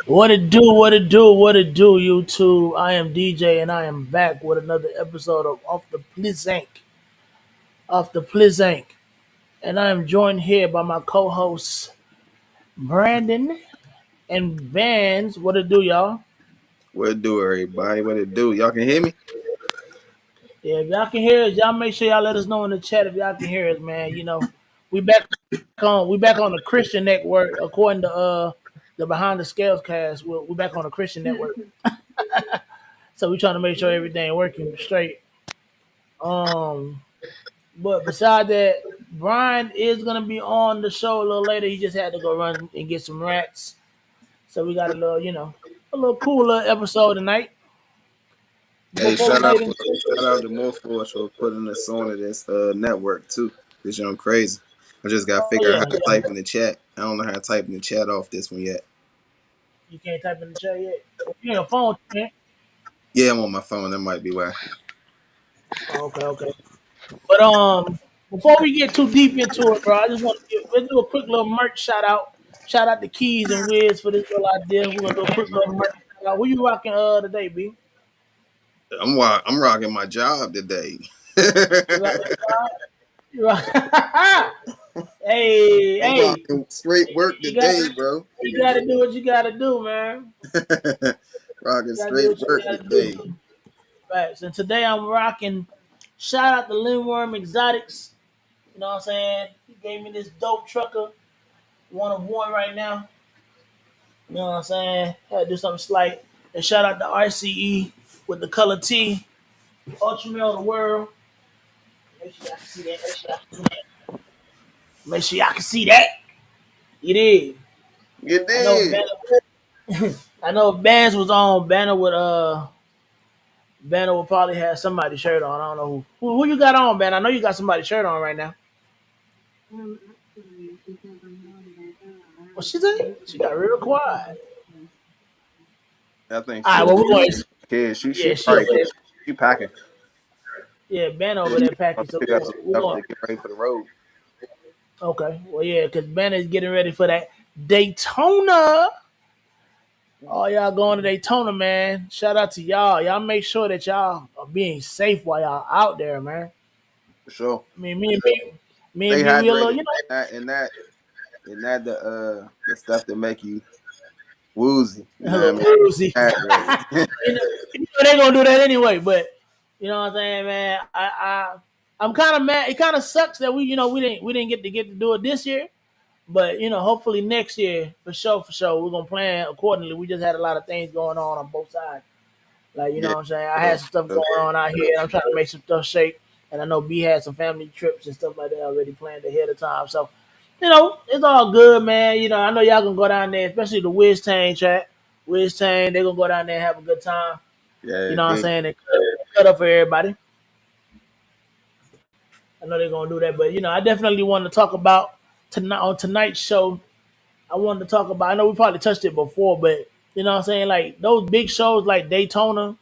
What it do, what it do, what it do, YouTube. I am DJ and I am back with another episode of Off the Plizank. And I am joined here by my co-hosts Brandon and Vans. What it do, y'all? What it do, everybody? What it do? Y'all can hear me? Yeah, if y'all can hear us, y'all make sure y'all let us know in the chat if y'all can hear us, man. We back on the Christian network according to the Behind the Scales cast. We back on the Christian network. So we trying to make sure everything working straight. Um But beside that, Brian is gonna be on the show a little later. He just had to go run and get some rats. So we got a little cooler episode tonight. Hey, Before we get into shout out to More Force for putting us on to this network too. This young crazy. I just gotta oh figure out yeah, how to type in the chat. I don't know how to type in the chat off this one yet. you can't type in the chat yet. You on your phone, man. Yeah, I'm on my phone. That might be why. Oh, okay. But before we get too deep into it, bro, I just want to let's do a quick little merch shout out. Shout out to Keys and Wiz for this little idea. We're gonna do a quick little merch shout out. Who you rocking today, B? I'm rocking my job today. You rocking You rock- hey, I'm hey, rocking straight work you got today, bro. you got to do what you got to do, man. Rocking You got to do straight what you work got to today. do. Facts. And today I'm rocking. Shout out to Lindworm Exotics. You know what I'm saying? He gave me this dope trucker, one of one right now. You know what I'm saying? Had to do something slight. And shout out to RCE with the color T, Ultra Male of the World. Make sure y'all can see that. Make sure y'all can see that. It is. You I know did. I know if Bands was on, Banner would probably have somebody's shirt on. I don't know who you got on, Ben. I know you got somebody's shirt on right now. What she say? She got real quiet. I think All she right, well we're going. kid. She Yeah, she over probably there. she packing. Yeah, Ben over She there packing. So pick up some we're stuff going. to get ready for the road. Okay. Well, yeah, because Ben is getting ready for that Daytona. Oh, y'all going to Daytona, man. Shout out to y'all. Y'all make sure that y'all are being safe while y'all out there, man. For sure. I mean, me and Stay B, we a little, hydrated. The stuff that make you woozy. You a know little what woozy. I mean? Hydrated. They gonna do that anyway. But you know what I'm saying, man. I'm kind of mad. It kind of sucks that we didn't get to do it this year. But hopefully next year for sure, we're gonna plan accordingly. We just had a lot of things going on both sides. Like Yeah. what I'm saying, I had So, some stuff so, going on out here. I'm trying to make some stuff shake, and I know B had some family trips and stuff like that already planned ahead of time. So it's all good, man. I know y'all gonna go down there, especially the Wiz Tang chat. Wiz Tang, they gonna go down there and have a good time. You yeah, know what I'm they, saying? And cut up for everybody. I know they're gonna do that, but I definitely want to talk about tonight on tonight's show. I wanted to talk about. I know we probably touched it before, but you know what I'm saying? Like those big shows like Daytona,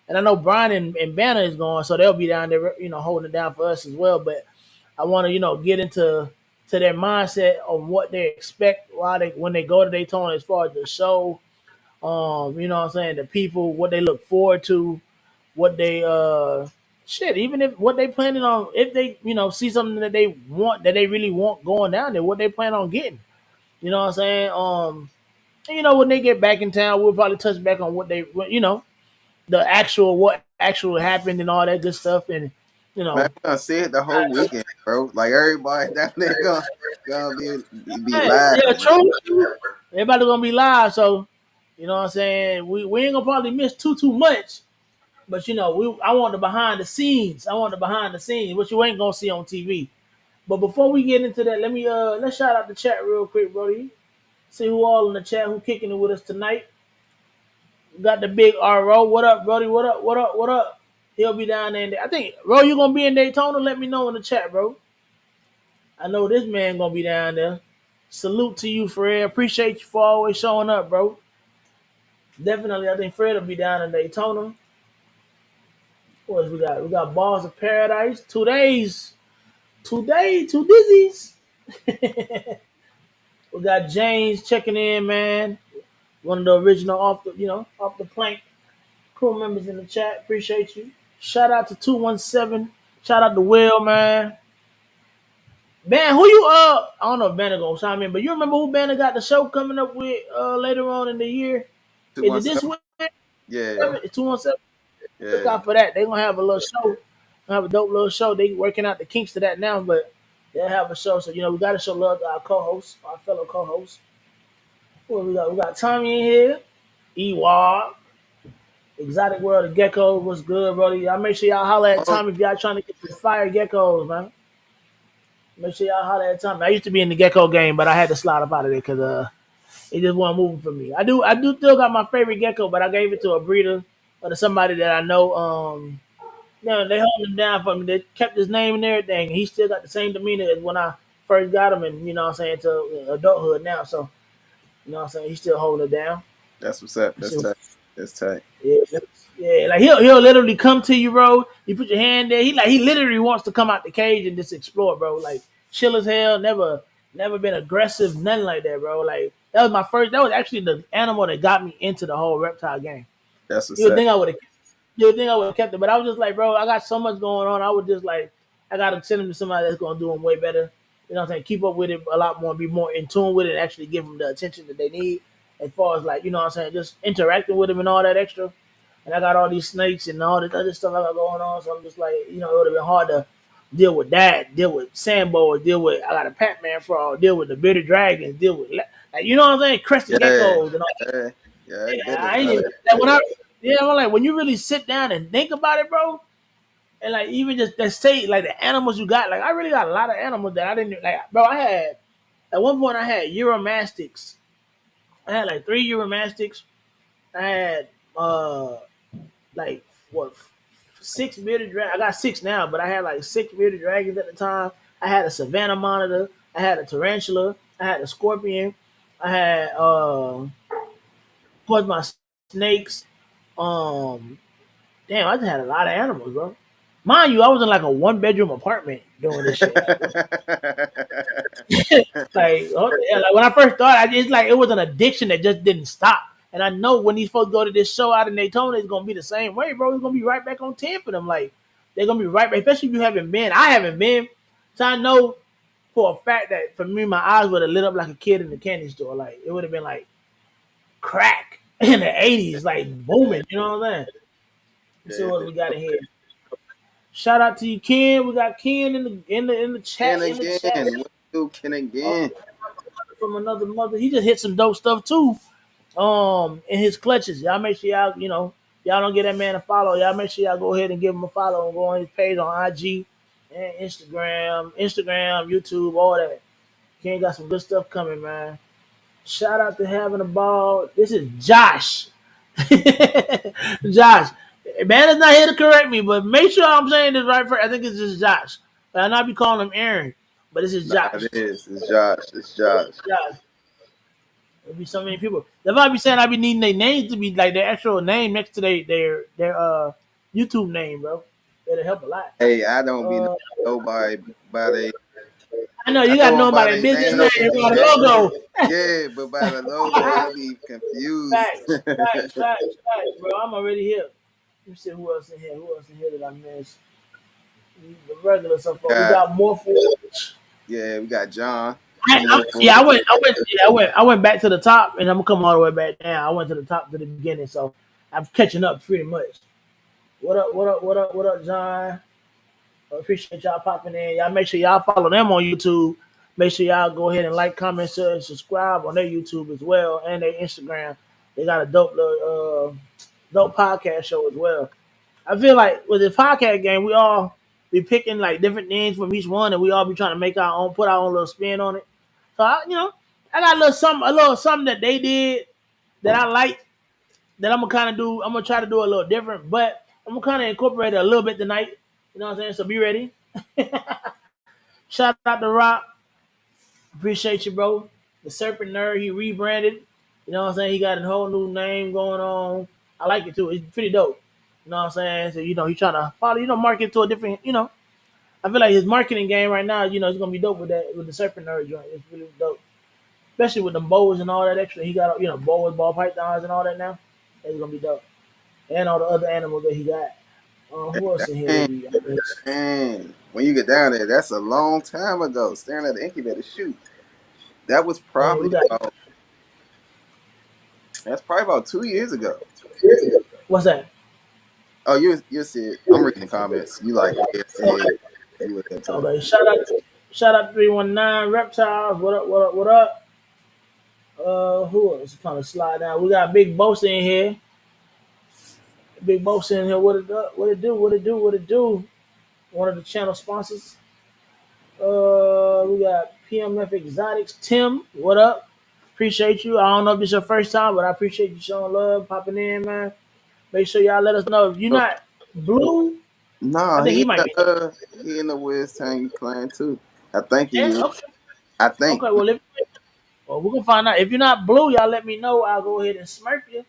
and I know Brian and Banner is going, so they'll be down there, holding it down for us as well. But I want to, get into their mindset of what they expect while when they go to Daytona as far as the show. You know what I'm saying? The people, what they look forward to, what they even if what they planning on, if they see something that they want, that they really want going down there, what they plan on getting. You know what I'm saying? And, when they get back in town, we'll probably touch back on the actual what actually happened and all that good stuff, and you man, know, I'm gonna see it the whole weekend, bro. Like everybody down there gonna be hey, live. yeah, true. Everybody gonna be live, so you know what I'm saying. We ain't gonna probably miss too much, but I want the behind the scenes. I want the behind the scenes, which you ain't gonna see on TV. But before we get into that, let's shout out the chat real quick, Brody. See who all in the chat who kicking it with us tonight. We got the big RO. What up, Brody? What up? What up? What up? He'll be down there. I think, Ro, you gonna be in Daytona? Let me know in the chat, bro. I know this man gonna be down there. Salute to you, Fred. Appreciate you for always showing up, bro. Definitely, I think Fred will be down in Daytona. What else we got? We got Balls of Paradise. 2 days. Today, two dizzies. We got James checking in, man. One of the original off the plank crew members in the chat. Appreciate you. Shout out to 217. Shout out to Will, man. Man, who you I don't know if Banner gonna chime in, but you remember who Banner got the show coming up with later on in the year? Two Is one it this seven. week? Yeah, 217. Look yeah. out for that. They're gonna have a little show. Have a dope little show. They working out the kinks to that now, but they'll have a show. So we gotta show love to our co-hosts, our fellow co-hosts. What we got? We got Tommy in here. Ewok. Exotic World of Gecko. What's good, brother? Y'all make sure y'all holler at Oh, Tommy if y'all trying to get the fire geckos, man. Make sure y'all holler at Tommy. I used to be in the gecko game, but I had to slide up out of there because it just wasn't moving for me. I do still got my favorite gecko, but I gave it to a breeder or to somebody that I know. They held him down for me. They kept his name and everything. He still got the same demeanor as when I first got him, and what I'm saying, to adulthood now. So what I'm saying, he's still holding it down. that's what's up. That's So, tight. That's tight. yeah, yeah. Like he'll literally come to you, bro. You put your hand there. He literally wants to come out the cage and just explore, bro. Like chill as hell. Never been aggressive, nothing like that, bro. Like that was my first. That was actually the animal that got me into the whole reptile game. That's You what's would up. think I would have you would think I would have kept it, but I was just like, bro, I got so much going on. I was just like, I gotta send him to somebody that's gonna do him way better. You know what I'm saying? Keep up with it a lot more, be more in tune with it, and actually give them the attention that they need. As far as like, what I'm saying, just interacting with them and all that extra. And I got all these snakes and all this other stuff I got going on. So I'm just like, it would have been hard to deal with that, deal with sandboas, deal with I got a Pac-Man frog, deal with the bearded dragons, deal with like what I'm saying, crested Yeah, geckos and all that. yeah, yeah. I get it, I ain't bro. even like when I yeah, I'm like when you really sit down and think about it, bro, and like even just that say like the animals you got, like I really got a lot of animals that I didn't like, bro. I had at one point I had Euromastics. I had like three Euromastics. I had like what six bearded dragons. I got six now, but I had like six bearded dragons at the time. I had a savannah monitor. I had a tarantula. I had a scorpion. I had of course my snakes. Um, Damn, I just had a lot of animals, bro. Mind you, I was in like a one bedroom apartment doing this shit. Like, oh, yeah, like when I first started, it's like it was an addiction that just didn't stop. And I know when these folks go to this show out in Daytona, it's gonna be the same way, bro. It's gonna be right back on 10 for them. Like they're gonna be right back, especially if you haven't been. I haven't been. So I know for a fact that for me, my eyes would have lit up like a kid in the candy store. Like it would have been like crack in the 80s, like booming, you know what I'm saying? Let's see Yeah. what we got in here. Shout out to you, Ken. We got Ken in the Ken chat in the chat. again. What you do, Ken Oh, again? from another mother. He just hit some dope stuff too. In his clutches. Y'all make sure y'all don't get that man a follow. Y'all make sure y'all go ahead and give him a follow and go on his page on IG and Instagram, YouTube, all that. Ken got some good stuff coming, man. Shout out to having a ball. This is Josh. Josh. Man is not here to correct me, but make sure I'm saying this right first. I think it's just Josh. I'll not be calling him Aaron, but this is Nah, Josh. it is. It's Josh. It's Josh. Josh. There'll be so many people. They might be saying I be needing their names to be like their actual name next to their YouTube name, bro. It'll help a lot. Hey, I don't be Uh, nobody by they. I know I you got to know know them by about their their business name. name, about Yeah, the logo. yeah, but by the logo, I be confused. Facts, bro. I'm already here. Let me see who else in here. Who else in here did I miss? The regular so far. We got got more forge. yeah, we got John from Yeah, Morpho. I went back to the top, and I'm gonna come all the way back down. I went to the top to the beginning, so I'm catching up pretty much. What up? What up? What up? What up, John? I appreciate y'all popping in. Y'all make sure y'all follow them on YouTube. Make sure y'all go ahead and like, comment, share, and subscribe on their YouTube as well and their Instagram. They got a dope podcast show as well. I feel like with the podcast game, we all be picking like different things from each one, and we all be trying to make our own, put our own little spin on it. So I got a little something that they did that I like that I'm gonna kind of do. I'm gonna try to do a little different, but I'm gonna kind of incorporate it a little bit tonight. You know what I'm saying? So be ready. Shout out to Rock. Appreciate you, bro. The Serpent Nerd, he rebranded. You know what I'm saying? He got a whole new name going on. I like it too. It's pretty dope. You know what I'm saying? So, he's trying to follow, market to a different. I feel like his marketing game right now, it's gonna be dope with the Serpent Nerd joint. It's really dope. especially with the bows and all that extra. He got bows, ball pythons, and all that now. It's gonna be dope, and all the other animals that he got. Who else in here Dang, that we got? dang. When you get down there, that's a long time ago. Staring at the incubator, shoot. That was Man, probably we got about that's probably about 2 years ago. what's that? Oh, you see it. I'm reading the comments. You like way ahead. Okay, You with that time. okay. Shout out 319 reptiles. What up? What up? What up? Who else? Trying to slide down. We got Big Bosa in here. Big Bosa in here. What it do? What it do? What it do? What it do? One of the channel sponsors. We got PMF Exotics. Tim, what up? Appreciate you. I don't know if this is your first time, but I appreciate you showing love, popping in, man. Make sure y'all let us know if you're Oh, not blue. I nah, think he might be. he in the Wiz Tang clan too. I think he Yeah, is. okay. I think. Okay. Well, we're gonna find out. If you're not blue, y'all let me know. I'll go ahead and smurf you.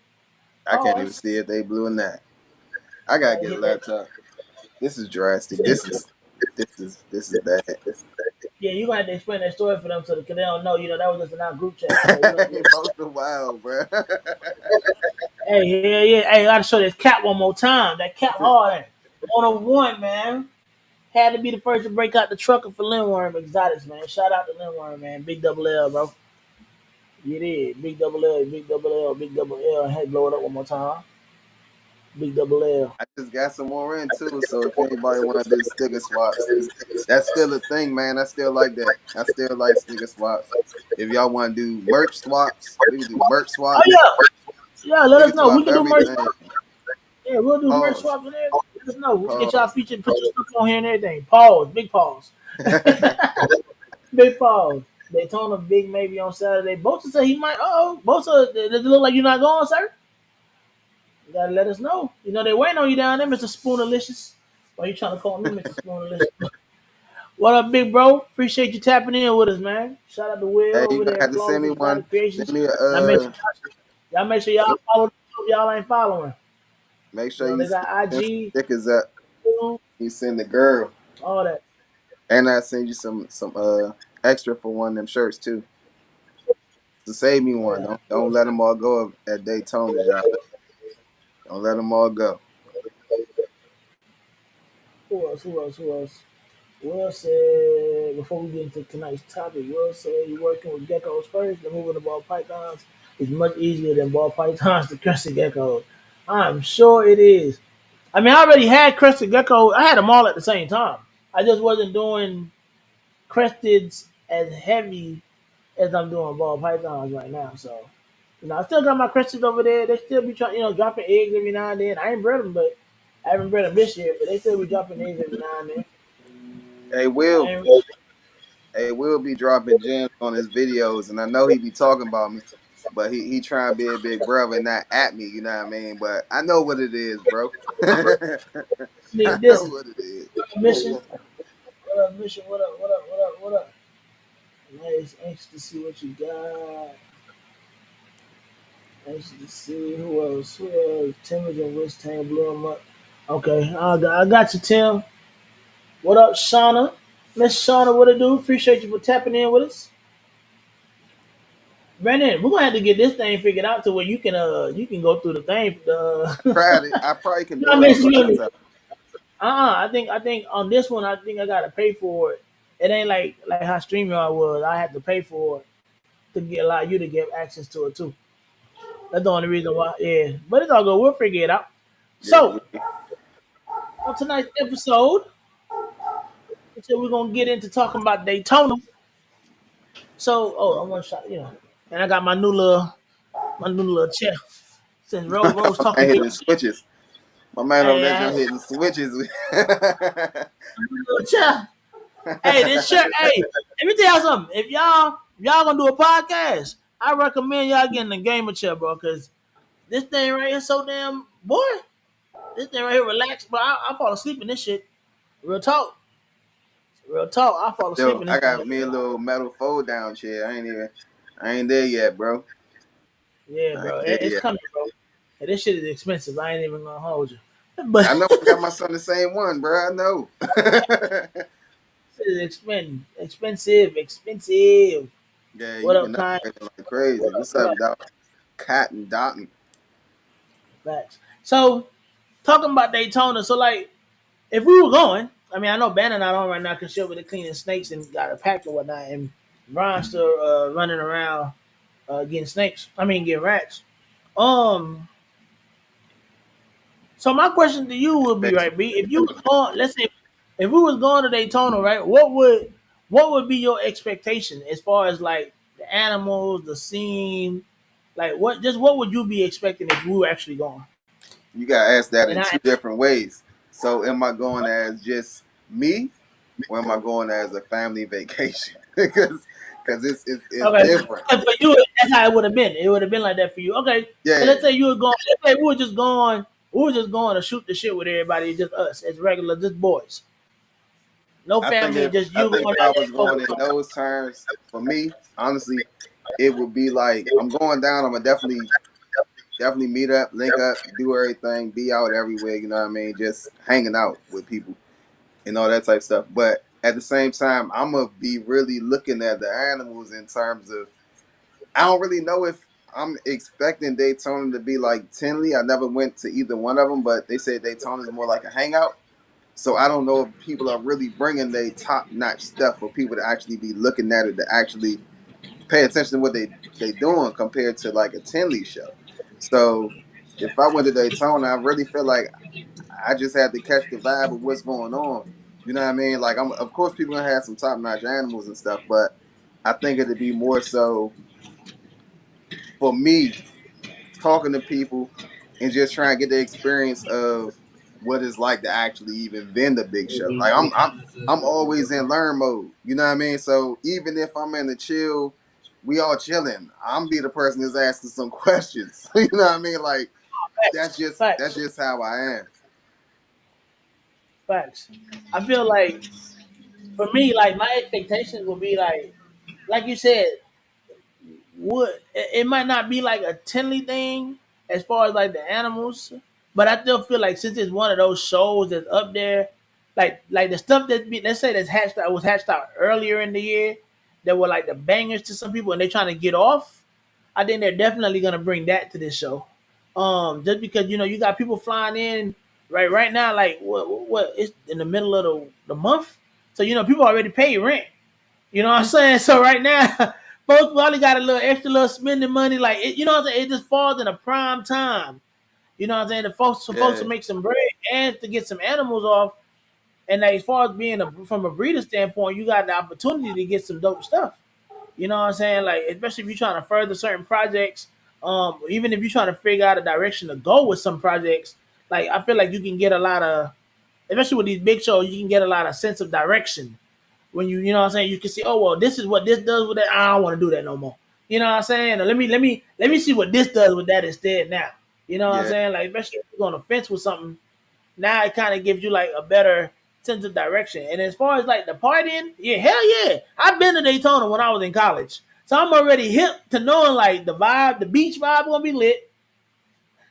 I can't even Pause. see if they blue or not. I gotta get a Hit that. laptop. This is drastic. This is bad. Yeah, you gonna have to explain that story for them so that 'cause they don't know. That was just in our group chat. So you know. Both the wild, bro. Hey, yeah, yeah. Hey, I gotta show this cap one more time. That cap hard. 101, man. Had to be the first to break out the trucker for Lindworm Exotics, man. Shout out to Lindworm, man. Big double L, bro. You did. Big double L, big double L, big double L. I had to blow it up one more time. Big double L. I just got some more in too. So if anybody want to do sticker swaps, that's still a thing, man. I still like that. I still like sticker swaps. If y'all want to do merch swaps, we can do merch Oh swaps. yeah. Yeah, let We us can know. We swap can do merch everything. swaps. Yeah, we'll do merch Pause. swaps and everything. Let us know. We'll get y'all Pause. featured, put your stuff on here and everything. Pause. Big pause. Big pause. Daytona big maybe on Saturday. Bosa said he might. Bosa, does it look like you're not going, sir? You gotta let us know. They waiting on you down there, Mr. Spoonerlicious. Why you trying to call me Mr. Spoonerlicious? What up, big bro? Appreciate you tapping in with us, man. Shout out to Will Hey, you over gonna there have at to send Flawless me one. Exotic Send Creations. me a Y'all make sure y'all follow the show if y'all ain't following. make sure you They got send some IG, stickers up. all You send the girl. that. And I send you some extra for one of them shirts too. To save me one. Yeah. Don't let them all go at Daytona, y'all. Don't let them all go. Who else? Who else? Who else? Will said, before we get into tonight's topic, Will said you're working with geckos first, then moving to ball pythons is much easier than ball pythons to crested geckos. I'm sure it is. I mean, I already had crested geckos. I had them all at the same time. I just wasn't doing cresteds as heavy as I'm doing ball pythons right now. So, I still got my cresteds over there. They still be trying, dropping eggs every now and then. I ain't bred them, but I haven't bred them this year, but they still be dropping eggs every now and then. Hey, I Will. ain't, Hey, Will be dropping gems on his videos, and I know he be talking about me, but he trying to be a big brother and not at me. You know what I mean? But I know what it is, bro. I Sneak know this what it is. mission. What up, mission? What up? What up? What up? What up? Nice. Anxious to see what you got. Anxious to see who else. Who else? Timmons and West Tam blew him up. Okay, I got you, Tim. What up, Shauna? Miss Shauna, what it do? Appreciate you for tapping in with us. Brandon, we're gonna have to get this thing figured out to where you can go through the thing. I probably can I do it mean, on the laptop. I think on this one, I think I gotta pay for it. It ain't like how StreamYard was. I had to pay for it to allow you to get access to it too. That's the only reason why. Yeah, but it's all good. We'll figure it out. Yeah, So on tonight's episode, so we're gonna get into talking about Daytona. So, I want to shot, and I got my new little chair. Since Rose I talking to hitting me, the switches. My man over hey, there just hitting switches. little chair. Hey, this chair. Hey, let me tell y'all something. If y'all gonna do a podcast, I recommend y'all getting a gamer chair, bro, because this thing right here so damn boy. This thing right here relax, bro. I fall asleep in this shit. Real talk. Real talk. I fall asleep Yo, in I this thing. got me a little metal fold down chair. I ain't there yet, bro. Yeah, I bro. ain't there It's yet. coming, bro. And this shit is expensive. I ain't even gonna hold you. But I know I got my son the same one, bro. I know. it is expensive. Expensive. Expensive. Yeah, What you've up, been Kai? operating like crazy. What's What up, up, Doc? Cotton Dotton. Max? So talking about Daytona. So like, if we were going, I mean, I know Bannon not on right now because she's over there cleaning snakes and got a pack or whatnot, and Ron's still running around getting snakes. I mean, getting rats. Um. So my question to you would be, right, B, if you was going, let's say, if we was going to Daytona, right, what would be your expectation as far as like the animals, the scene, like what would you be expecting if we were actually going? You got to ask that And in I two different ways. So, am I going as just me, or am I going as a family vacation? Because it's okay, different. and for you, that's how it would have been. It would have been like that for you. Okay, so let's Yeah, say you were going. Let's say we were just going to shoot the shit with everybody, just us as regular, just boys, no family, just I you think going if I out there was going focused in on. those terms, for me, honestly, it would be like I'm going down. I'm gonna definitely meet up, link up, do everything, be out everywhere. You know what I mean? Just hanging out with people and all that type of stuff. But at the same time, I'm gonna be really looking at the animals in terms of I don't really know if I'm expecting Daytona to be like Tinley. I never went to either one of them, but they say Daytona is more like a hangout. So I don't know if people are really bringing their top notch stuff for people to actually be looking at it to actually pay attention to what they doing compared to like a Tinley show. So if I went to Daytona, I really feel like I just had to catch the vibe of what's going on. You know what I mean? Like I'm of course people gonna have some top notch animals and stuff, but I think it'd be more so for me talking to people and just trying to get the experience of what it's like to actually even vend a big show. Like I'm always in learn mode. You know what I mean? So even if I'm in the chill, we all chilling. I'm be the person that's asking some questions. You know what I mean? Like Facts, that's facts, just how I am. facts. I feel like for me, like my expectations would be like you said, would it might not be like a Tinley thing as far as like the animals, but I still feel like since it's one of those shows that's up there, like the stuff that let's say that's hatched out was hatched out earlier in the year, that were like the bangers to some people and they're trying to get off. I think they're definitely gonna bring that to this show. Just because you got people flying in right now, like what it's in the middle of the month, so people already pay rent. You know what I'm saying? So right now, folks probably got a little extra little spending money. Like you know what I'm saying? It just falls in a prime time. You know what I'm saying? So folks Yeah, to make some bread and to get some animals off. And like, as far as being from a breeder standpoint, you got the opportunity to get some dope stuff. You know what I'm saying? Like, especially if you're trying to further certain projects, even if you're trying to figure out a direction to go with some projects, like I feel like you can get a lot of, especially with these big shows, you can get a lot of sense of direction when you know what I'm saying, you can see, oh well, this is what this does with that. I don't want to do that no more. You know what I'm saying? Or let me see what this does with that instead now. You know what I'm yeah. saying? Like especially if you're on the fence with something, now it kind of gives you like a better sense of direction. And as far as like the partying, yeah, hell yeah. I've been to Daytona when I was in college. So I'm already hip to knowing like the vibe, the beach vibe gonna be lit,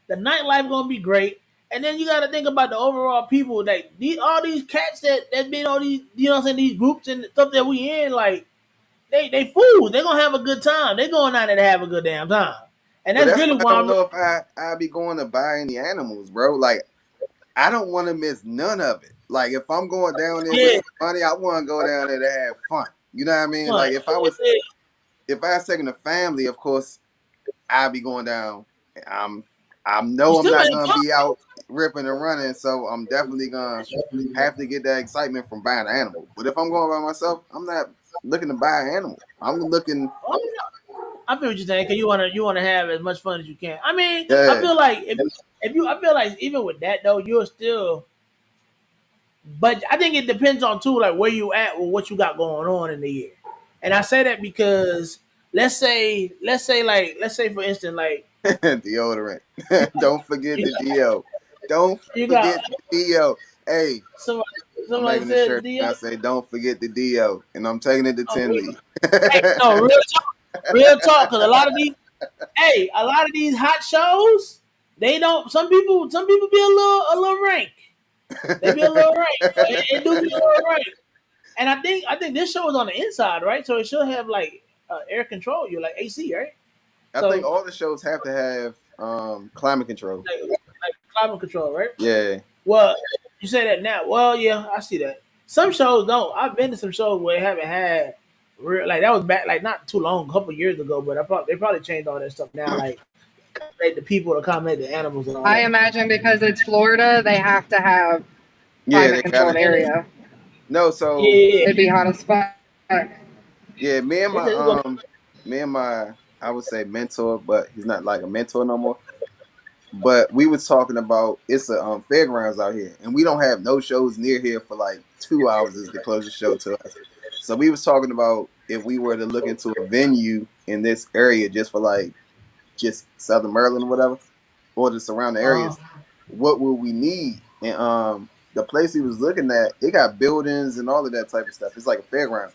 the nightlife gonna be great. And then you got to think about the overall people that all these cats that been all these what I'm saying, these groups and stuff that we in, like they fools. They gonna have a good time. They going out there to have a good damn time. And But that's that's why really I why don't I'm know if I be going to buy any animals, bro. Like I don't want to miss none of it. Like if I'm going down there with yeah, some money, I want to go down there to have fun. You know what I mean? fun. Like if I was taking a family, of course I'd be going down. I'm I You know I'm still not ain't gonna fun. be out ripping and running, so I'm definitely gonna have to get that excitement from buying an animal. But if I'm going by myself, I'm not looking to buy an animal. I'm looking, I feel what you're saying because you wanna have as much fun as you can. I mean, I yeah. feel like I feel like even with that though, you're still. But I think it depends on too, like where you at or what you got going on in the year. And I say that because let's say for instance, like Deodorant. Don't forget you the DO. Don't you got forget the DO. Hey, somebody I'm somebody making a said shirt the and I say, don't forget the DO. And I'm taking it to oh, real, Tinley. hey, no real talk because a lot of these hot shows they don't some people be a little rank. They be a little rank. It do be a little rank. And I think this show is on the inside, right? So it should have like air control. You like AC, right? I think So all the shows have to have climate control. like climate control, right? Yeah, Well, you say that now. Well, yeah, I see that. Some shows don't. I've been to some shows where they haven't had real like that was back like not too long, a couple years ago. But they probably changed all that stuff now. Like the people to accommodate the animals and all I that. imagine because it's Florida, they have to have yeah, climate they got controlled it. And it, area. No, yeah, so yeah, It'd be hot as fuck. yeah, it's gonna, me and my I would say mentor, but he's not like a mentor no more. But we was talking about it's a fairgrounds out here, and we don't have no shows near here for like 2 hours is the closest show to us. So we was talking about if we were to look into a venue in this area just for like just Southern Maryland or whatever, or the surrounding uh, areas, what would we need? And the place he was looking at, it got buildings and all of that type of stuff. It's like a fairground,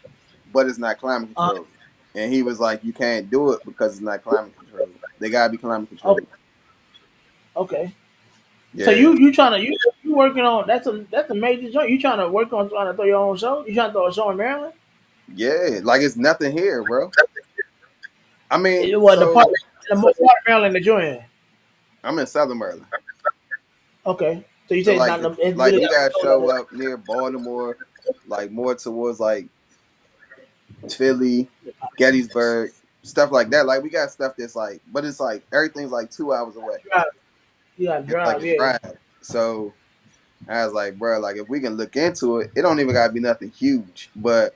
but it's not climate uh, controlled. And he was like, you can't do it because it's not climate controlled. They gotta be climate okay, controlled. okay. So Yeah, you trying to you working on that's a major joint. You trying to work on trying to throw your own show? You trying to throw a show in Maryland? yeah. Like it's nothing here, bro. I mean, It was so the part of Maryland that you're in. I'm in Southern Maryland. Okay. So you So say it's like not it's like really we not gotta controlled show like up near Baltimore, like more towards like Philly, Gettysburg, stuff like that. Like we got stuff that's like, but it's like everything's like 2 hours away. drive. You gotta It's like drive, a yeah. drive. So I was like, bro, like if we can look into it, it don't even gotta be nothing huge, but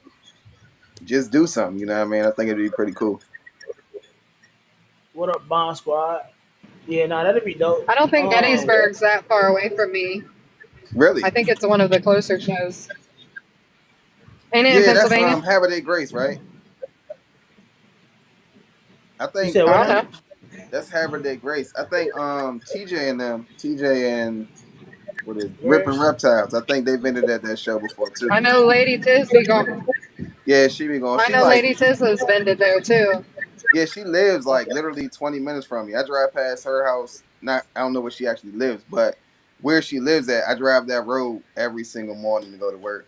just do something. You know what I mean? I think it'd be pretty cool. What up, Bomb Squad? Yeah, nah, that'd be dope. I don't think Gettysburg's that far away from me. I Really? think it's one of the closer shows. Ain't it in Yeah, that's Pennsylvania? Haverday Grace, right? I You think said what I now? don't know. that's Haverday Grace. I think TJ and what is Where? Ripping Reptiles. I think they've been at that show before too. I know Lady Tiz be going. Yeah, she be going. I She know like Lady Tiz has been to there too. yeah, she lives like Okay. literally 20 minutes from me. I drive past her house. Not I don't know where she actually lives, but where she lives at, I drive that road every single morning to go to work.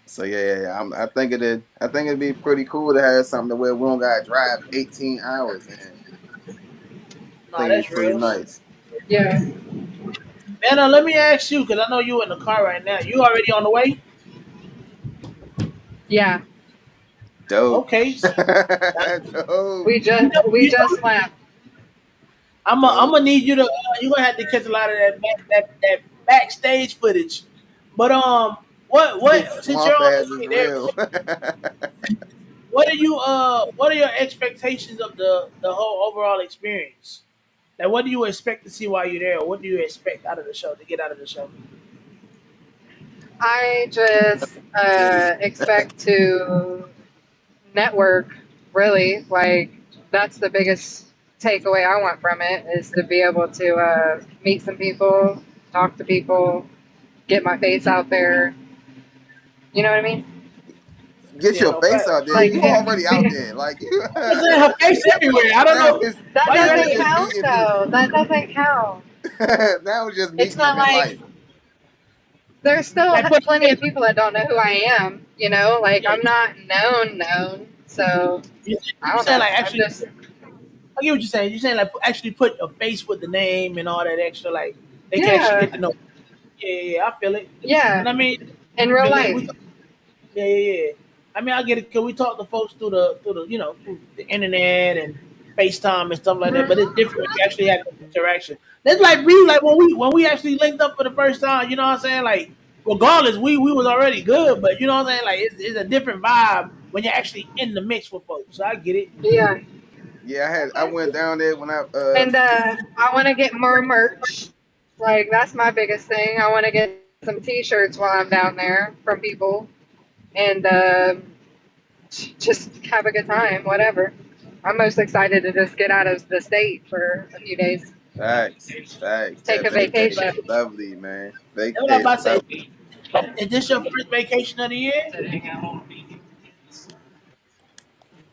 So yeah. I think it'd be pretty cool to have something to where we don't gotta drive 18 hours, and I Nah, think it'd that's be pretty real. nice. Yeah, Man, let me ask you, because I know you in the car right now. You already on the way? yeah. Dope. Okay. So Dope. We just left. I'm Dope. gonna need you to. You're gonna have to catch a lot of that backstage footage. But since you're Swamp on ass the is way there, real. what are your expectations of the whole overall experience? Like, what do you expect to see while you're there? Or what do you expect out of the show to get out of the show? I just expect to network, really. Like, that's the biggest takeaway I want from it is to be able to meet some people, talk to people, get my face out there. You know what I mean? Get Yeah, your no face fact. out there. Like, You already out there. Like you. I'm saying her face everywhere. I don't now know it's that why you now it's doesn't had just to. count, meeting though. people. That doesn't count. Now it's just It's meeting not them in like life. there's still Like, put plenty of people that don't know who I am. You know, like yeah, I'm not known. So I you don't saying know. like I'm actually. just I get what you're saying. You're saying like actually put a face with the name and all that extra. Like they can actually get yeah, to know. Yeah. I feel it. yeah. And I mean, In I real feel it. life. Yeah. I mean, I get it. Cause we talk to folks through the through the internet and FaceTime and stuff like that. But it's Mhm. different when you actually have the interaction. That's like we like when we actually linked up for the first time. You know what I'm saying? Like regardless, we was already good, but you know what I'm saying? Like it's a different vibe when you're actually in the mix with folks. So I get it. Yeah. Yeah, I Okay. went down there when I And I want to get more merch. Like that's my biggest thing. I want to get some T-shirts while I'm down there from people, and just have a good time. Whatever. I'm most excited to just get out of the state for a few days, facts. take a Vacation vacation. is lovely, man. That's what I'm Vacation about is to say. lovely. Is this your first vacation of the year?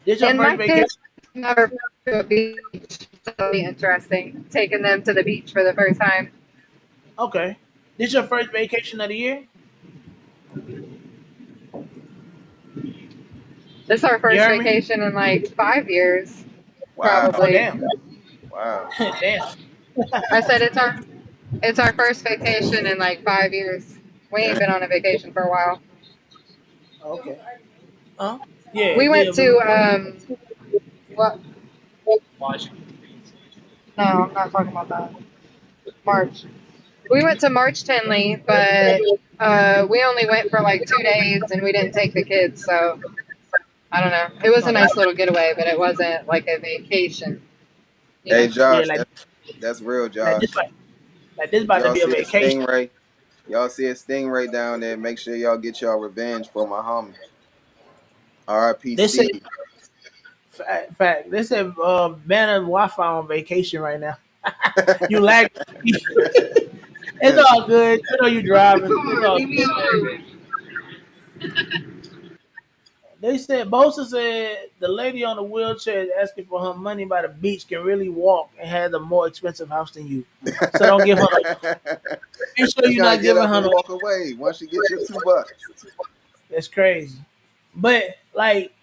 This your And first my vacation? kids never been to a beach. That'll be interesting. Taking them to the beach for the first time. Okay. This your first vacation of the year? This is our You first heard me? vacation in like 5 years, Wow, Oh probably. damn, wow. damn. I said it's our first vacation in like 5 years. We ain't Dang. been on a vacation for a while. Okay. Huh? Yeah, We went yeah. to what? No, I'm not talking about that. March. We went to March Tinley, but we only went for like 2 days and we didn't take the kids, so I don't know. It was a Oh, nice little getaway, but it wasn't like a vacation, you Hey know. yeah, Josh, that's real, like this, Josh. like this If about to y'all be a see a vacation. stingray, y'all see a stingray down there, make sure y'all get y'all revenge for my homie. R.I.P. They said, Steve. fact. They said, Banner Wi-Fi on vacation right now. You lag. It's all good. You know you driving. It's all Leave me alone. They said Bosa said the lady on the wheelchair is asking for her money by the beach can really walk and has a more expensive house than you. So don't give her no. Make sure You you're gotta not get giving up her and no. walk away once you get your $2. That's crazy. But like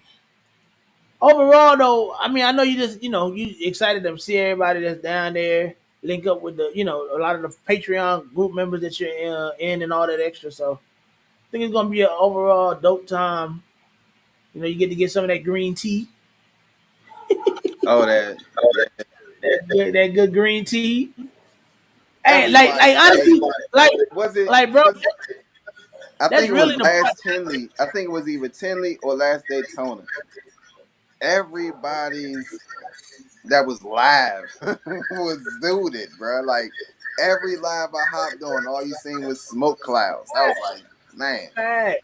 overall though, I mean I know you just you excited to see everybody that's down there, link up with the a lot of the Patreon group members that you're in and all that extra. So I think it's gonna be an overall dope time. You get to get some of that green tea, Oh, that, yeah. that good green tea. Hey, Everybody, like hey, honestly, like, was it? like, bro, Was I that's think it was really the part. last Tinley. I think it was either Tinley or last Daytona. Everybody's that was live was zooted, bro. Like every live I hopped on, all you seen was smoke clouds. I was like, man. Fact.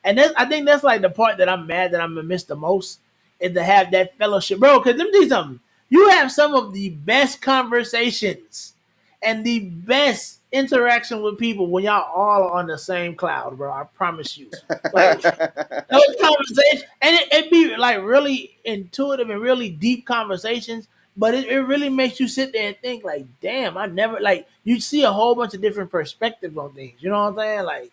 And I think that's like the part that I'm mad that I'm gonna miss the most is to have that fellowship, bro. Because let me tell you something. You have some of the best conversations and the best interaction with people when y'all all are on the same cloud, bro. I promise you. Like those conversations, and it be like really intuitive and really deep conversations. But it really makes you sit there and think, like, damn, I never like you see a whole bunch of different perspectives on things. You know what I'm saying? Like,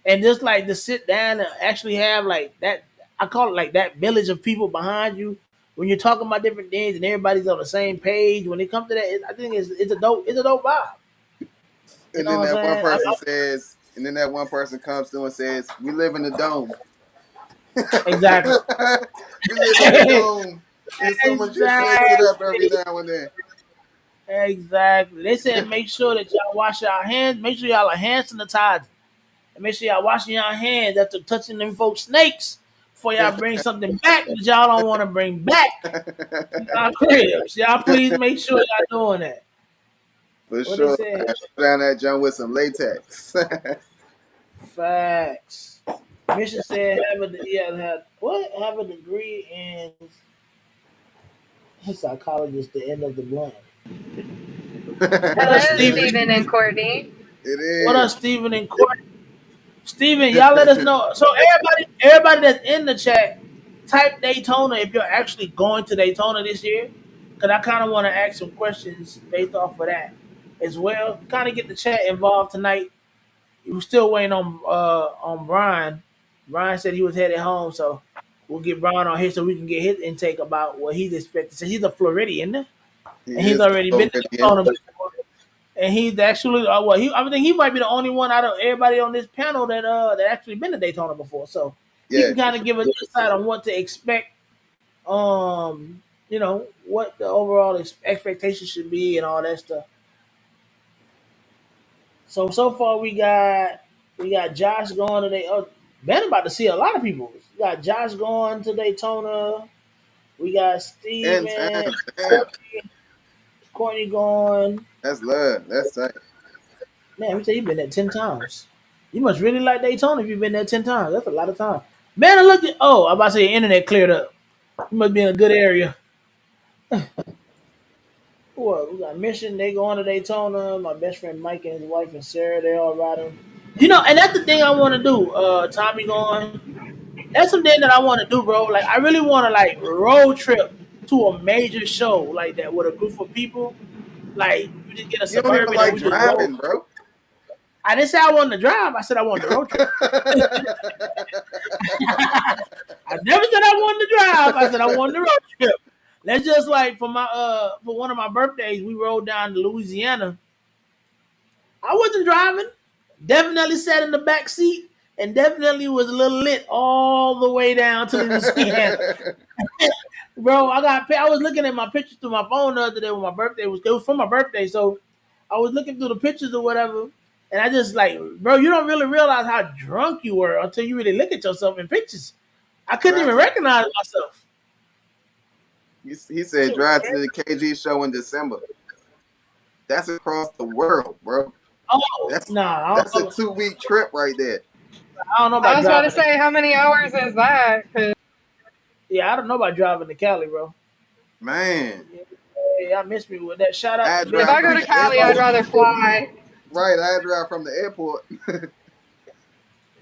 and just like to sit down and actually have like that. I call it like that village of people behind you when you're talking about different things and everybody's on the same page. When it comes to that, I think it's a dope vibe. You And know then what that one I'm saying? person says, and then that one person comes through and says, "We live in the dome. Exactly. We live in the dome, and someone just shakes it up every Exactly. now and then." Exactly. They said make sure that y'all wash your hands. Make sure y'all are hand sanitized. And make sure y'all washing y'all hands after touching them folks snakes before y'all bring something back that y'all don't want to bring back to y'all cribs. Y'all please make sure y'all doing that. For What they sure, said? man. Put down that jump with some latex. Facts. Mission said have a degree in psychologist. The end of the blunt. What Hello, up, It Steven? Stephen and Courtney. What up, is. Steven and Court? Steven, y'all let us know. So everybody that's in the chat, type Daytona if you're actually going to Daytona this year. Cause I kind of want to ask some questions based off of that as well. Kind of get the chat involved tonight. We're still waiting on Brian. Brian said he was headed home, so we'll get Brian on here so we can get his intake about what he's expecting. So he's a Floridian, and He he's is already been to Floridian. Daytona before. And he's actually I think he might be the only one out of everybody on this panel that actually been to Daytona before. So he Yeah, can kind of give us insight on what to expect. What the overall expectation should be and all that stuff. So far we got Josh going today. Oh, Ben about to see a lot of people. We got Josh going to Daytona. We got 10 Steven, times. Damn, Courtney going. that's love. That's tight. Man, let me tell you, you've been there 10 times. You must really like Daytona if you've been there 10 times. That's a lot of time. Man, I look at I'm about to say your internet cleared up. You must be in a good area. What? We got Mission, they going to Daytona. My best friend Mike and his wife and Sarah, they all riding. And that's the thing I want to do. Tommy going. That's something that I want to do, bro. Like I really want to like road trip to a major show like that with a group of people. Like we just get a You don't even suburban and like we just roll. driving, bro. I didn't say I wanted to drive. I said I wanted to road trip. I never said I wanted to drive. I said I wanted to road trip. That's just like for one of my birthdays, we rode down to Louisiana. I wasn't driving. Definitely sat in the back seat and definitely was a little lit all the way down to Louisiana. Bro, I was looking at my pictures through my phone the other day when my birthday was. It was for my birthday, so I was looking through the pictures or whatever, and I just like, bro, you don't really realize how drunk you were until you really look at yourself in pictures. I couldn't even recognize myself. He said drive to the KG show in December. That's across the world, bro. Oh, that's nah, a 2-week trip right there. I don't know about I was about to driving. say, how many hours is that? Yeah, I don't know about driving to Cali, bro. Man. Hey, y'all missed me with that. Shout out to If I go to Cali, I'd rather fly. Right, I drive from the airport.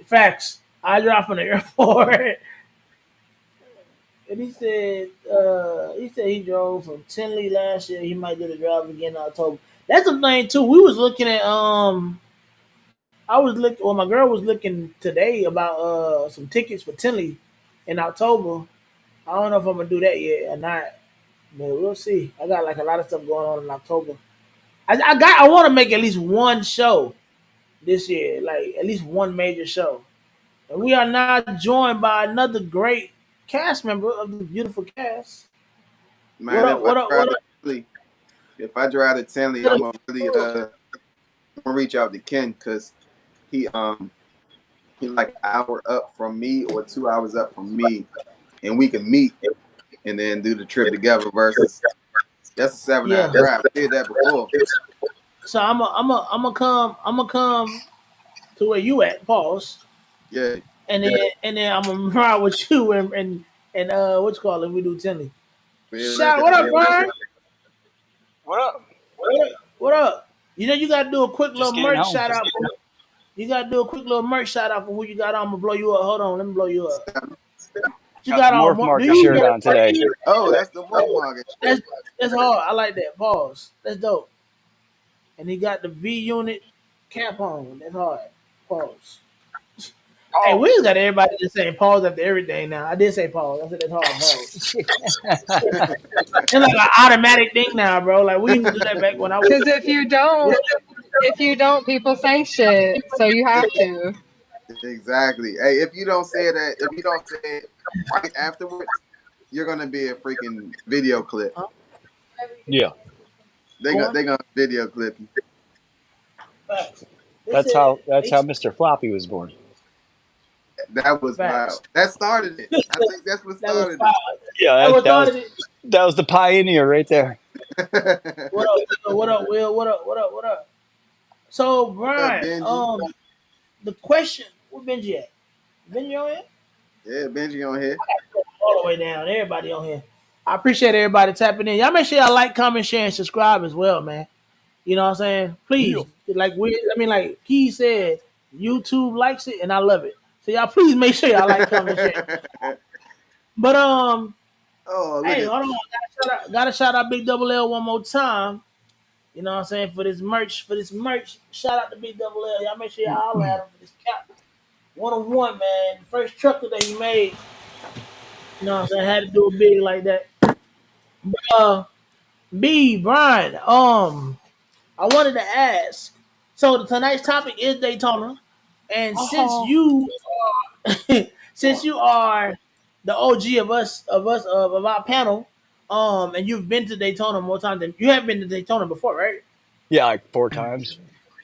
Facts. I drive from the airport. And he said he drove from Tinley last year. He might get a drive again in October. That's the thing too. We was looking at I was looking well my girl was looking today about some tickets for Tinley in October. I don't know if I'm gonna do that yet or not. But we'll see. I got like a lot of stuff going on in October. I want to make at least one show this year, like at least one major show. And we are now joined by another great cast member of the beautiful cast. Man, What up? What up? What up? If I drive to Tinley, I'm gonna reach out to Ken because he like an hour up from me or 2 hours up from me, and we can meet and then do the trip together. Versus that's a 7-hour drive. I did that before. So I'm gonna come to where you at. Pause. Yeah. And then I'm gonna ride with you and what you call it? We do Tinley. Shout! What up, Brian? What up? What up? You know you gotta do a quick Just little merch shout out. You gotta do a quick little merch shout out for who you got on. I'm gonna blow you up. Hold on, let me blow you up. You got on Morph shirt on today. Oh, that's the Morph. That's hard. I like that. Pause. That's dope. And he got the V unit cap on. That's hard. Pause. Oh. Hey, we got everybody just saying pause after everything now. I did say pause. I said that's hard. Pause. It's like an automatic thing now, bro. Like we used to do that back when I was. Because if you don't, people say shit. So you have to. Exactly. Hey, if you don't say it right afterwards, you're gonna be a freaking video clip. Huh? Yeah. They gonna video clip you. That's how Mr. Floppy was born. That was wild. That started it. I think that's what started it. Yeah, that was the pioneer right there. What up, Will? What up? So, Brian, the question, where Benji at? Benji on here? Yeah, Benji on here. All the way down. Everybody on here. I appreciate everybody tapping in. Y'all make sure y'all like, comment, share, and subscribe as well, man. You know what I'm saying? Please. Yeah. Like Key said, YouTube likes it and I love it. So y'all please make sure y'all like, comment, share. But hey, hold on. Gotta shout out Big Double L one more time. You know what I'm saying? For this merch. Shout out to Big Double L. Y'all make sure y'all holler at him for this cap. 101, man. The first trucker that he made. You know what I'm saying? Had to do it big like that. But Brian, I wanted to ask. So tonight's topic is Daytona, and since you are the OG of our panel, and you've been to Daytona more times than you have been to Daytona before, right? Yeah, like 4 times.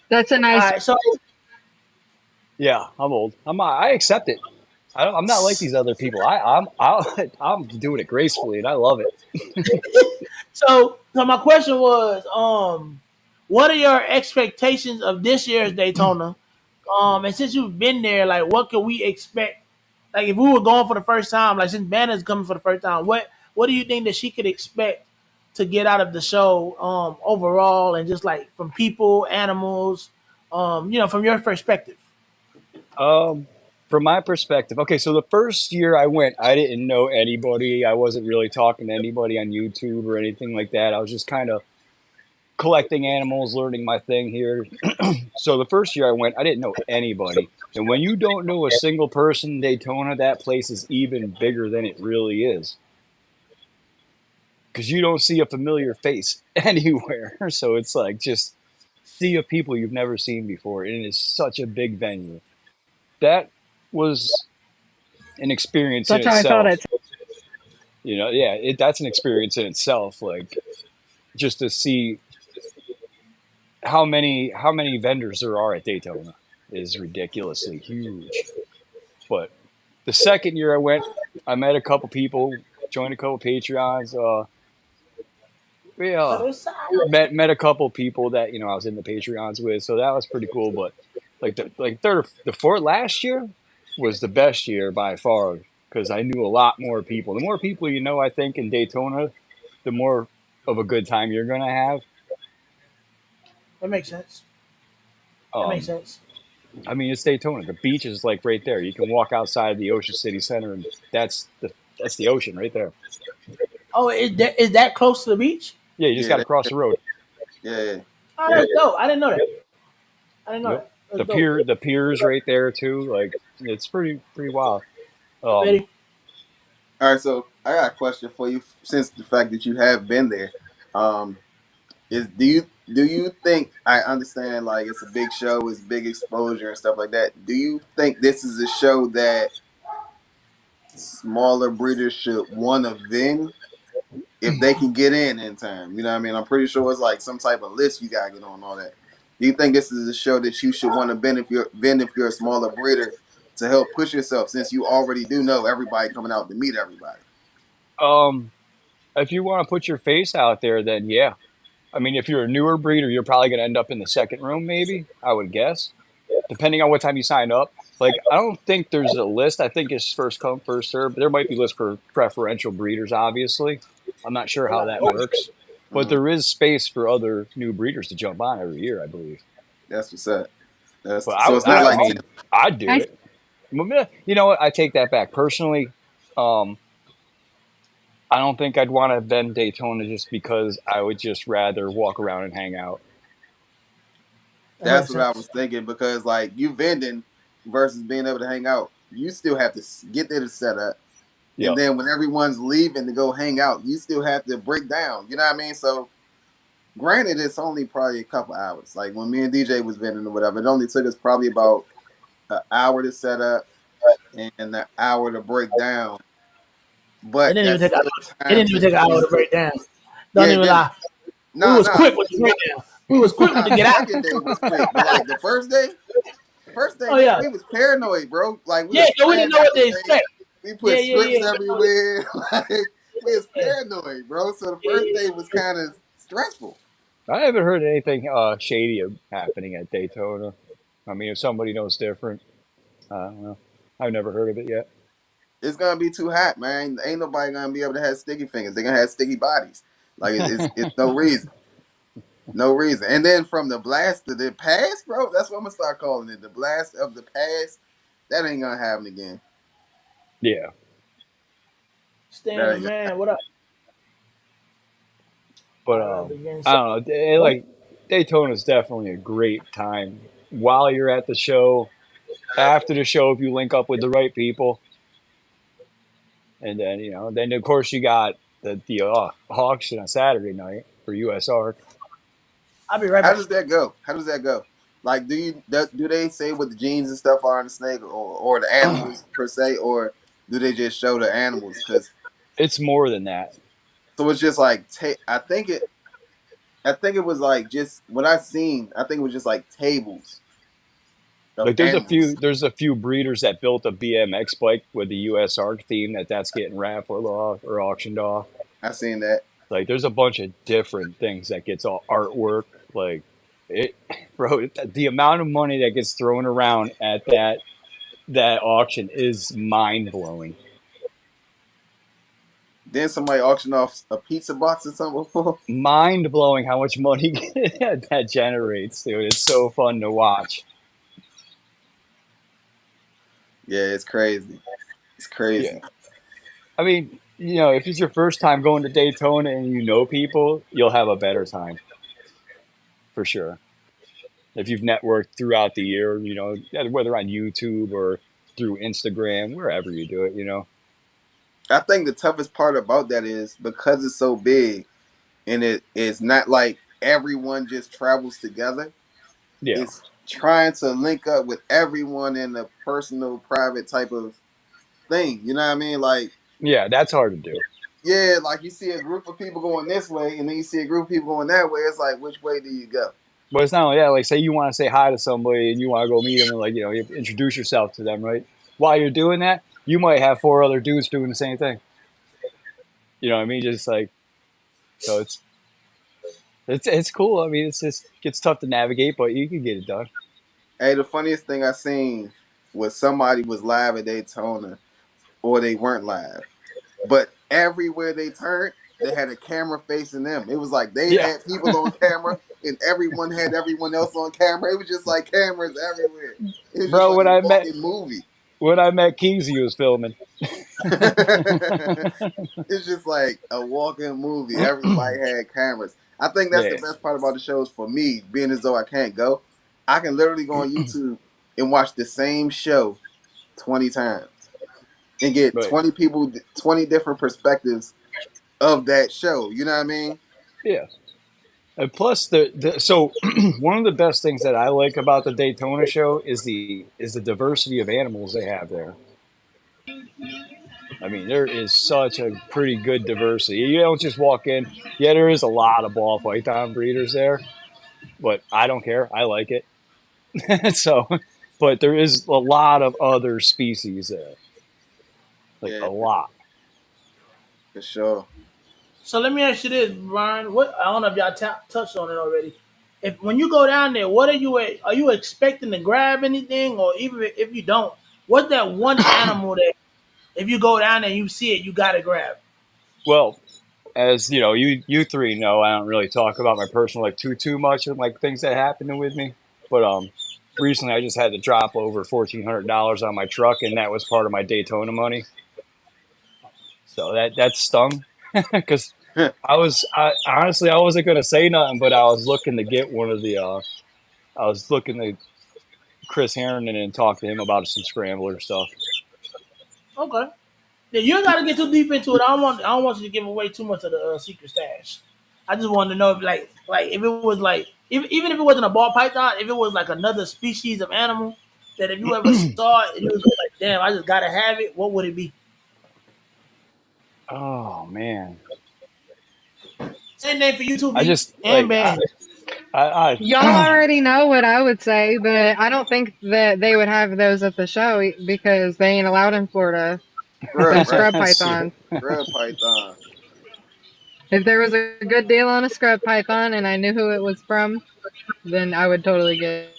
That's a nice. All right, so yeah, I'm old. I accept it. I'm not like these other people. I'm doing it gracefully, and I love it. So my question was, what are your expectations of this year's Daytona? And since you've been there, like, what can we expect? Like, if we were going for the first time, like, since Banner's coming for the first time, what do you think that she could expect to get out of the show, overall, and just like from people, animals, from your perspective? From my perspective, okay, so the first year I went, I didn't know anybody. I wasn't really talking to anybody on YouTube or anything like that. I was just kind of collecting animals, learning my thing here. So the first year I went, I didn't know anybody. And when you don't know a single person in Daytona, that place is even bigger than it really is. Because you don't see a familiar face anywhere. So it's like just sea of people you've never seen before. And it is such a big venue. That was an experience in That's how I felt itself. it. Yeah, that's an experience in itself. Like just to see how many vendors there are at Daytona is ridiculously huge. But the second year I went, I met a couple people, joined a couple Patreons. We Other side. met a couple people that I was in the Patreons with, so that was pretty cool. But the fourth last year was the best year by far because I knew a lot more people. The more people you know, I think in Daytona, the more of a good time you're gonna have. That makes sense. That makes Um, sense. I mean, it's Daytona. The beach is like right there. You can walk outside the Ocean City Center, and that's the ocean right there. Oh, is that close to the beach? Yeah, you just Yeah, got to cross the road. yeah. Oh, that's dope. I didn't know that. I didn't know Yep. that. That's dope. The piers right there too. Like it's pretty wild. Um, Betty, All right, so I got a question for you. Since the fact that you have been there, um, is do you think I understand like it's a big show, it's big exposure and stuff like that? Do you think this is a show that smaller breeders should want to win if they can get in time? You know what I mean? I'm pretty sure it's like some type of list you gotta get on all that. Do you think this is a show that you should want to bend if you're a smaller breeder to help push yourself since you already do know everybody coming out to meet everybody? um, if you want to put your face out there, then yeah. I mean, if you're a newer breeder, you're probably going to end up in the second room, maybe. I would guess, depending on what time you sign up. Like, I don't think there's a list. I think it's first come, first serve. But there might be lists for preferential breeders, obviously. I'm not sure they how got that open. works, but Mm, there is space for other new breeders to jump on every year, I believe. that's what's up. But So it's not I like mean, I'd do I it. You know what? I take that back. Personally, um, I don't think I'd want to bend Daytona just because I would just rather walk around and hang out. That that's makes what I sense. was thinking because like you vending versus being able to hang out, you still have to get there to set up, and Yep. then when everyone's leaving to go hang out, you still have to break down. You know what I mean? So granted, it's only probably a couple hours. Like when me and DJ was vending or whatever, it only took us probably about an hour to set up and an hour to break down. It But didn't even that's take. still It time didn't even take an hour to to break down. Don't yeah, even then lie. We nah was nah quick with the breakdown. We was quick with nah the the get out. second day was quick, but like the first day Oh we, yeah, we was paranoid, bro. Like we yeah. was Yeah, we didn't spraying know what to everything. expect. We put Yeah, yeah, strips yeah. everywhere. Like we was Yeah, paranoid, bro. So the yeah, first day was yeah. kind of stressful. I haven't heard anything shady happening at Daytona. I mean, if somebody knows different, I don't know. I've never heard of it yet. It's gonna be too hot, man. Ain't nobody gonna be able to have sticky fingers. They're gonna have sticky bodies. Like it's no reason. No reason. And then from the blast of the past, bro, that's what I'm gonna start calling it. The blast of the past. That ain't gonna happen again. Yeah, That Stan the ain't gonna man, what up? but I begin I so. don't know. Like Daytona is definitely a great time while you're at the show. After the show, if you link up with the right people, and then then of course you got the auction on Saturday night for USR. I'll be right How back. does that go? How does that go? Like, do they say what the genes and stuff are in the snake, or the animals per se, or do they just show the animals? Because It's more than that. so it's just like I think it was like just what I seen. I think it was just like tables of Like animals. there's a few breeders that built a BMX bike with the US Arc theme that's getting raffled off or auctioned off. I seen that. Like there's a bunch of different things that gets all artwork. Like it, bro, the amount of money that gets thrown around at that auction is mind blowing. Then somebody auctioned off a pizza box or something before. Mind blowing how much money that generates, dude. It's so fun to watch. Yeah, it's crazy. It's Yeah. crazy. I mean, if it's your first time going to Daytona and you know people, you'll have a better time. for sure. If you've networked throughout the year, whether on YouTube or through Instagram, wherever you do it. I think the toughest part about that is because it's so big and it's not like everyone just travels together. Yeah, It's trying to link up with everyone in a personal, private type of thing. You know what I mean? Like, yeah, that's hard to do. yeah, like you see a group of people going this way, and then you see a group of people going that way. It's like, which way do you go? But it's not only that. Like, say you want to say hi to somebody and you want to go meet them, and you introduce yourself to them, right? While you're doing that, you might have four other dudes doing the same thing. You know what I mean? Just like so, it's cool. I mean, it's tough to navigate, but you can get it done. Hey, the funniest thing I seen was somebody was live at Daytona, or they weren't live, but everywhere they turned, they had a camera facing them. It was like they Yeah, had people on camera, and everyone had everyone else on camera. It was just like cameras everywhere. It was just bro. like a walking movie. When I met Keys, he was filming. It's just like a walking movie. Everybody had cameras. I think that's the Yeah, best part about the shows for me, being as though I can't go. I can literally go on YouTube and watch the same show 20 times and get but 20 people, 20 different perspectives of that show. You know what I mean? yeah. And plus, so one of the best things that I like about the Daytona show is the diversity of animals they have there. I mean, there is such a pretty good diversity. You don't just walk in. Yeah, there is a lot of ball python breeders there, but I don't care. I like it. So, but there is a lot of other species there, like Yeah, a lot. for sure. So let me ask you this, Brian. What I don't know if y'all touched on it already. If when you go down there, what are you expecting to grab anything, or even if you don't, what's that one animal that if you go down there and you see it, you gotta grab? Well, as you know, you three know, I don't really talk about my personal like too much of like things that happened with me. But recently I just had to drop over $1,400 on my truck, and that was part of my Daytona money. So that stung because honestly I wasn't gonna say nothing, but I was looking to get one of the I was looking to Chris Harrington and talk to him about some scrambler stuff. Okay. Yeah, you ain't gotta get too deep into it. I don't want you to give away too much of the secret stash. I just wanted to know if like if it was like even if it wasn't a ball python, if it was like another species of animal that if you ever saw it and you was like, damn, I just gotta have it, what would it be? Oh man, Same name for you too, I B just and like Ben. Y'all already know what I would say, but I don't think that they would have those at the show because they ain't allowed in Florida. Bruh, Them right? scrub that's true. pythons. Bruh, Python. If there was a good deal on a scrub python and I knew who it was from, then I would totally get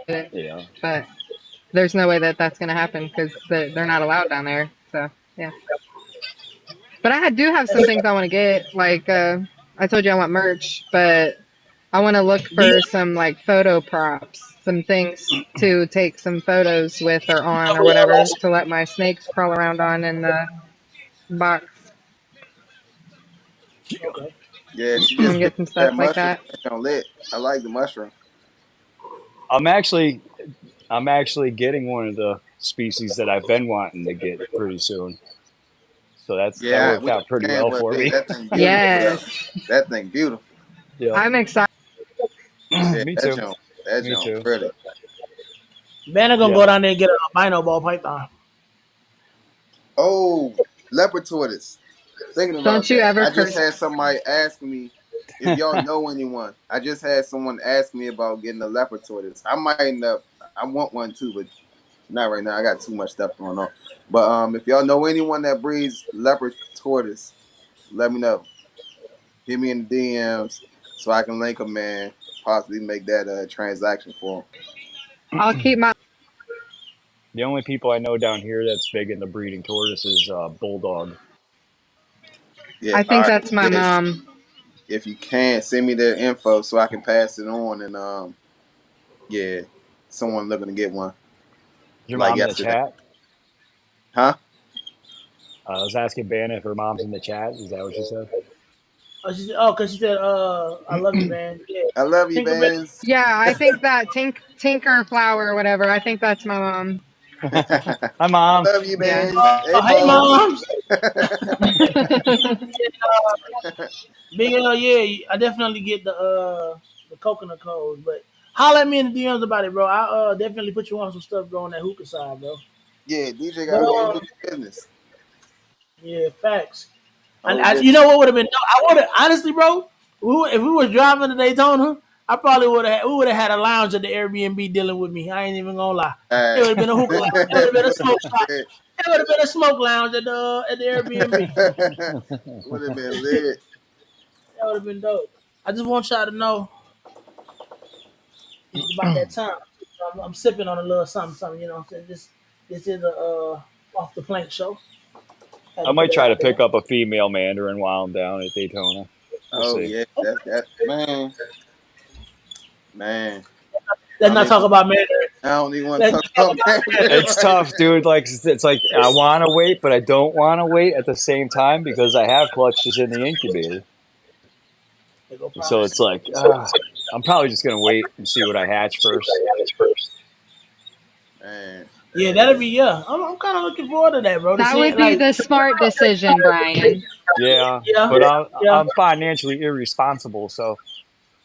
it. But Yeah. there's no way that that's going to happen because they're not allowed down there. So yeah. But do have some things I want to get. Like I told you I want merch, but I want to look Do you, for some like photo props, some things to take some photos with or on or oh yeah, whatever like to let my snakes crawl around on in the box okay. Yeah, she and just get picked some up that stuff like mushroom. that. That joint lit. I like the mushroom. I'm actually I'm actually getting one of the species that I've been wanting to get pretty soon. So that Yeah, worked we out pretty understand well what for big. me. That thing beautiful though. Yes, That thing beautiful. Yeah. I'm excited. Yeah, Me that too. joint. That Me joint too. pretty. Ben are gonna Yeah. go down there and get a albino ball python. Oh, leopard tortoise. Thinking about Don't you that. ever I just curse. had somebody ask me if y'all know anyone. I just had someone ask me about getting a leopard tortoise. I might end up. I want one too, but not right now. I got too much stuff going on. But if y'all know anyone that breeds leopard tortoise, let me know. Hit me in the DMs so I can link them, man. Possibly make that transaction for them. I'll keep my. The only people I know down here that's big into breeding tortoise is bulldog. Yeah, I all think right. that's my Yes, mom. if you can, send me their info so I can pass it on. And yeah, someone looking to get one Is your like mom in the yesterday. chat? Huh? I was asking Banna if her mom's in the chat. Is that what she said? Cause she said, I love you, man. Yeah. I love you, Tinkerbell. Benz. Yeah, I think that Tinker Flower or whatever. I think that's my mom. Hi, I mom. love you, Yeah. Benz. Hey, Hey, Bubs. moms. Big L, yeah, I definitely get the coconut codes, but holler at me in the DMs about it, bro. I definitely put you on some stuff, bro, on that hookah side, bro. Yeah, DJ But gotta go handle business. yeah, facts. And Oh, you know what would have been? I would have honestly, bro. If we was driving to Daytona, I probably would have. We would have had a lounge at the Airbnb dealing with me. I ain't even gonna lie. It would hey. have been a hookah lounge. It would have been a smoke shop. Lit. It would have been a smoke lounge at the Airbnb. Would have been lit. That would have been dope. I just want y'all to know it's about that time. I'm sipping on a little something, something. You know what I'm saying? This is a off the plank show. Had I to put might it try to out there. pick up a female Mandarin while I'm down at Daytona. We'll Oh see. yeah, that man, man. Let's I not mean, talk about Mandarin. I don't even want to Let's talk not talk about about Mandarin It's Mandarin. right tough, dude. Like it's like I want to wait, but I don't want to wait at the same time because I have clutches in the incubator. There go So props. it's like I'm probably just gonna wait and see what I hatch first. now. Man, Yeah, that'll be yeah. I'm kind of looking forward to that, bro. To That see would it, be like the smart decision, Brian. Yeah, yeah, but I'm yeah. I'm financially irresponsible, so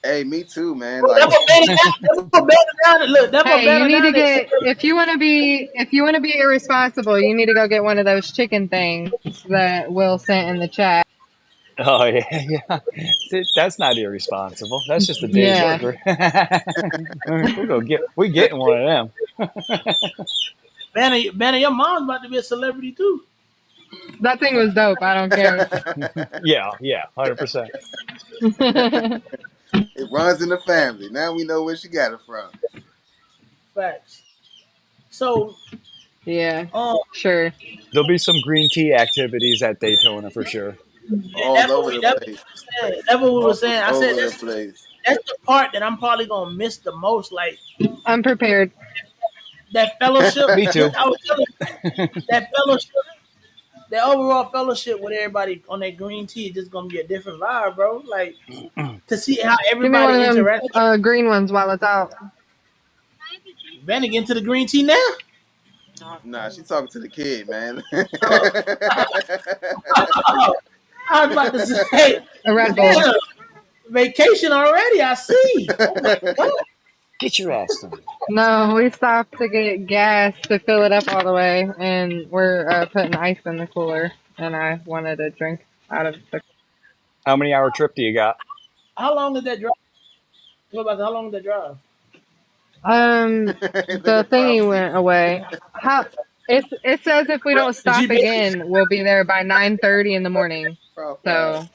hey, me too, man. That Like, what better down. That's what better down. Look, that's what Hey, you better need to down. get if you want to be irresponsible, you need to go get one of those chicken things that Will sent in the chat. oh yeah, yeah. See, that's not irresponsible. That's just a day's Yeah, worker. We getting one of them. Banner, your mom's about to be a celebrity too. that thing was dope. I don't care. Yeah, yeah, 100%. it runs in the family. Now we know where she got it from. Facts. So, Yeah, um, sure. There'll be some green tea activities at Daytona for sure. All over the that's what we place. were saying. That's what we were All saying. I said over the place. that's the part that I'm probably gonna miss the most. Like I'm prepared. that fellowship. Me too. I was telling you, that fellowship, that overall fellowship with everybody on that green tea is just gonna be a different vibe, bro. Like to see how Give me one everybody of them interacts. green ones while it's out. Banner get into the green tea now. Nah, she talking to the kid, man. Oh, I was about to say, A Red Bull. damn, vacation already. I see. Oh my god. Get your ass done. No, we stopped to get gas to fill it up all the way, and we're putting ice in the cooler. And I wanted a drink out of the. How many hour trip do you got? How long is that drive? What about how long is that drive? Look The at thingy prophecy. went away. How? It says if we don't The stop GPS. again, we'll be there by 9:30 in the morning. Prophet. So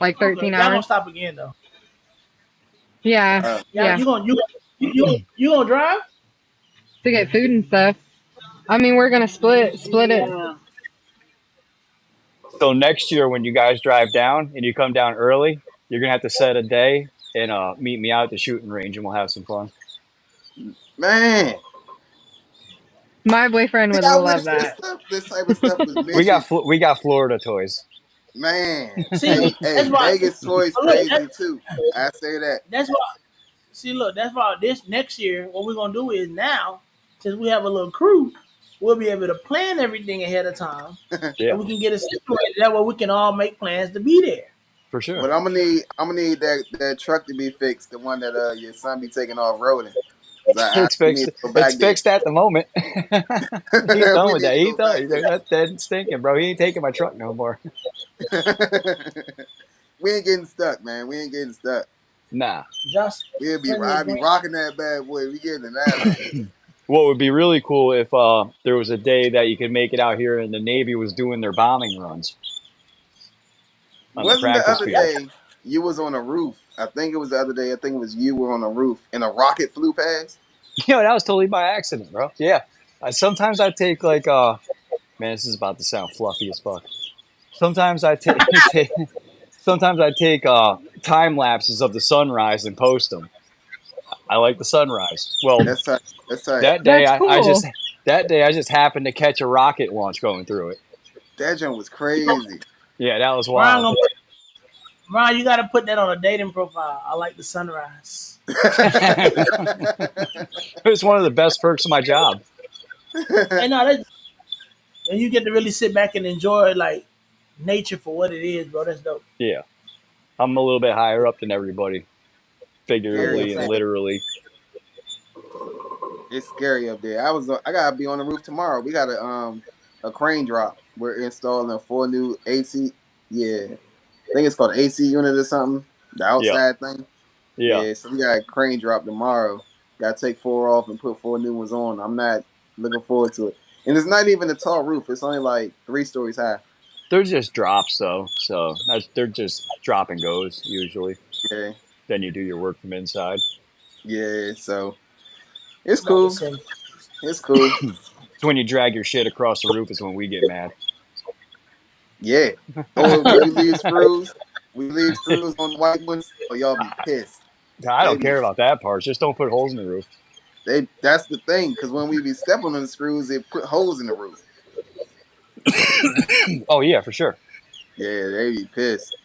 like Okay, 13 y'all gonna hours. stop again though. Yeah, Y'all, yeah. you gonna drive? To get food and stuff. I mean, we're gonna split it. So next year when you guys drive down and you come down early, you're gonna have to set a day and meet me out at the shooting range and we'll have some fun. Man. My boyfriend See, would I love wish that. this type of stuff was We got mentioned. we got Florida toys. Man. See, Hey, that's why. Vegas toys Look, crazy too. I say that. that's why. See, look, that's why this next year, what we're gonna do is now, since we have a little crew, we'll be able to plan everything ahead of time, Yeah, and we can get it situated. That way, we can all make plans to be there. for sure. But I'm gonna need that truck to be fixed, the one that your son be taking off roading. Cause It's we need fixed. to go It's back there. fixed at the moment. He's done we with need that. to He's go back done. That's dead stinking, bro. He ain't taking my truck no more. there. We ain't getting stuck, man. We ain't getting stuck. Nah. Just plenty I'll of be green. rocking that bad boy. We getting in that thing. What would be really cool if there was a day that you could make it out here and the Navy was doing their bombing runs on the Wasn't the practice other Yeah, field. day you was on a roof? I think it was the other day. I think it was you were on a roof and a rocket flew past. You know, that was totally by accident, bro. Yeah. Sometimes I take like man, this is about to sound fluffy as fuck. Sometimes I take sometimes I take time lapses of the sunrise and post them. I like the sunrise. Well, That's tight. That's tight. that day That's cool. I just happened to catch a rocket launch going through it. That joint was crazy. Yeah, that was Brian wild. gonna Ron, you got to put that on a dating profile. I like the sunrise. It's one of the best perks of my job. And no, that, and you get to really sit back and enjoy like nature for what it is, bro. That's dope. Yeah, I'm a little bit higher up than everybody, Yeah, figuratively and same. literally. It's scary up there. I gotta be on the roof tomorrow. We got a crane drop. We're installing 4 new AC. Yeah, I think it's called AC unit or something. The Yeah, outside thing. yeah. Yeah, so we got a crane drop tomorrow. Got to take 4 off and put 4 new ones on. I'm not looking forward to it. And it's not even a tall roof. It's only like 3 stories high. They're just drops though, so they're just drop and goes usually. Yeah, Then you do your work from inside. yeah. So it's About the cool. same. It's cool. So when you drag your shit across the roof is when we get mad. Yeah. Or when you leave screws, we leave screws on the white ones. Oh, y'all be pissed. I They don't be care about that part. Just don't put holes in the roof. they. That's the thing, because when we be stepping on the screws, it put holes in the roof. Oh yeah, for sure. Yeah, they be pissed.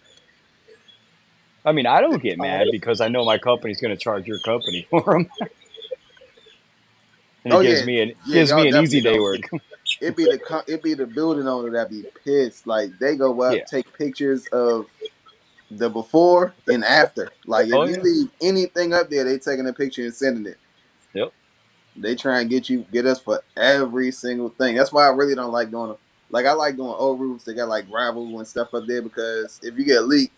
I mean, I don't get mad because I know my company's going to charge your company for them, and Oh yeah, yeah. gives Y'all me an easy definitely day know. work. It be the building owner that be pissed. Like they go Yeah. up, take pictures of the before and after. Like if Oh you yeah. leave anything up there, they taking a picture and sending it. Yep. They try and get us for every single thing. That's why I really don't like doing them. Like I like doing old roofs. They got like gravel and stuff up there because if you get a leak,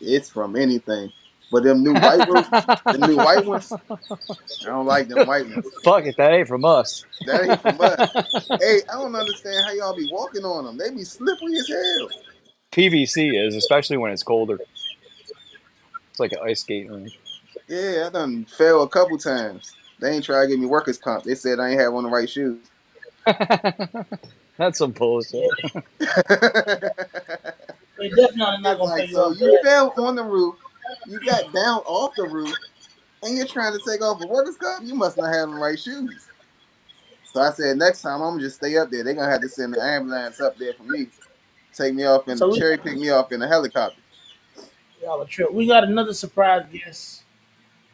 it's from anything. But them new white ones, I don't like them white ones. Fuck it, that ain't from us. That ain't from us. Hey, I don't understand how y'all be walking on them. They be slippery as hell. PVC is, especially when it's colder. It's like an ice skating rink. Yeah, I done fell a couple times. They ain't try to give me workers' comp. They said I ain't have on the right shoes. That's some bullshit. Yeah, they definitely not It's gonna pay like, you so off for you that. fell on the roof, you got down off the roof, and you're trying to take off a workers' comp? You must not have the right shoes. So I said, next time I'm gonna just stay up there. They're gonna have to send the ambulance up there for me, take me off and So we cherry pick me off in a helicopter. y'all a trip. We got another surprise guest.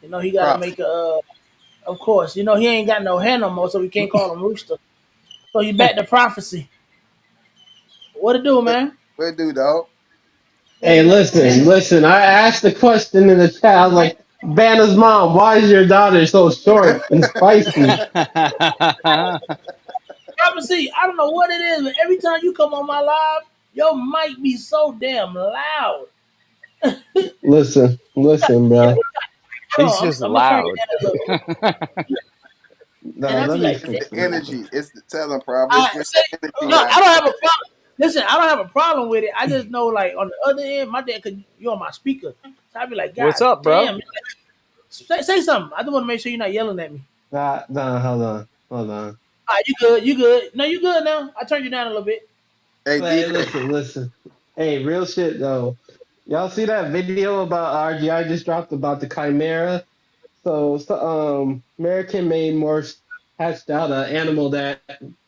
You know he got to Props. make a. Of course, you know he ain't got no hair no more, so we can't call him Rooster. So you back to prophecy. What it do, What, man? what do, dog? Hey, listen. I asked the question in the chat. I was like, Banner's mom, why is your daughter so short and spicy? Prophecy. I don't know what it is, but every time you come on my live, your mic be so damn loud. Listen, Yeah, bro. hold He's on. just I'm gonna turn loud. you down a little bit. And No, I let be me like, It's damn. fix the it. energy. It's the telling problem. I It's say, the no, energy. I don't have a problem. Listen, I don't have a problem with it. I just know, like on the other end, my dad, cause you on my speaker, so I be like, What's God up, bro? damn, say something. I just want to make sure you're not yelling at me. Nah, hold on. All right, you good? You good? No, you good now. I turned you down a little bit. Hey, Hey, DJ. listen. Hey, real shit though. Y'all see that video about RGI just dropped about the Chimera? So American made Morse hatched out an animal that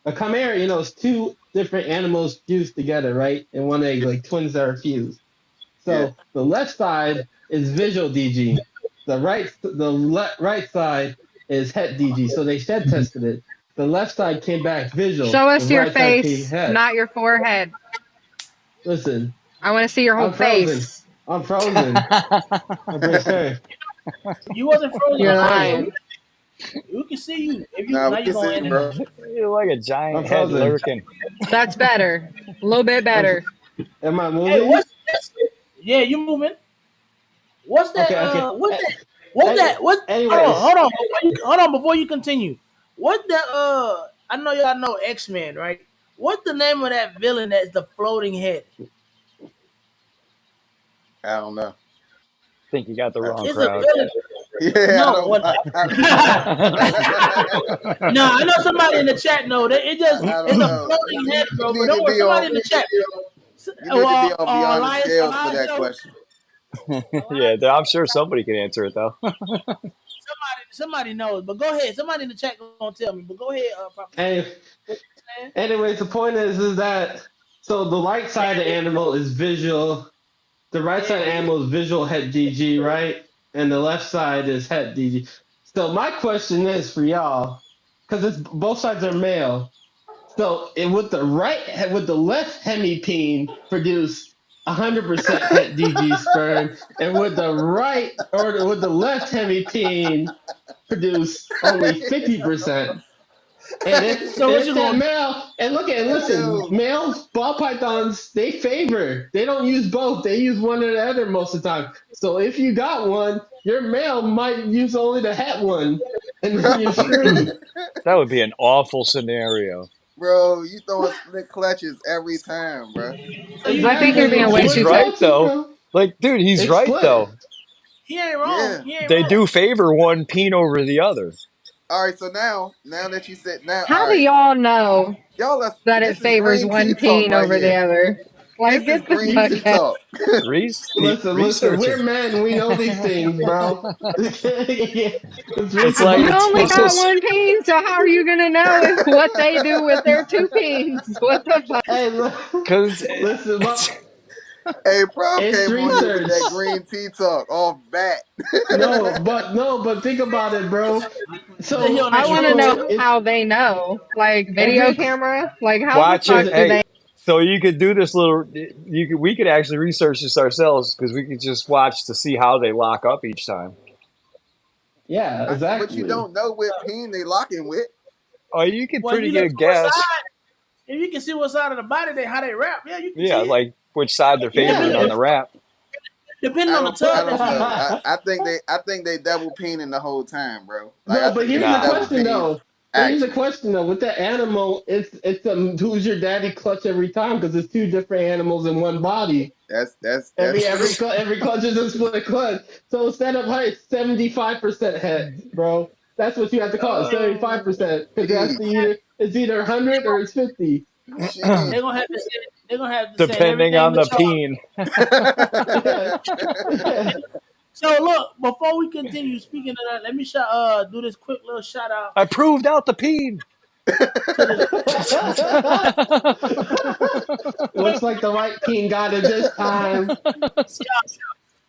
a chimera, is two different animals fused together, right? In one egg, like twins that are fused. Yeah, So the left side is visual DG. The right side is het DG. So they shed tested it. The left side came back visual. Show The us your right side came face, het. not your forehead. Listen, I want to see your whole I'm frozen. face. I'm frozen. I'm pretty sure. You wasn't frozen I'm You're on my frozen. end. lying. We can see you. If you nah, we now you're can going see, in and out. bro. You're like a I'm giant head frozen. lurking. That's better. A little bit I'm, fr- better. am I Hey, moving? what's this? Yeah, you moving? What's that? Okay. What's that? What's that? What? Anyways, Hold on. Before you continue, what the? I know y'all know X Men, right? What's the name of that villain that's the floating head? I don't know. Think you got the I, wrong It's a crowd. villain. yeah, I No, don't. what? I don't know. No, I know somebody in the chat know that it just I it's don't a know. floating head, You bro. But need don't to worry, be somebody on. in the chat. You need to be on Beyond the Elias, Scales for Elias, that Joe, question. Yeah, I'm sure somebody can answer it though. somebody knows. But go ahead. Somebody in the chat gonna tell me. But go ahead, prophecy. any, What you saying? anyways, the point is that so the right side of the animal is visual, The right side Yeah. animal is visual het DG, right? And the left side is het DG. So my question is for y'all, because it's both sides are male. So would the left hemipene produce 100% het DG sperm, and would the right or would the left hemipene produce only 50%? And So what if you that gonna do? male and look at and listen, Yo, male ball pythons they don't use both. They use one or the other most of the time. So if you got one, your male might use only the het one, and bro, then you're screwed. That would be an awful scenario. bro, you throwing split clutches every time, bro. So you I think Exactly, you're it's being all way He's too. split right clutches, though. bro. Like, dude, he's It's right split. though. he ain't wrong. Yeah. He ain't They wrong. do favor one peen over the other. All right, so now that you said now, How all do right, y'all know y'all. that it This is favors green tea one talk peen right over the here. other? Like, This is get the green fuck tea out. talk. Listen, Research we're it. men. We know these things, bro. It's It's research. like You But only it's got just one peen, so how are you gonna know if what they do with their two peens? What the fuck? hey, because listen, it's Hey, Prof it's came on here with research. that green tea talk off bat. No, but think about it, bro. He said he on So that I want to shrooms. know it's how they know. Like video every camera. Like how the watch fuck it. listen. do Hey, they? so you could do this little. We could actually research this ourselves because we could just watch to see how they lock up each time. Yeah, But you exactly. don't know what peen they locking with. Oh, you could Well, if pretty you look good at what guess. side, if you can see what side of the body they how they wrap, yeah, you can Yeah, see it. like which side they're Yeah, favoring on Depending the if wrap. depending on the I tub that don't you know. use. I think they double peening the whole time, bro. Like I no, but think here's it's the Nah, double question peen though. But here's the action. question though. With that animal, it's who's your daddy clutch every time because it's two different animals in one body. That's true. Every clutch is a split clutch. So instead of height, 75% het, bro. That's what you have to call it, Oh, 75%, because that's Jeez, the either 100 or it's 50. jeez. they're gonna have to say they're gonna have to send depending everything on to the Charlie. peen. Yeah, yeah. So look, before we continue speaking of that, let me do this quick little shout out I proved out the peen. to the quick. Looks like the right team got it this time.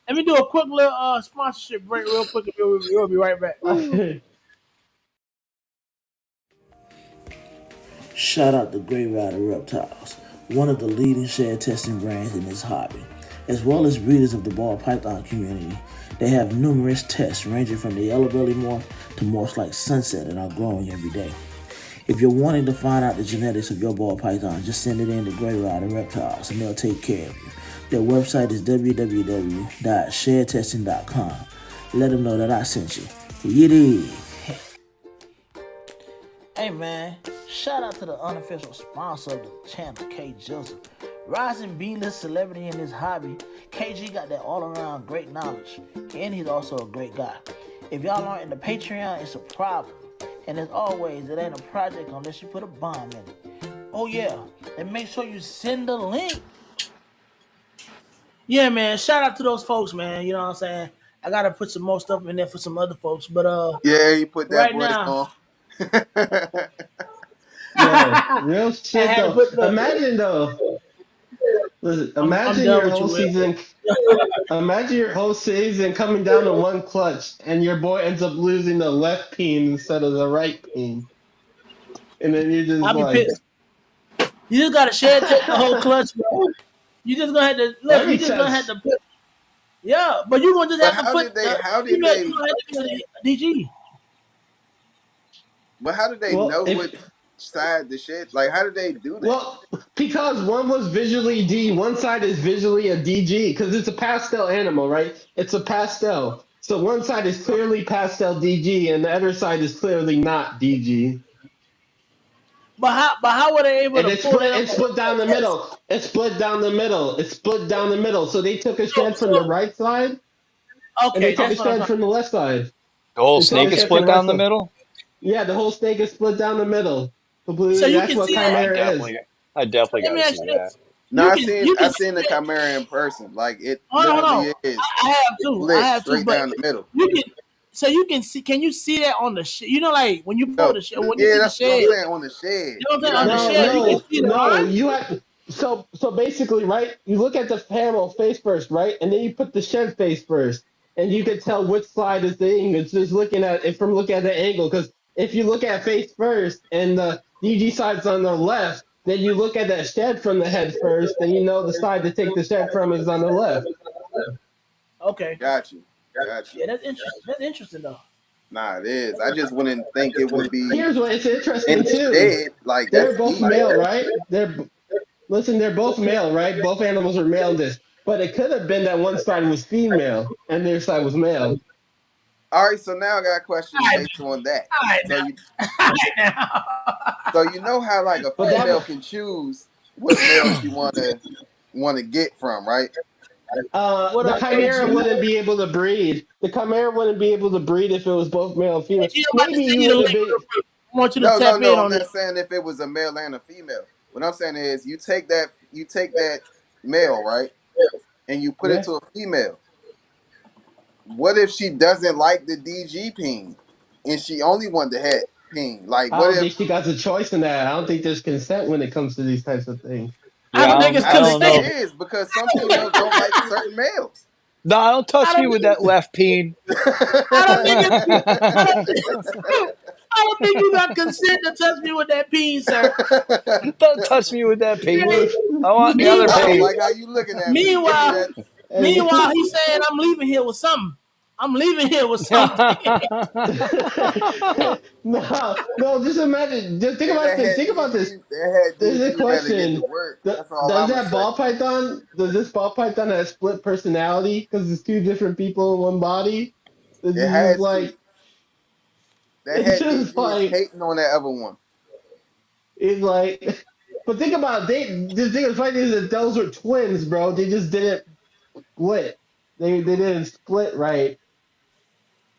Let me do a quick little sponsorship break real quick, and we'll be right back. Shout out to Grey Rider Reptiles, one of the leading shed testing brands in this hobby. As well as breeders of the ball python community, they have numerous tests ranging from the yellow belly morph to morphs like Sunset that are growing every day. If you're wanting to find out the genetics of your ball python, just send it in to Grey Rider Reptiles and they'll take care of you. Their website is www.shedtesting.com. Let them know that I sent you. Yiddy! Hey man, shout out to the unofficial sponsor of the channel, K Joseph. Rising B-list celebrity in this hobby, KG got that all-around great knowledge, and he's also a great guy. If y'all aren't in the Patreon, it's a problem. And as always, it ain't a project unless you put a bomb in it. Oh yeah, and make sure you send the link. Yeah, man, shout out to those folks, man. You know what I'm saying? I gotta put some more stuff in there for some other folks, but Yeah, he put that right voice now on. Yo, I real shit had to though. put the. Imagine though. Listen, I'm done with you, Will. Imagine your whole season coming down to one clutch, and your boy ends up losing the left peen instead of the right peen, and then you're just I'll be like, pissed. You just gotta shed test the whole clutch, bro. You just gonna have to look. You every just gonna have test. to put. Yeah, but you gonna just but have to put. how did You know, you they gonna have to put a DG. but how did they Well, know if what side the shit? Like how did they do that? well, because one was visually D, one side is visually a DG, because it's a pastel animal, right? It's a pastel. So one side is clearly pastel DG, and the other side is clearly not DG. But how were they able And to pull that up it's on the split down the test? middle. It's split down the middle. It's split down the middle. So they took a So, strand from the so right side, and they okay, took a that's what I'm strand trying. from the left side. The whole They took a snake is Okay, strand from split the right down the side. middle. Yeah, the whole snake is split down the middle. so Completely. you That's can what see Yeah, that. chimera is. I So definitely let got me to ask see you that. this: No, you I can see seen the that. chimera in person. Like it Hold on, hold on. literally is I have too. I split have too. straight But down the middle. you can. So you can see. Can you see that on the shed? You know, like when you pull No, the shed. When you yeah, see the that's what shed. I'm You saying on the shed. know what I'm You saying? know what On I the mean? No, shed, Like you can no, see the no. line. You have So basically, right? You look at the camel face first, right, and then you put the shed face first, and you can tell which side is the thing. It's just looking at it from looking at the angle. Because if you look at face first and the DG side's on the left, then you look at that shed from the head first, then you know the side to take the shed from is on the left. Okay. Got you. Got you. Yeah, that's interesting. That's interesting though. Nah, it is. I just wouldn't think it would be Here's what it's in interesting the too. shed. Like They're that's both deep. male, right? They're both male, right? Both animals are male in this. But it could have been that one side was female and their side was male. All right, so now I got a All question right, based on that. all right So now. you All right now. so you know how like a But female that can choose what male she wanna get from, right? What the up, KG? chimera wouldn't be able to breed. The chimera wouldn't be able to breed if it was both male and female. KG, I'm about to Maybe send you you the would link have been. real quick. I want you to No, no, tap in no. I'm on not this. saying if it was a male and a female. What I'm saying is you take that male, right? And you put it Yeah, to a female. What if she doesn't like the DG peen and she only wanted the het peen? Like I what don't if think she got a choice in that. I don't think there's consent when it comes to these types of things. I Yeah, don't think it's I I think don't it consent. know. is because some females don't like certain males. No, don't I touch me don't with think. that left peen. I don't think it's. I don't, I don't think you got consent to touch me with that peen, sir. Don't touch me with that peen. Well, Hey, I want the other I don't meanwhile, peen. like how you looking at me. Give me meanwhile, that. hey, meanwhile, he's saying I'm leaving here with something. I'm leaving here with something. no. Just imagine. Just think Hey, about that this. het Think about this. DG, that het There's a DG better get to question. work. That's all Does I'ma that say. ball python? Does this ball python have split personality because it's two different people in one body? It's It just has to. like That it's het just DG is like hating on that other one. it's like. But think about it, the thing that's funny is that those were twins, bro. They just didn't split. They didn't split right,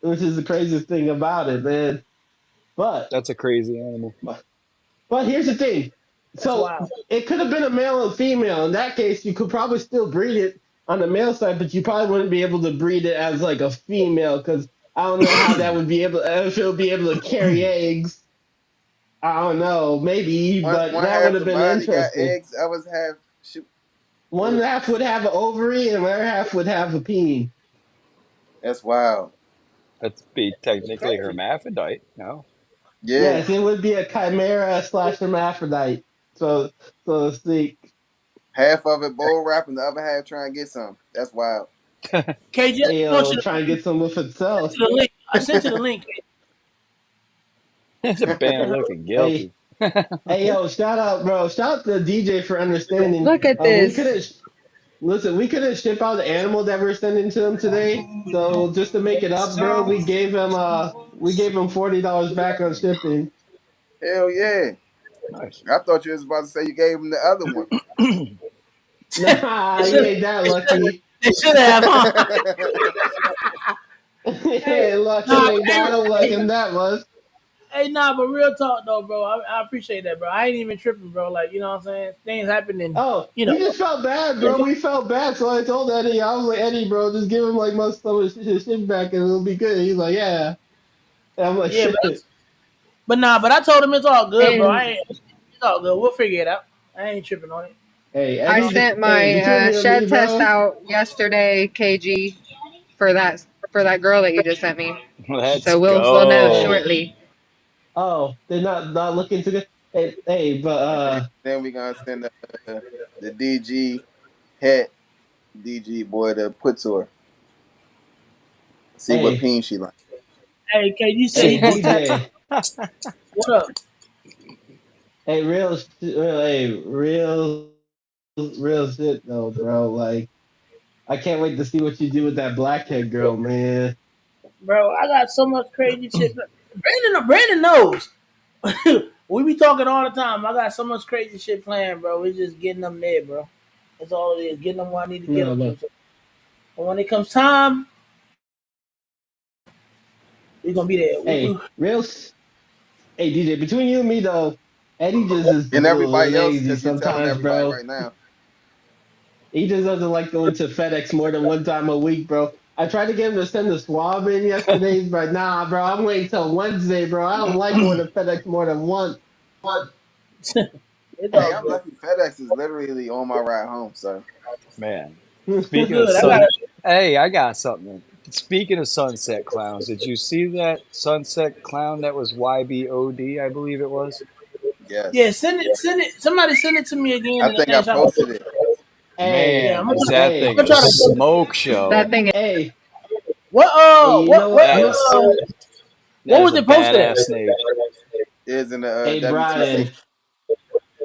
which is the craziest thing about it, man. But That's a crazy animal. But here's the thing. That's So wild. it could have been a male and female. In that case, you could probably still breed it on the male side, but you probably wouldn't be able to breed it as like a female because I don't know how that would be able if it would be able to carry eggs. I don't know, maybe, One but one that would half have the been body got interesting. eggs. Others have shoot. One half would have an ovary and the other half would have a peen. That's wild. That's be It's technically crazy. hermaphrodite. No. Yeah. Yes, it would be a chimera slash hermaphrodite. So so to speak. Half of it bull wrap and the other half trying to get some. That's wild. KG, I just want Ayo, you to try and get some with itself. send you the link. I sent you the link. It's a band looking Hey, guilty. Hey yo, shout out, bro! Shout out to the DJ for understanding. Look at We this. couldn't listen. We couldn't ship out the animal that we're sending to him today. So just to make it up, bro, we gave him $40 back on shipping. Hell yeah. Nice. I thought you was about to say you gave him the other one. Nah, They he should. ain't that lucky. They should have, huh? He Hey, ain't lucky nah, like that. I don't like hey, him that much. hey, nah, but real talk though, bro. I appreciate that, bro. I ain't even tripping, bro. Like, you know what I'm saying? Things happening, Oh, you know. we just felt bad, bro. We felt bad, so I told Eddie. I was like, Eddie, bro, just give him like most of his shit back, and it'll be good. He's like, yeah. And I'm like, Yeah, shit. but nah, but I told him it's all good, bro. I And ain't. It's all good. We'll figure it out. I ain't tripping on it. Hey, You I know. Eddie. sent Hey, my between you and me, shed test bro. out yesterday, KG, for that girl that you just sent me. Let's So we'll know Oh, go. shortly. oh, they're not looking too good. Hey, but And then we gonna send the DG het DG boy to put to her. See what hey, peen she like. Hey, you said hey, he just tapped. DJ. What up? Hey, real shit though, bro. Like, I can't wait to see what you do with that blackhead girl, man. Bro, I got so much crazy shit. Brandon knows. We be talking all the time. I got so much crazy shit planned, bro. We're just getting them there, bro. That's all it is. Getting them where I need to get No, them to. no. So, and when it comes time, we're gonna be there. Hey, hey, DJ. Between you and me though, Eddie just is a And little everybody else, lazy because you're telling sometimes, everybody bro. right now. He just doesn't like going to FedEx more than one time a week, bro. I tried to get him to send the swab in yesterday, but nah, bro. I'm waiting till Wednesday, bro. I don't like going to FedEx more than once. Yeah, It's Hey, all I'm good. lucky. FedEx is literally on my ride home, so Man, Well, speaking of good. I sun, got. hey, I got something. Speaking of sunset clowns, did you see that sunset clown that was YBOD? I believe it was. Yeah, yes. send it. Send it. Somebody send it to me again I in the think I next hour. posted it. Yeah, Man, I'm gonna is try. that I'm thing hey, gonna a try to post it. smoke That show? thing hey, What? hey, you know what? That is that What is was a it posted at? badass snake. Is in the Hey, WTC.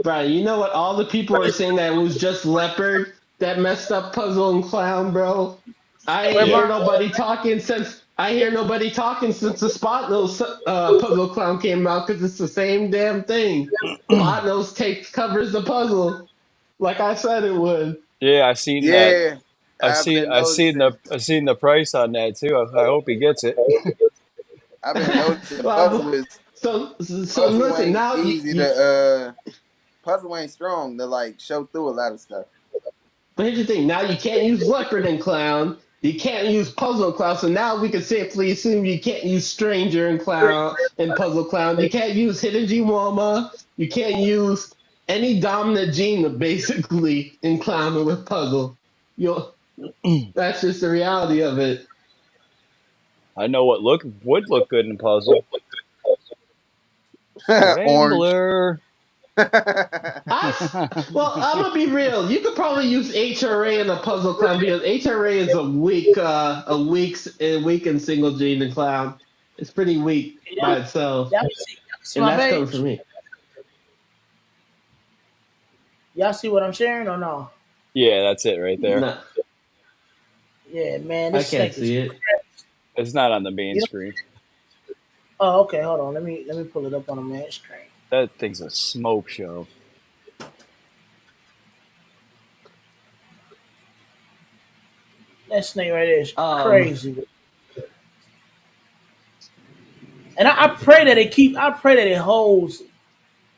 Brian, you know what? All the people were saying that it was just leopard that messed up Puzzle and Clown, bro. I ain't Where Yeah, hear Brian? nobody talking since the Spot Nose Puzzle Clown came out because it's the same damn thing. Spot Nose takes covers the puzzle like I said it would. yeah, I seen that. Yeah, I've been I seen noticing. the price on that too. I hope he gets it. I've been noticing Well, so Puzzle listen ain't now. easy to Puzzle ain't strong to like show through a lot of stuff. But here's the thing: now you can't use Leopard and Clown. You can't use Puzzle Clown. So now we can safely assume you can't use Stranger and Clown and Puzzle Clown. You can't use Hidden Woma. You can't use any dominant gene basically in Clown and with Puzzle. You'll. That's just the reality of it. I know what would look good in puzzle. Orange. Scrambler. I well, I'm gonna be real. You could probably use HRA in a Puzzle Clown because HRA is a weak and single gene in Clown. It's pretty weak Y'all, by itself. y'all see And my that's coming page? from me. Y'all see what I'm sharing or no? Yeah, that's it right there. No, Yeah, man, I this can't snake is. see it. It's not on the main You know, screen. oh, okay. Hold on. Let me pull it up on the main screen. That thing's a smoke show. That snake right there is Um, crazy. And I pray that it keep. I pray that it holds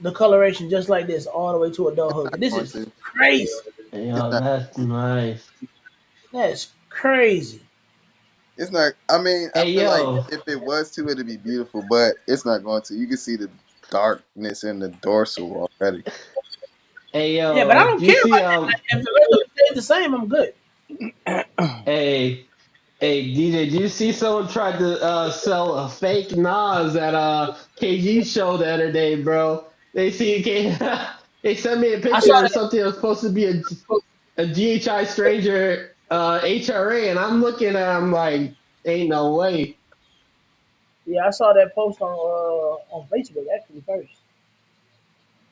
the coloration just like this all the way to adulthood. This Going is to. crazy. It's yeah, not. that's nice. That's crazy. It's not. I mean, I Hey feel like yo, if it was to, it'd be beautiful, but it's not going to. You can see the darkness in the dorsal already. hey Yeah, but I yo, don't do you care see about that. Like, if the rest of it stays the same, I'm good. hey DJ, do you see someone tried to sell a fake Nas at KG show the other day, bro? They see they sent me a I saw picture of that. something that was supposed to be a GHI Stranger HRA, and I'm looking at I'm like, ain't no way. Yeah, I saw that post on Facebook actually first.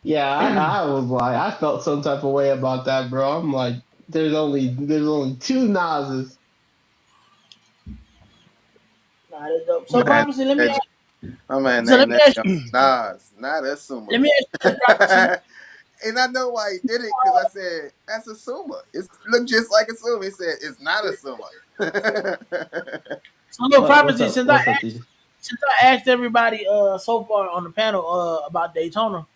Yeah, I was like, I felt some type of way about that, bro. I'm like, there's only two Nas's. Nah, that's dope. So Man, prophecy, let me ask, my man so let named me that ask young you, Nas, not a Suma. let me ask you this prophecy. And I know why he did it because I said that's a Suma. It looked just like a Suma. He said it's not a Suma. So little What's prophecy, up? since I What's up, asked DJ? since I asked everybody so far on the panel about Daytona,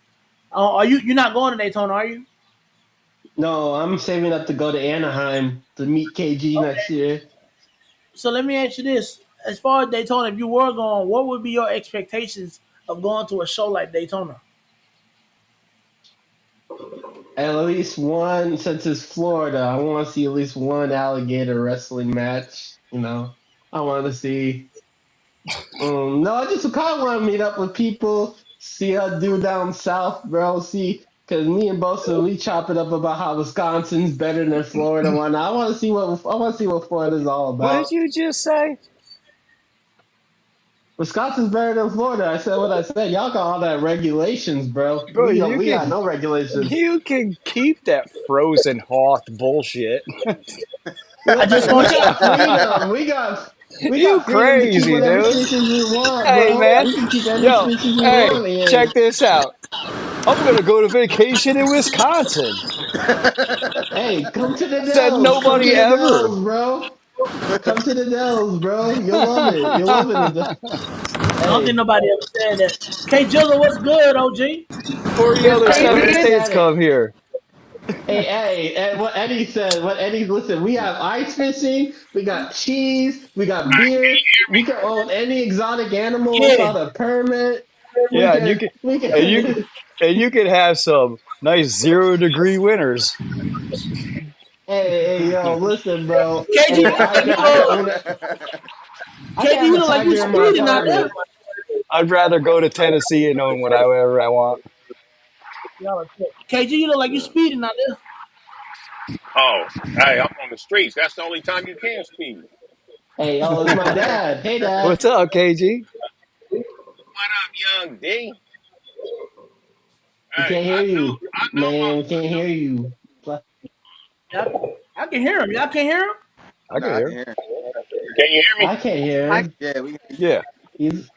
are you're not going to Daytona, are you? No, I'm saving up to go to Anaheim to meet KG next Okay. year. So let me ask you this: as far as Daytona, if you were going, what would be your expectations of going to a show like Daytona? At least one, since it's Florida, I want to see at least one alligator wrestling match. I want to see. No, I just kind of want to meet up with people, see how do down south, bro. See, because me and Bosa, we chop it up about how Wisconsin's better than Florida. One, I want to see what Florida's all What did about. you just say? Wisconsin's better than Florida. I said what I said. Y'all got all that regulations, bro. Bro, We got no regulations. you can keep that frozen Hoth bullshit. I just Listen, we want you. got freedom. We got You freedom to keep crazy, whatever dude. species we want, Hey bro. man. We can keep any Yo, species we hey, want check here. this out. I'm gonna go to vacation in Wisconsin. Hey, come to the Said Dells. Come nobody to the ever. Dells, bro. Come to the Dells, bro. You'll love it. You'll love it. I don't think Hey, nobody ever said that. K Jizzle, what's good, OG? 40 hey, other Eddie 7 states said it. come here. Hey, and what Eddie said, listen, we have ice fishing, we got cheese, we got beer, we can own any exotic animal Yeah, without a permit. We Yeah, and you can, can we and you can, and you can have some Nice 0-degree winters. Hey, yo, listen, bro. KG, Hey, you look like you I can KG, have you a look like you tiger in my speeding out there. apartment. I'd rather go to Tennessee and own whatever I want. KG, you look like you speeding out there. Oh, hey, I'm on the streets. That's the only time you can speed. Hey, oh, it's my dad. Hey, dad. What's up, KG? What up, young D? We Hey, can't hear you, I know man. We can't hear you. I can hear him. Y'all can hear him. I can Nah, I hear can him. hear him. can you hear me? I can't hear I him. Yeah, we can hear Yeah. He's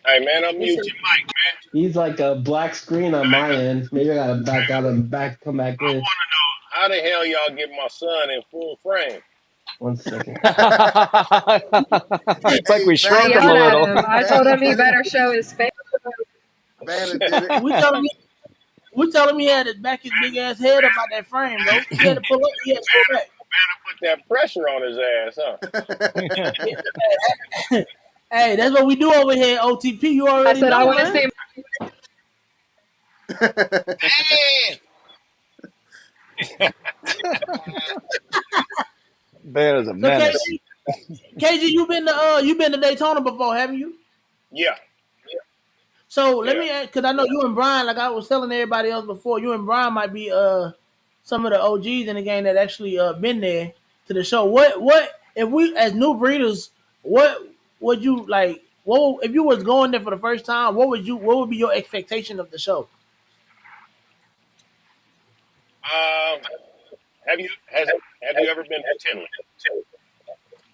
Hey, man, He said, unmute your mic, man. he's like a black screen on my end. Maybe I gotta back out and come back I in. want to know how the hell y'all get my son in full frame? 1 second. you. It's like Hey, we I shrunk him Vanna, a yelled at little. him. I told Vanna him he did it. better show his face. Vanna did it. we tell him he had to back his big ass head up out that frame, though. He had to pull up. He had to go back. Put that pressure on his ass, huh? Hey, that's what we do over here at OTP. You I already said, I know, want to man. see Hey! Man is a So menace. KG, you been to Daytona before, haven't you? Yeah, So let yeah. me ask, because I know you and Brian, like I was telling everybody else before, you and Brian might be some of the OGs in the game that actually been there to the show. What if we as new breeders, what would you like? What if you was going there for the first time? What would be your expectation of the show? Um, have you ever been to Tinley?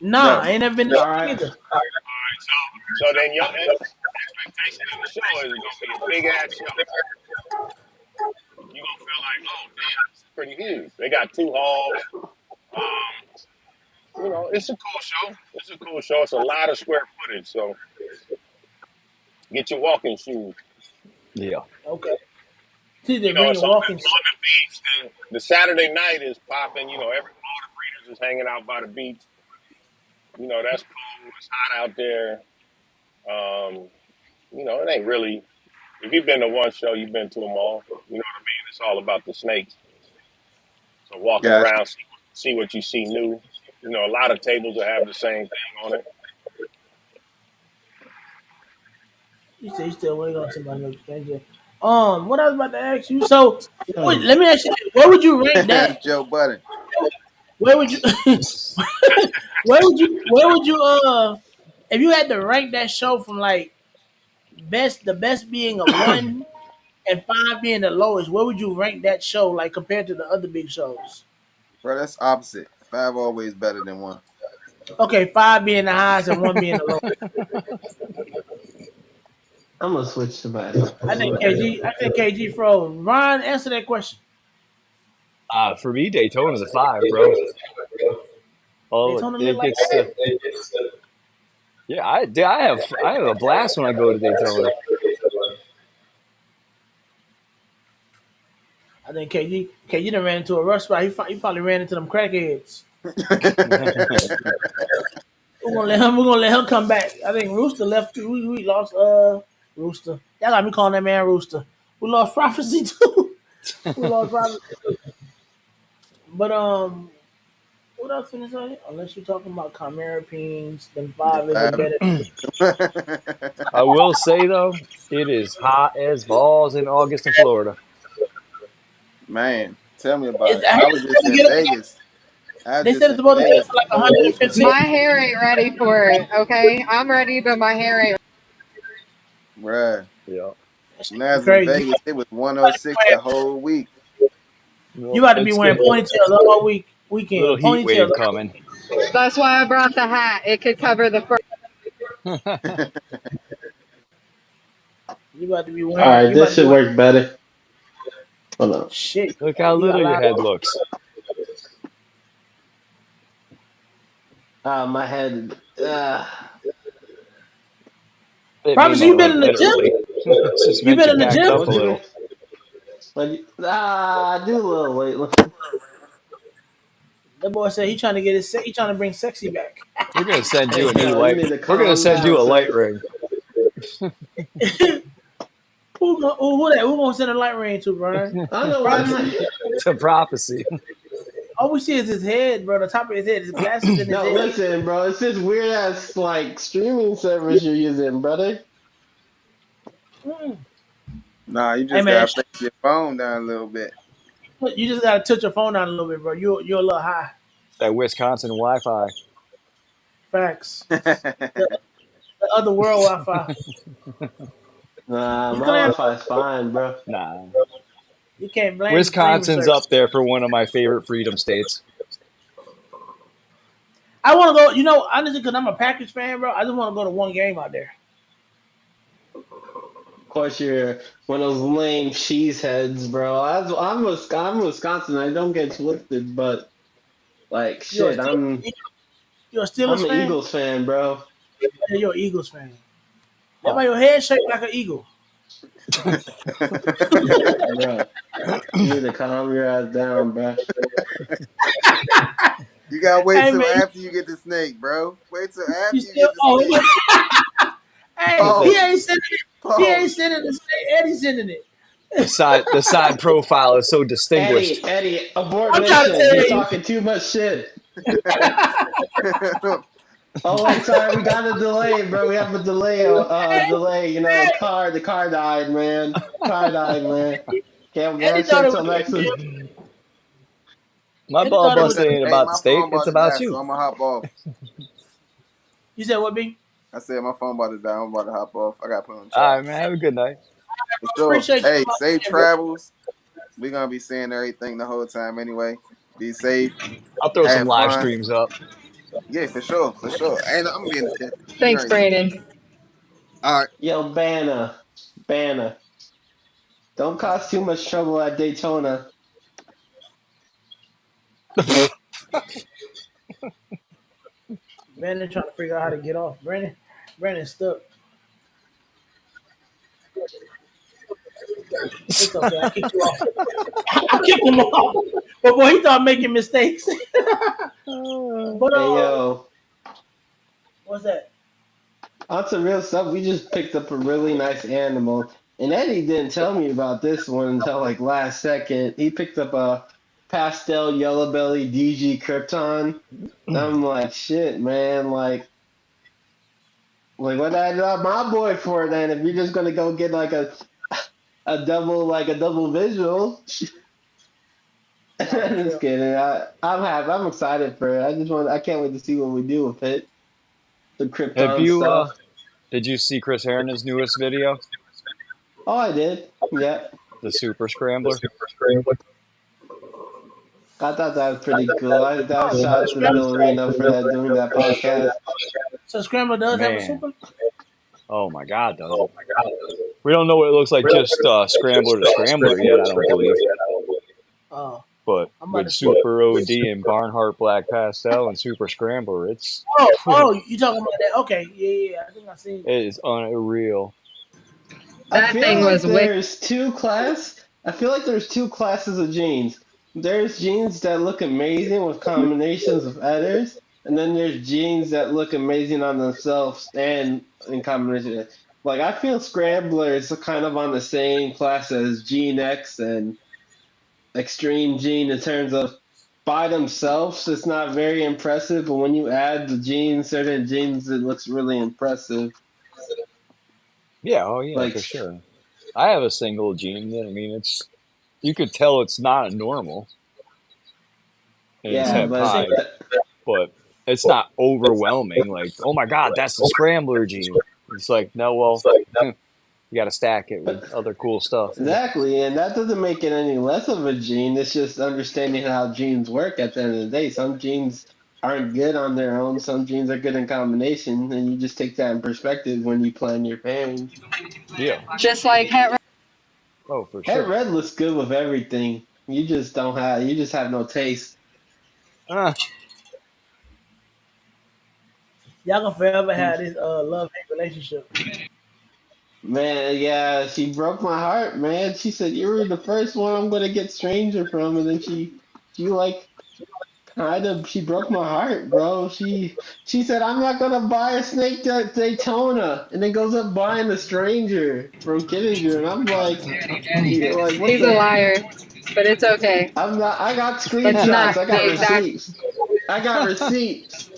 Nah, No. I ain't never been All there right. either. So then your expectation of the show is gonna be a big ass show. You're gonna feel like, oh damn, this is pretty huge. They got two halls. It's a cool show. It's a cool show. It's a lot of square footage, so get your walking shoes. Yeah. Okay, see, they bring It's your on walking. the beach. The Saturday night is popping. All the breeders is hanging out by the beach. That's cool. It's hot out there. Um, it ain't really. If you've been to one show, you've been to them all. You know what I mean? It's all about the snakes. So walking Gotcha. around, see what you see new. A lot of tables will have the same thing on it. You say you still waiting on somebody else. Thank you. What I was about to ask you. So, Um, let me ask you, where would you rank that? Joe Budden. Where would you? Where would you? If you had to rank that show from like the best being a one and five being the lowest, where would you rank that show like compared to the other big shows? Bro, that's opposite. Five always better than one. Okay, five being the highest and one being the lowest. I'm gonna switch somebody. I think KG froze. Ron, answer that question. For me, Daytona's a 5, bro. Oh, Daytona look it like gets the. Yeah, I have a blast when I go to Daytona. I think KG done ran into a rush spot. He probably ran into them crackheads. We're gonna let him come back. I think Rooster left. We lost Rooster. Y'all got me calling that man Rooster. We lost prophecy too. We lost prophecy. But what else can I say? Unless you're talking about Chimera Pings, then The five isn't five. better. I will say though, it is hot as balls in August in Florida. Man, tell me about it. I heard I was it's just supposed to in get up. Vegas. I was They just said in it's supposed to get up Vegas to like a whole week ago. 115. my hair ain't ready for it. Okay, I'm ready, but my hair ain't. Bruh. Yeah. That shit When I was in crazy. Vegas, it was About to be 106 the wearing, whole week. you Well, about to be it's wearing getting ponytails all little weekend. heat Ponytails. wave coming. That's why I brought the hat. It could cover the front. You about to be All wearing. right, You about this to be should wearing. work better. Hold on. Shit. Look how You got a little your lot. head looks. My head. It may Prophecy, not you been look in the literally. gym? It's just You meant been you in the backed gym? up a What you little. mean? I do a little weight. That boy said he trying to bring sexy back. We're gonna send you Hey, a new yo, you light. need to We're gonna calm send you down, a light son. ring. Who gonna send a light rain to, bro? I don't know why Prophecy. my To prophecy. All we see is his head, bro. The top of his head, his glasses in his no head. listen, bro. It's this weird ass like streaming service you're using, brother. Mm. Nah, you Hey just man, gotta face your phone down a little bit. you just gotta touch your phone down a little bit, bro. You're a little high. That Wisconsin Wi-Fi. Facts. The, the other world Wi-Fi. Nah, You my can have, Wi-Fi is fine, bro. Nah. you can't blame the streaming Wisconsin's service. up there for one of my favorite freedom states. I want to go. Honestly, because I'm a Packers fan, bro. I just want to go to one game out there. Of course, you're one of those lame cheeseheads, bro. I'm Wisconsin. I don't get twisted, but like You're a shit, Ste- you're a I'm Steelers an fan. Eagles fan, bro. Yeah, you're an Eagles fan. That Huh. why your head shaped like an eagle. Bro, you need to calm your ass down, bro. You gotta wait Hey till man, after you get the snake, bro. Wait till you after you still? get the Oh, snake. hey, Put he Pause. ain't sending it. He ain't Pause. sending it. Eddie's sending it. the side profile is so distinguished. Eddie, abort I'm trying to mission. You're tell you. talking too much shit. Oh wait, sorry, we got a delay, bro. We have a delay. Delay. You know, the car died, man. Car died, man. Eddie Can't thought share it till was. next week. My Eddie ball thought it hey, was. busted ain't hey, about the my steak. phone It's about to about die, so you. I'm gonna hop off. You said what, B? I said my phone about to die. I'm about to hop off. I got to put on All charge. right, man. Have a good night. For sure. Appreciate you Hey, on my safe man, bro. travels. We're gonna be seeing everything the whole time anyway. Be safe. I'll throw some Have live fun. streams up. Yeah, for sure. For sure. And I'm gonna be in the chat. You Thanks, already know. Brandon. All right. Yo, Banner, don't cause too much trouble at Daytona. Brandon trying to figure out how to get off. Brandon stuck. It's okay. I kicked you off. I kicked him off. But boy, he thought making mistakes. But Hey, yo, what's that? on some real stuff. We just picked up a really nice animal, and Eddie didn't tell me about this one until like last second. He picked up a pastel yellow belly DG Krypton. I'm like, shit, man. Like what I got my boy for then? If you're just gonna go get like a double visual. Nah, for Just sure. kidding. I'm happy. I'm excited for it. I can't wait to see what we do with it. The Have Krypton you stuff. did you see Chris Harrison's newest video? Oh, I did. Yeah. The Super Scrambler? I thought that was pretty cool. That Oh, was shout out to Bill Reno for that doing that podcast. so Scrambler does have a Man. super? Oh my god, does it? We don't know what it looks like just Scrambler to Scrambler yet, I don't believe. Oh, But I'm about with to see. Super OD and Barnhart Black Pastel and Super Scrambler, You talking about that? Okay, yeah. I think I seen. it is unreal. I That feel thing like was wicked. there's two class. I feel like there's two classes of jeans. There's jeans that look amazing with combinations of headers, and then there's jeans that look amazing on themselves and in combination. Like I feel Scrambler is kind of on the same class as Gene X and Extreme Gene in terms of by themselves, it's not very impressive, but when you add the genes, certain genes, it looks really impressive. Yeah, oh yeah, Like for sure. I have a single gene that I mean it's you could tell it's not normal and it's yeah, Mm, hep I but seen. high, but it's not overwhelming. Like, oh my god, that's the scrambler gene. It's like, no, well, you got to stack it with but other cool stuff. exactly, and that doesn't make it any less of a gene. It's just understanding how genes work at the end of the day. Some genes aren't good on their own, some genes are good in combination, and you just take that in perspective when you plan your pairing. Yeah, Just like Het. oh for Head sure. red looks good with everything. You just have no taste. Ah, Y'all gonna forever have this love hate relationship. Man, yeah, she broke my heart, man. She said, "You were the first one I'm gonna get stranger from," and then she like She broke my heart, bro. She said I'm not gonna buy a snake at Daytona, and then goes up buying a stranger from Kissinger, and I'm like what He's a the? liar, but it's okay. I'm not. I got It's screenshots. not I got the exact. receipts. I got receipts.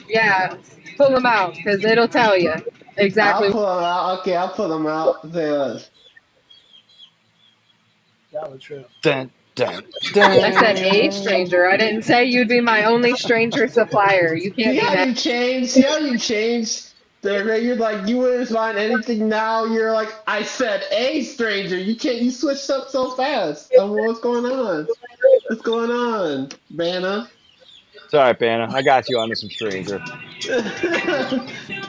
Yeah, pull them out because it'll tell you I'll exactly. pull them out. Okay, I'll pull them out. That was true. Dun, dun, I said a dun. stranger. I didn't say you'd be my only stranger supplier. You can't See be how mad. you changed? See how you changed? You're like you wouldn't find anything now. You're like I said a stranger. You can't. You switched up so fast. What's going on? What's going on, Banna? It's all right, Banna. I got you onto some stranger.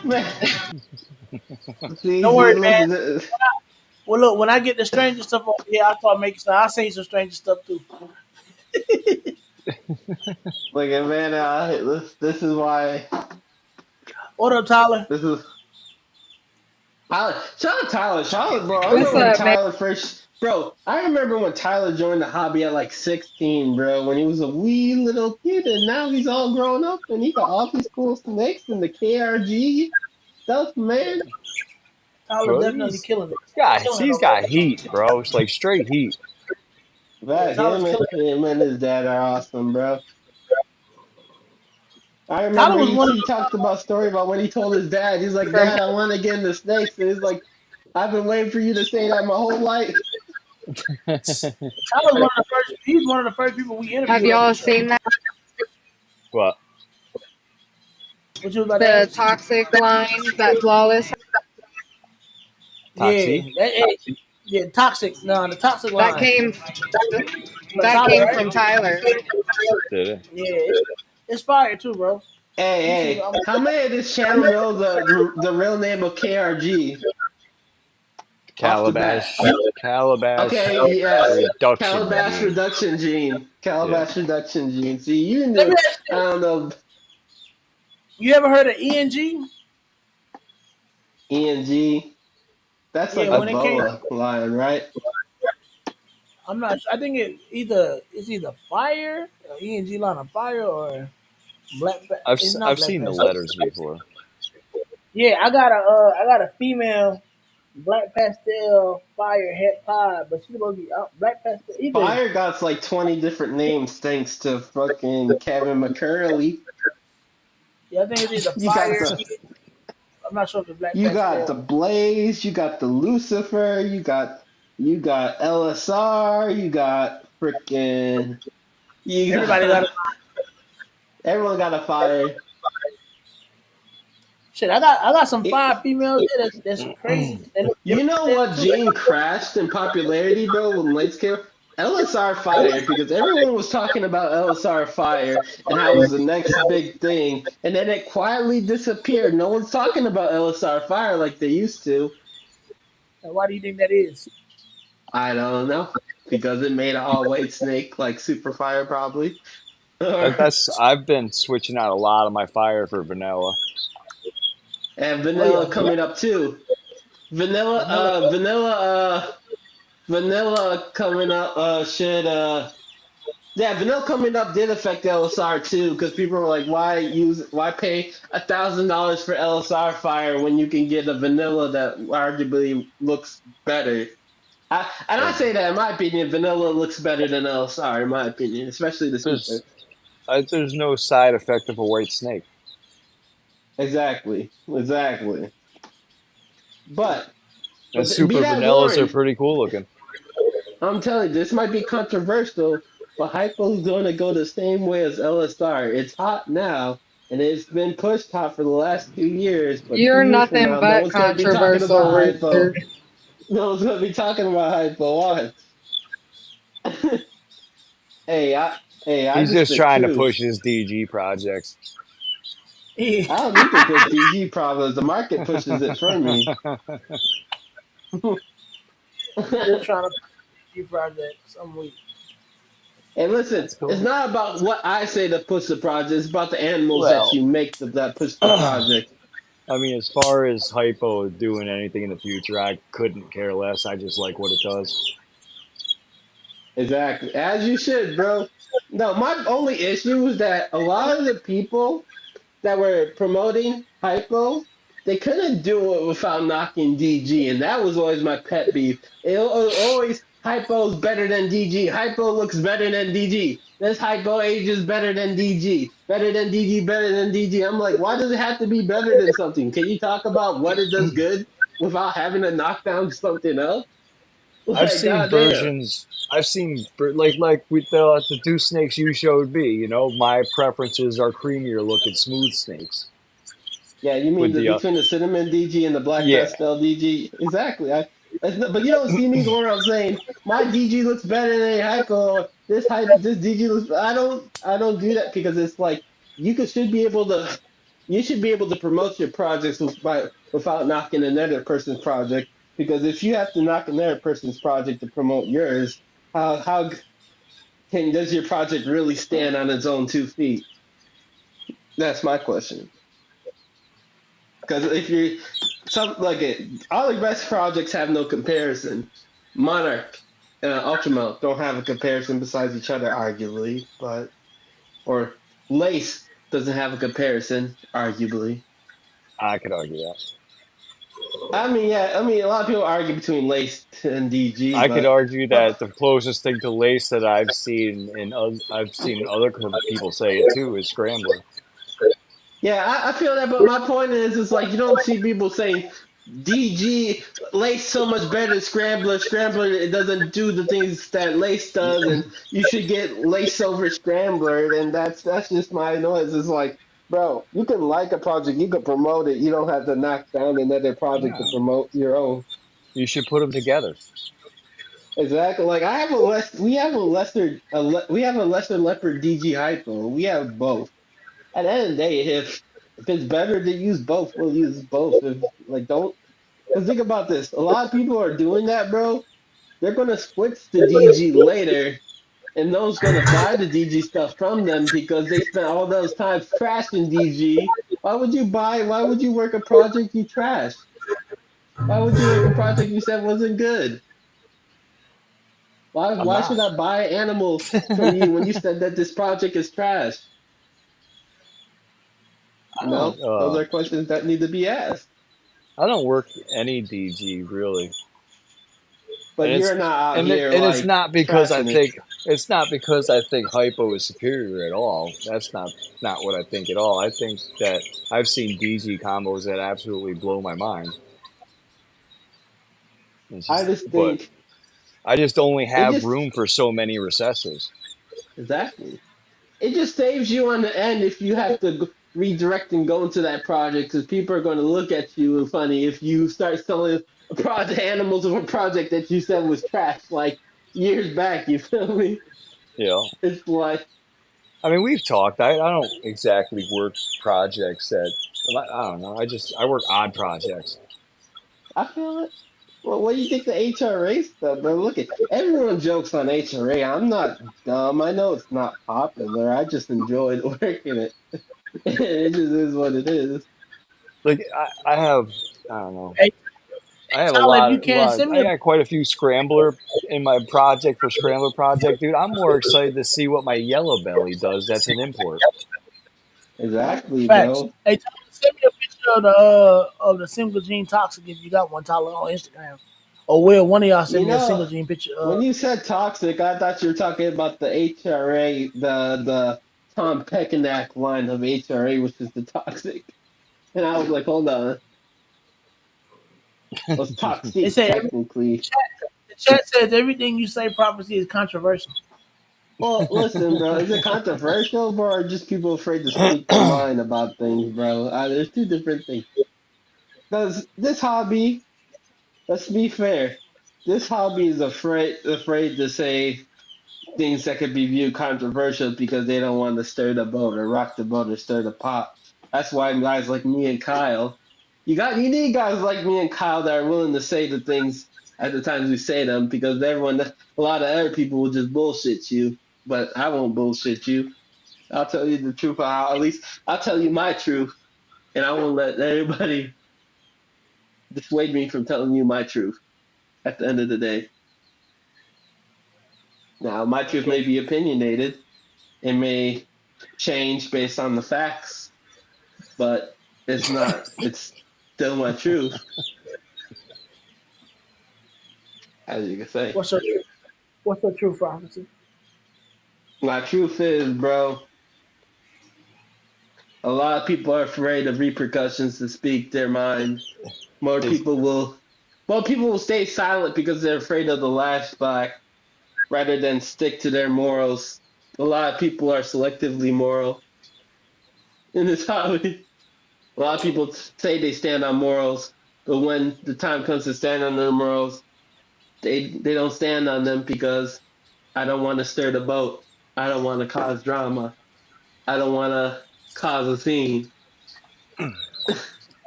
Man, Don't see, worry, look man. at this. Well, look, when I get the stranger stuff over here, I'll start making some. I'll send you some stranger stuff too. Look at Banna. This is why. What up, Tyler? This is Tyler. Shout out Tyler. Tyler, bro. I What's remember when up, man? Tyler first. Bro, I remember when Tyler joined the hobby at like 16, bro, when he was a wee little kid, and now he's all grown up and he got all these cool snakes and the KRG stuff, man. Tyler Bro, definitely killing it. Killing it he's over got there. heat, bro. It's like straight heat. Yeah, That Tyler's killing it. him and his dad are awesome, bro. I Tyler remember was one of he talked about a story about when he told his dad, he's like, From Dad, I want to get into snakes. And he's like, I've been waiting for you to say that my whole life. Tyler's one of the first. He's one of the first people we have interviewed on the y'all show. seen that What? What you was about to the ask? toxic line that Flawless Yeah, Toxie? yeah, toxic. No, the toxic that line. came But that Tyler, came right? from Tyler? Did it? Yeah, it's fire too, bro. You should. Hey, how many of this channel know the real name of KRG off the bat? Calabash Okay, yes. reduction Calabash gene. reduction gene. Yeah. Calabash reduction gene. See, you Let knew. me ask I you, don't know. you ever heard of ENG? ENG. That's Yeah, like a I've, when it came, boa lion, right? I'm not. I think it's either fire, ENG line of fire, or black. It's not I've black seen the panther. letters before. Yeah, I got a female black pastel fire het pod, but she's supposed to be black pastel. Either Fire got like 20 different names thanks to fucking Kevin McCurley. yeah, I think it's either You got fire. the I'm not sure if it's black you got the pastel. Blaze, you got the Lucifer, you got LSR, you got freaking you Everybody got got a everyone got a fire. shit. I got some It, fire females. Yeah, that's crazy. They look You different know than them what too. gene crashed in popularity, bro, when lights came? LSR Fire, because everyone was talking about LSR Fire and how it was the next big thing, and then it quietly disappeared. No one's talking about LSR Fire like they used to. And why do you think that is? I don't know. Because it made an all white snake like Super Fire, probably. and I've been switching out a lot of my fire for vanilla. Oh yeah, Vanilla coming up too. Vanilla, vanilla. Vanilla coming up, yeah, vanilla coming up did affect LSR too, because people were like, why pay $1,000 for LSR fire when you can get a vanilla that arguably looks better? I Like say that in my opinion, vanilla looks better than LSR in my opinion, especially the super. there's there's no side effect of a white snake. Exactly. But And be super that vanillas are warned, pretty cool looking. I'm telling you, this might be controversial, but Hypo's going to go the same way as LSR. It's hot now, and it's been pushed hot for the last 2 years, but You're 2 years from nothing now, no but one's going to be talking controversial, about Hypo. Rooster. No one's going to be talking about Hypo. Watch. hey, I, I He's just just spit trying to truth. push his DG projects. Yeah, I don't need to push DG problems. The market pushes it for me. just trying to do project some week. And listen, That's it's cool. not about what I say to push the project. It's about the animals that Well, you make that push the I project. mean, as far as hypo doing anything in the future, I couldn't care less. I just like what it does. Exactly. As you should, bro. No, my only issue was that a lot of the people that were promoting hypo, they couldn't do it without knocking DG, and that was always my pet beef. It was always hypo's better than DG. Hypo looks better than DG. This hypo ages better than DG. Better than DG. Better than DG. I'm like, why does it have to be better than something? Can you talk about what it does good without having to knock down something else? I've Like, seen goddamn. versions. I've seen like with the two snakes you showed me. You know, my preferences are creamier looking smooth snakes Yeah, you mean with the the between the cinnamon DG and the black yeah. pastel DG? Exactly. But you don't see me going around saying my DG looks better than hypo. This DG looks. I don't do that because it's like should be able to. You should be able to promote your projects without knocking another person's project. Because if you have to knock another person's project to promote yours, how can does your project really stand on its own 2 feet? That's my question. Because if you some like it, all the best projects have no comparison. Monarch and Ultramount don't have a comparison besides each other, arguably, but or Lace doesn't have a comparison, arguably. I could argue that. I mean, yeah, I mean, a lot of people argue between Lace and DG, I could but argue but that the closest thing to lace that I've seen other people say it too is scrambler. yeah, I feel that. But my point is like you don't see people saying DG Lace so much better than Scrambler. Scrambler it doesn't do the things that Lace does, and you should get Lace over Scrambler. And that's just my noise. It's like, bro, you can like a project, you can promote it. You don't have to knock down another project to Yeah, promote your own. you should put them together. Exactly. Like I have a less, we have a lesser, we have a lesser leopard DG hypo. We have both. At the end of the day, if it's better to use both, we'll use both. If like don't, because think about this, a lot of people are doing that, bro. They're gonna switch to DG later, and those gonna buy the DG stuff from them because they spent all those times trashing DG. Why would you buy? Why would you work a project you trash? Why would you work a project you said wasn't good? Why? I'm Why should not. I buy animal from you when you said that this project is trash? I You know, don't. those are questions that need to be asked. I don't work any DG really, and But you're not out here it's like not because I trashing it. think hypo is superior at all. That's not what I think at all. I think that I've seen DG combos that absolutely blow my mind. It's I just, just but think I just only it have just room for so many recessors. exactly. It just saves you on the end if you have to redirect and go into that project because people are going to look at you funny if you start selling a project animals of a project that you said was trash like years back. You feel me? You know, It's like I mean, we've talked. I don't exactly work projects that I don't know. I work odd projects. I feel it. Well, what do you think the HRA stuff, bro? Look at everyone jokes on HRA. I'm not dumb. I know it's not popular. I just enjoyed working it. It just is what it is. Like I have I don't know. Hey, I have a Tyler, if you lot, can lot. send me I a got quite a few scrambler in my project for scrambler project, dude. I'm more excited to see what my yellow belly does. That's an import. Exactly, facts. bro. Hey, Tyler, send me a picture of the single gene toxic if you got one, Tyler, on Instagram. Or will one of y'all You send me a know, single gene picture? when you said toxic, I thought you were talking about the HRA, the Tom Peckenack line of HRA, which is the toxic. And I was like, hold on, was They toxic say technically. the chat says everything you say prophecy is controversial. Well, listen, bro, is it controversial, bro, or just people afraid to speak their mind about things, bro? There's two different things. Because this hobby, let's be fair, this hobby is afraid to say things that could be viewed controversial because they don't want to stir the boat or rock the boat or stir the pot. That's why guys like me and Kyle, you need guys like me and Kyle that are willing to say the things at the times we say them because a lot of other people will just bullshit you, but I won't bullshit you. I'll tell you the truth. At least I'll tell you my truth, and I won't let anybody dissuade me from telling you my truth. At the end of the day, Now, my truth may Okay. be opinionated. It may change based on the facts, but it's not. It's still my truth, as you can say. What's your truth? What's your true prophecy? My truth is, bro, a lot of people are afraid of repercussions to speak their mind. More Is people will, more people will stay silent because they're afraid of the lashback rather than stick to their morals. A lot of people are selectively moral in this hobby. A lot of people say they stand on morals, but when the time comes to stand on their morals, they don't stand on them because I don't want to stir the boat. I don't want to cause drama. I don't want to cause a scene.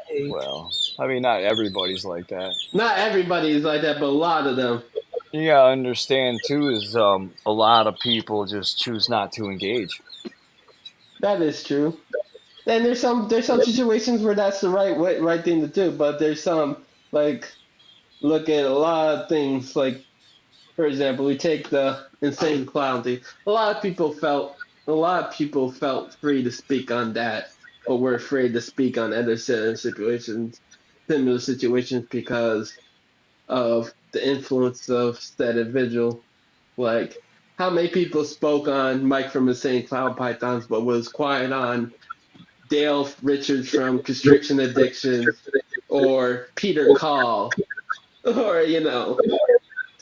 Hey, well, I mean, not everybody's like that. Not everybody is like that, but a lot of them. You gotta understand too is a lot of people just choose not to engage. That is true. And there's some situations where that's the right thing to do, but there's some like look at a lot of things like for example, we take the insane clown thing. A lot of people felt free to speak on that, but were afraid to speak on other certain situations, similar situations because of the influence of that individual. Like how many people spoke on Mike from Insane Clown Pythons, but was quiet on Dale Richards from Constriction Addiction, or Peter Call, or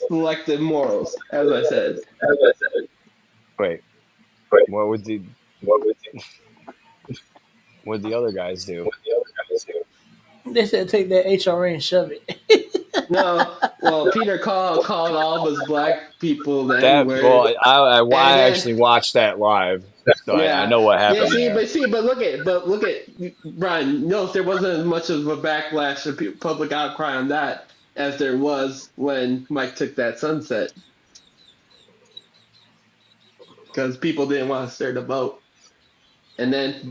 selective morals, as I said. Wait, what would the other guys do? they said take that HRA and shove it. No, well, Peter Call called all of us black people the N That word, well, I and I then actually watched that live, so I yeah, know what yeah. happened See, there. but look at Brian. Notice there wasn't as much of a backlash or public outcry on that as there was when Mike took that sunset because people didn't want to stir the boat. And then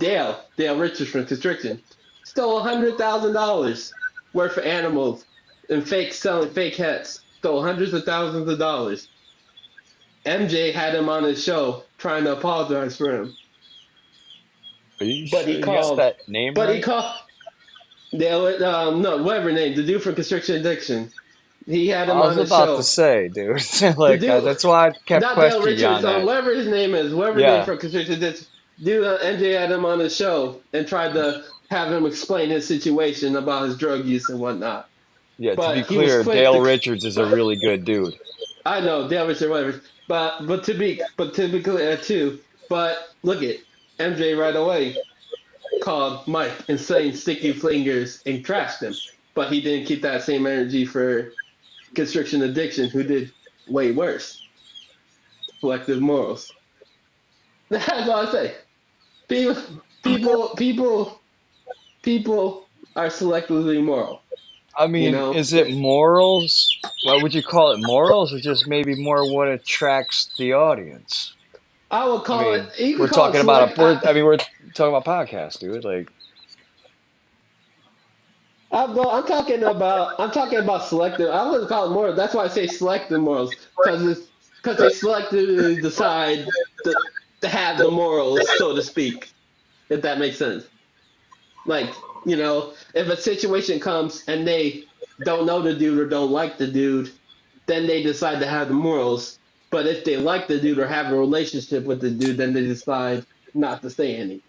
Dale Richards from Constriction, stole $100,000 worth of animals and selling fake hats. Stole hundreds of thousands of dollars. MJ had him on his show trying to apologize for him, Are you but sure he you got called. that name But he right? called Dale. No, whatever name, the dude from Constriction Addiction. He had him I was on his about to show. say, dude. The Like dude, that's why I kept not Dale questioning you on Richards, that. whatever his name is, whatever name Yeah, from Constriction Addiction. Dude, MJ had him on his show and tried to have him explain his situation about his drug use and whatnot. yeah. To be But he was clear, quick Dale to. Richards is a But really good dude. I know Dale Richards, whatever. But to be clear too. But look at MJ right away called Mike insane sticky fingers and trashed him. But he didn't keep that same energy for Constriction Addiction, who did way worse. Selective morals. That's all I say. People, people are selectively moral. I You mean, know, is it morals? What would you call it? Morals, or just maybe more what attracts the audience? I would I call it. mean, You could we're call it talking about select. we're talking about podcasts, dude. Like, Well, I'm talking about selective. I wouldn't call it morals. That's why I say selective morals because they selectively decide to have the morals, so to speak. If that makes sense. Like if a situation comes and they don't know the dude or don't like the dude, then they decide to have the morals. But if they like the dude or have a relationship with the dude, then they decide not to say anything.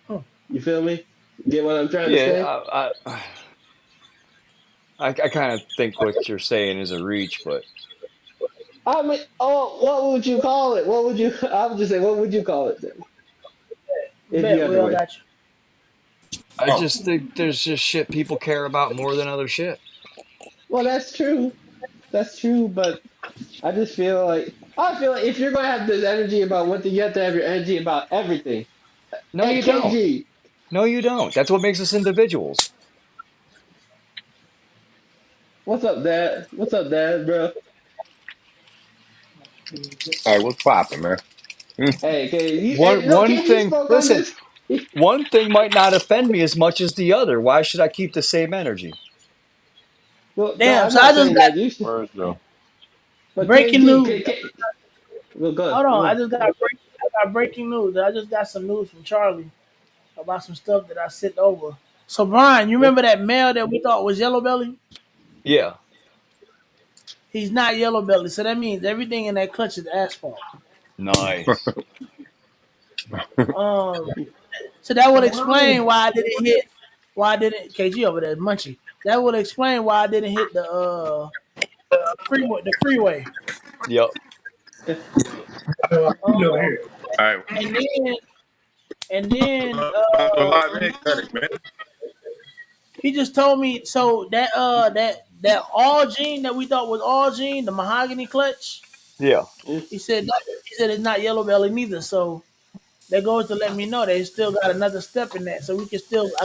Huh. You feel me? Get what I'm trying to yeah, say? I kind of think what you're saying is a reach, but I mean, what would you call it? What would you? I would just say, what would you call it then, if you Bet had to Will win? got you. I just think there's just shit people care about more than other shit. Well, that's true. That's true, but I feel like if you're gonna have this energy about one thing, you have to have your energy about everything. No, Hey, you don't. KG, No, you don't. That's what makes us individuals. what's up, Dad? What's up, Dad, bro? All right, what's popping, man? Hey, One KG thing. spoke on Listen, this. one thing might not offend me as much as the other. Why should I keep the same energy? Well, no, Damn. I'm So not I just saying got that you should. Where's the? But Breaking KG, news. well, good. Hold on, Well, I got breaking news. I just got some news from Charlie about some stuff that I sent over. So Brian, you remember that male that we thought was yellow belly? Yeah. He's not yellow belly, so that means everything in that clutch is asphalt. Nice. Um, so that would explain why I didn't hit. Why I didn't KG over there Munchie? That would explain why I didn't hit the freeway. Yep. Um, All right. and then and then About the live egg cutting, man. he just told me so that all gene that we thought was all gene, the mahogany clutch. Yeah. He said it's not yellow belly neither. So that goes to let me know they still got another step in that. So I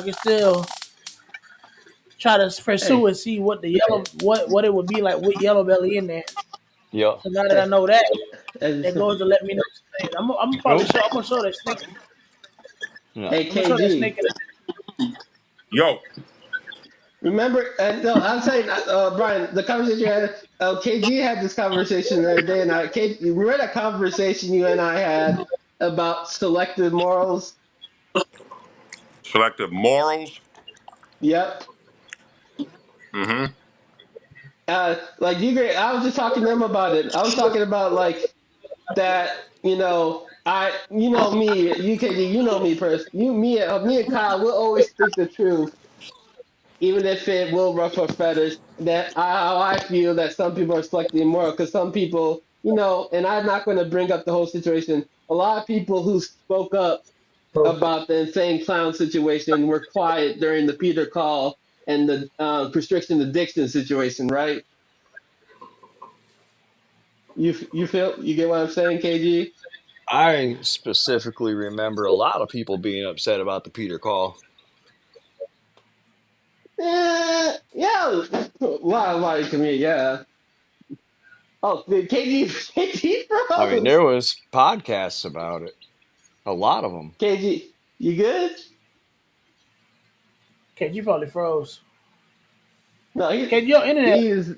can still try to pursue hey, and see what the yellow what it would be like with yellow belly in there. Yep. So now that I hey, know that, hey, that goes to let me know some things. I'm Yo, probably show. I'm gonna show that snake. No. hey, I'm gonna show that KG. snake in the yo. Remember? No, I'm saying, Brian, the conversation you had. KG had this conversation the other day, and you remember that conversation you and I had about selective morals? Selective morals. Yep. Mm-hmm. Like I was just talking to them about it. I was talking about like that. You know me, UKG. You know me, me and Kyle. We'll always speak the truth, even if it will ruffle feathers. How I feel that some people are selecting immoral, because some people, and I'm not going to bring up the whole situation. A lot of people who spoke up about the insane clown situation were quiet during the Peter call and the prescription addiction situation, right? You get what I'm saying, KG? I specifically remember a lot of people being upset about the Peter call. Yeah. Why come here? Yeah. Oh, the KG I mean, there froze. was podcasts about it. A lot of them. KG, you good? KG probably froze. No, KG, your internet. he's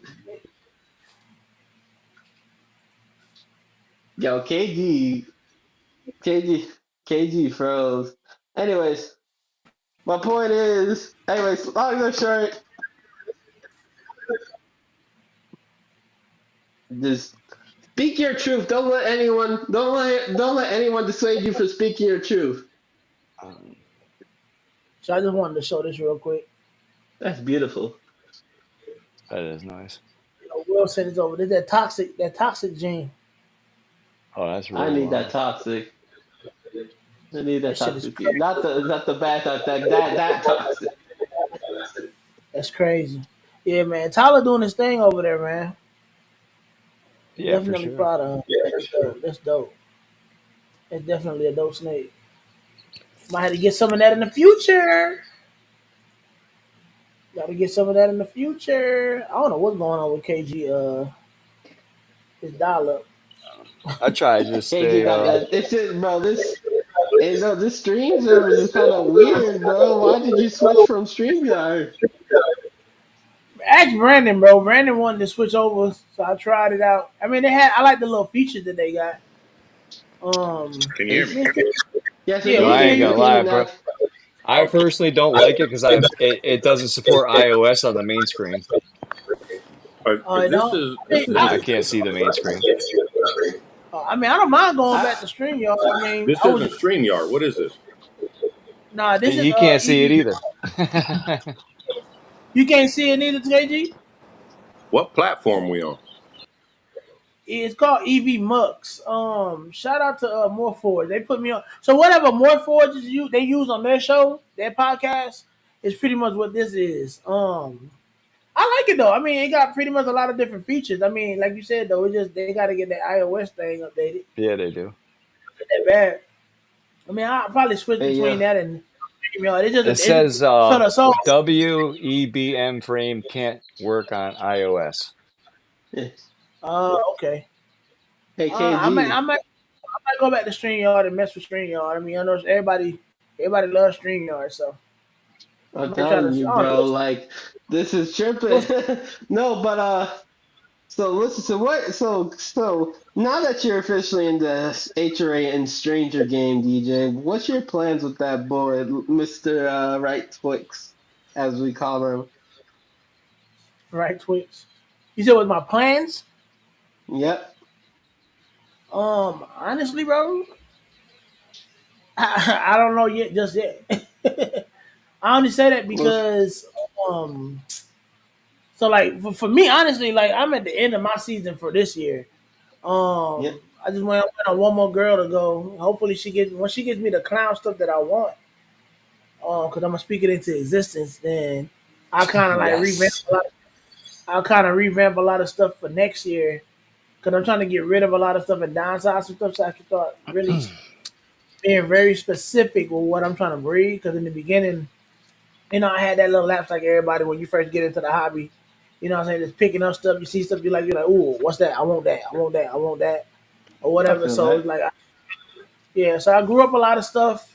yo KG KG froze. Anyways, my point is, long and short, just speak your truth. Don't let anyone dissuade you from speaking your truth. Um, So I just wanted to show this real quick. That's beautiful. that is nice. Will send it over. There's that toxic gene. Oh, that's I really need that loud. toxic. I need That that shit is toxic gene. crazy. Not the bad type. That toxic. That's crazy. Yeah, man. Tyler doing his thing over there, man. Yeah, for Definitely sure. proud of him. That's dope. That's dope. That's definitely a dope snake. Might have to get some of that in the future. Got to get some of that in the future. I don't know what's going on with KG. His dial up. I try to just KG stay. got that. It's just, bro. This stream service is kind of weird, bro. Why did you switch from StreamYard? Ask Brandon, bro. Brandon wanted to switch over, so I tried it out. I mean, I like the little features that they got. Can you hear me? It's, yeah, so Yeah, Yo, we I can hear ain't you. gonna you lie, can bro. I personally don't like it because it doesn't support iOS on the main screen. This No, is I mean, this is I can't see the main screen. I don't mind going back I, to StreamYard. I mean, this I was isn't StreamYard. What is this? nah. This is He can't see it EV. either. You can't see it neither, KG. What platform we on? It's called EV Mux. Shout out to Morpheus. They put me on. So whatever Morpheus they use on their show, their podcast, is pretty much what this is. I like it though. I mean, it got pretty much a lot of different features. I mean, like you said though, it just they got to get that iOS thing updated. Yeah, they do. Not that bad. I mean, I'll probably switch hey, between yeah, that and StreamYard. It It's says so WEBM frame can't work on iOS. yeah. okay. Hey, I might KG. go back to StreamYard and mess with StreamYard. I mean, I know everybody loves StreamYard, so I I'm might try to. telling you, I don't know. bro. Like this is We'll, tripping. No, but So listen. So what? So now that you're officially in the HRA and Stranger game, DJ, what's your plans with that boy, Mister Right Twix, as we call him? right, Twix? You said with my plans? Yep. Honestly, bro, I don't know yet, just yet. I only say that Well, because, um, so like for me, honestly, like I'm at the end of my season for this year. yep. I just went on one more girl to go. Hopefully, she gets when she gives me the clown stuff that I want. Because I'm gonna speak it into existence. Then I kind of like revamp. Yes. I'll kind of revamp a lot of stuff for next year. Because I'm trying to get rid of a lot of stuff and downsize some stuff. So I can start really being very specific with what I'm trying to breed. Because in the beginning, I had that little lapse like everybody when you first get into the hobby. You know what I'm saying? Just picking up stuff. You see stuff, you're like, ooh, what's that? I want that. I want that. I want that. Or I whatever. feel So it's that. like, yeah. So I grew up a lot of stuff.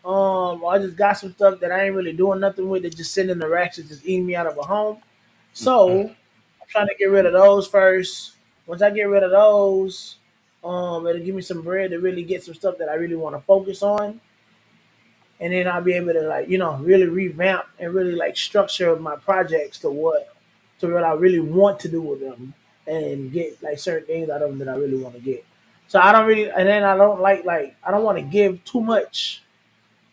I just got some stuff that I ain't really doing nothing with. It just sitting in the racks and just eating me out of a home. So I'm trying to get rid of those first. Once I get rid of those, it'll give me some bread to really get some stuff that I really want to focus on, and then I'll be able to like really revamp and really like structure my projects to what I really want to do with them and get like certain things out of them that I really want to get. So I don't really, and then I don't like I don't want to give too much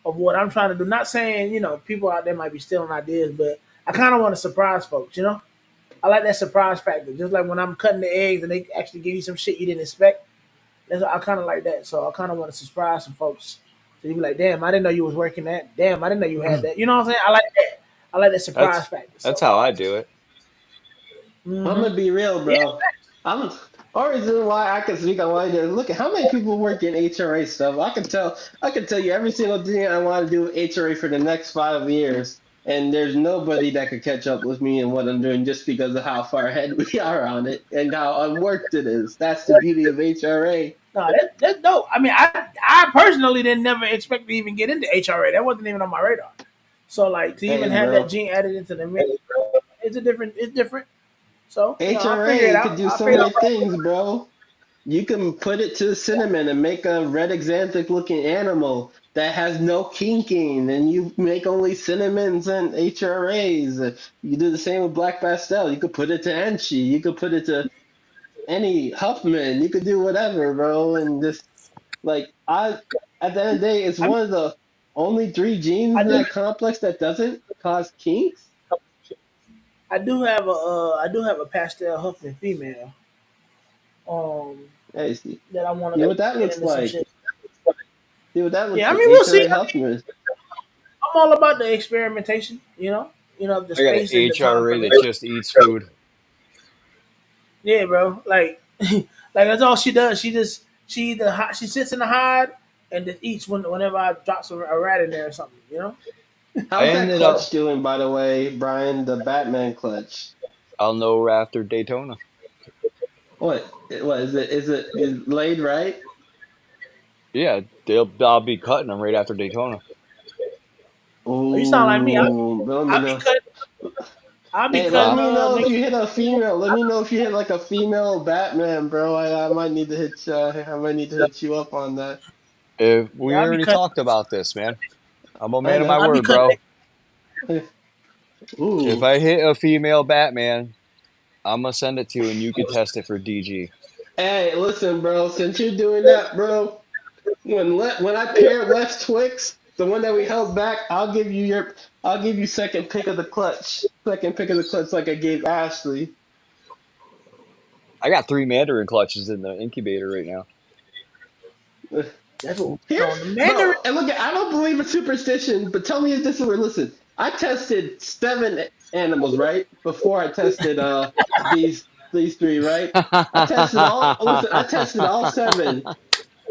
of what I'm trying to do. Not saying people out there might be stealing ideas, but I kind of want to surprise folks. I like that surprise factor. Just like when I'm cutting the eggs and they actually give you some shit you didn't expect. I kind of like that. So I kind of want to surprise some folks. So you be like, damn, I didn't know you was working that. Damn, I didn't know you had that. You know what I'm saying? I like that. I like that surprise That's factor. that's So, how I do it. I'm gonna be real, yeah, bro. I'm Only reason why I can speak on why there. Look at how many people work in HRA stuff. I can tell. I can tell you every single thing I want to do with HRA for the next 5 years, and there's nobody that could catch up with me in what I'm doing just because of how far ahead we are on it and how unworked it is. That's the beauty of HRA. no, that's dope. I mean, I personally didn't never expect to even get into HRA. That wasn't even on my radar. So like to even Hey, have that bro. gene added into the mix, it's different. So I'll figure it HRA could out. do I'll so figure it many out. things, bro. You can put it to cinnamon and make a red xanthic looking animal that has no kinking, and you make only cinnamons and HRAs. You do the same with black pastel. You could put it to Enchi. You could put it to any Huffman. You could do whatever, bro. And just like at the end of the day, it's I mean, one of the only three genes I in do that complex that doesn't cause kinks. I do have a pastel Huffman female. Um, Hey, see, that I want see to what that get looks into some like. shit. See what that looks Yeah, I like. mean we'll see. HRA Huffman. I'm all about the experimentation. The I got an space and the time HRA that permits. just eats food. Yeah, bro. Like, like that's all she does. She sits in the hide and just eats whenever I drop a rat in there or something. I How's that ended up. clutch doing, by the way, Brian? The Batman clutch. I'll know after Daytona. What is it? Is laid right? Yeah, I'll be cutting them right after Daytona. You sound like me. Oh, let me I'll be know. cutting. I'll be Hey, let cutting Uh, me know if niggas. you hit a female. Let me know if you hit like a female Batman, bro. I might need to hit. I might need to hit you up on that. if we Yeah, I'll be already cutting. talked about this, man. I'm a I man of my know. I'll be word, cutting. bro. If Ooh. I hit a female Batman, I'm gonna send it to you, and you can test it for DG. Hey, listen, bro. Since you're doing that, bro. When I pair Lex Twix, the one that we held back, I'll give you second pick of the clutch. Second pick of the clutch like I gave Ashley. I got 3 Mandarin clutches in the incubator right now. That's what Here, we're on the Mandarin. bro, and look, I don't believe in superstition, but tell me if this is where. Listen, I tested 7 animals, right? Before I tested these three, right? I tested all. Listen, I tested all seven.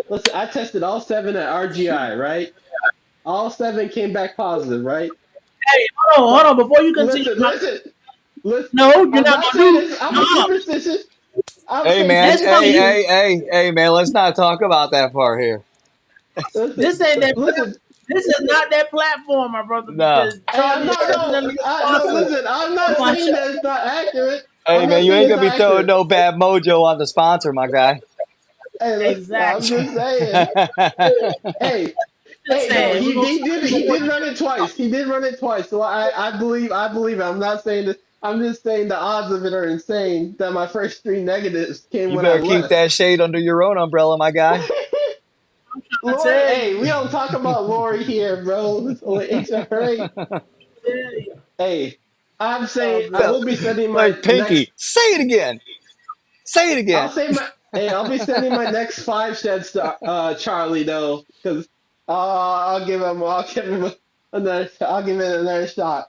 Listen, I tested all seven at RGI, right? All seven came back positive, right? Hey, hold But on. Before you continue, listen, listen, listen. no, you're I'm not not gonna saying do. this. I'm a No, superstitious. I'm Hey saying man, that's fine. hey, superstition. hey, hey, hey man, let's not talk about that part here. Listen, This ain't that. listen. This is not that platform, my brother, Nah. because Hey, Charlie is definitely no, responsible. listen. I'm not For my saying show. that it's not accurate. Hey I'm man, not you saying ain't it's gonna be throwing accurate. no bad mojo on the sponsor, my guy. Hey, I'm Exactly. just saying. Hey, Just no, saying, we're gonna see he what did run it twice. He did run it twice. So I believe it. I'm not saying that. I'm just saying the odds of it are insane. That my first three negatives came You when I better keep left. that shade under your own umbrella, my guy. I Lori, tell hey, you. we don't talk about Lori here, bro. It's only HRA. Tell you. Hey, I'm It's all saying I good. Well, will be sending my like next. Pinky, say it again. Say it I'll again. say my. Hey, I'll be sending my next five sheds to Charlie though, because I'll give him another. I'll give it another shot.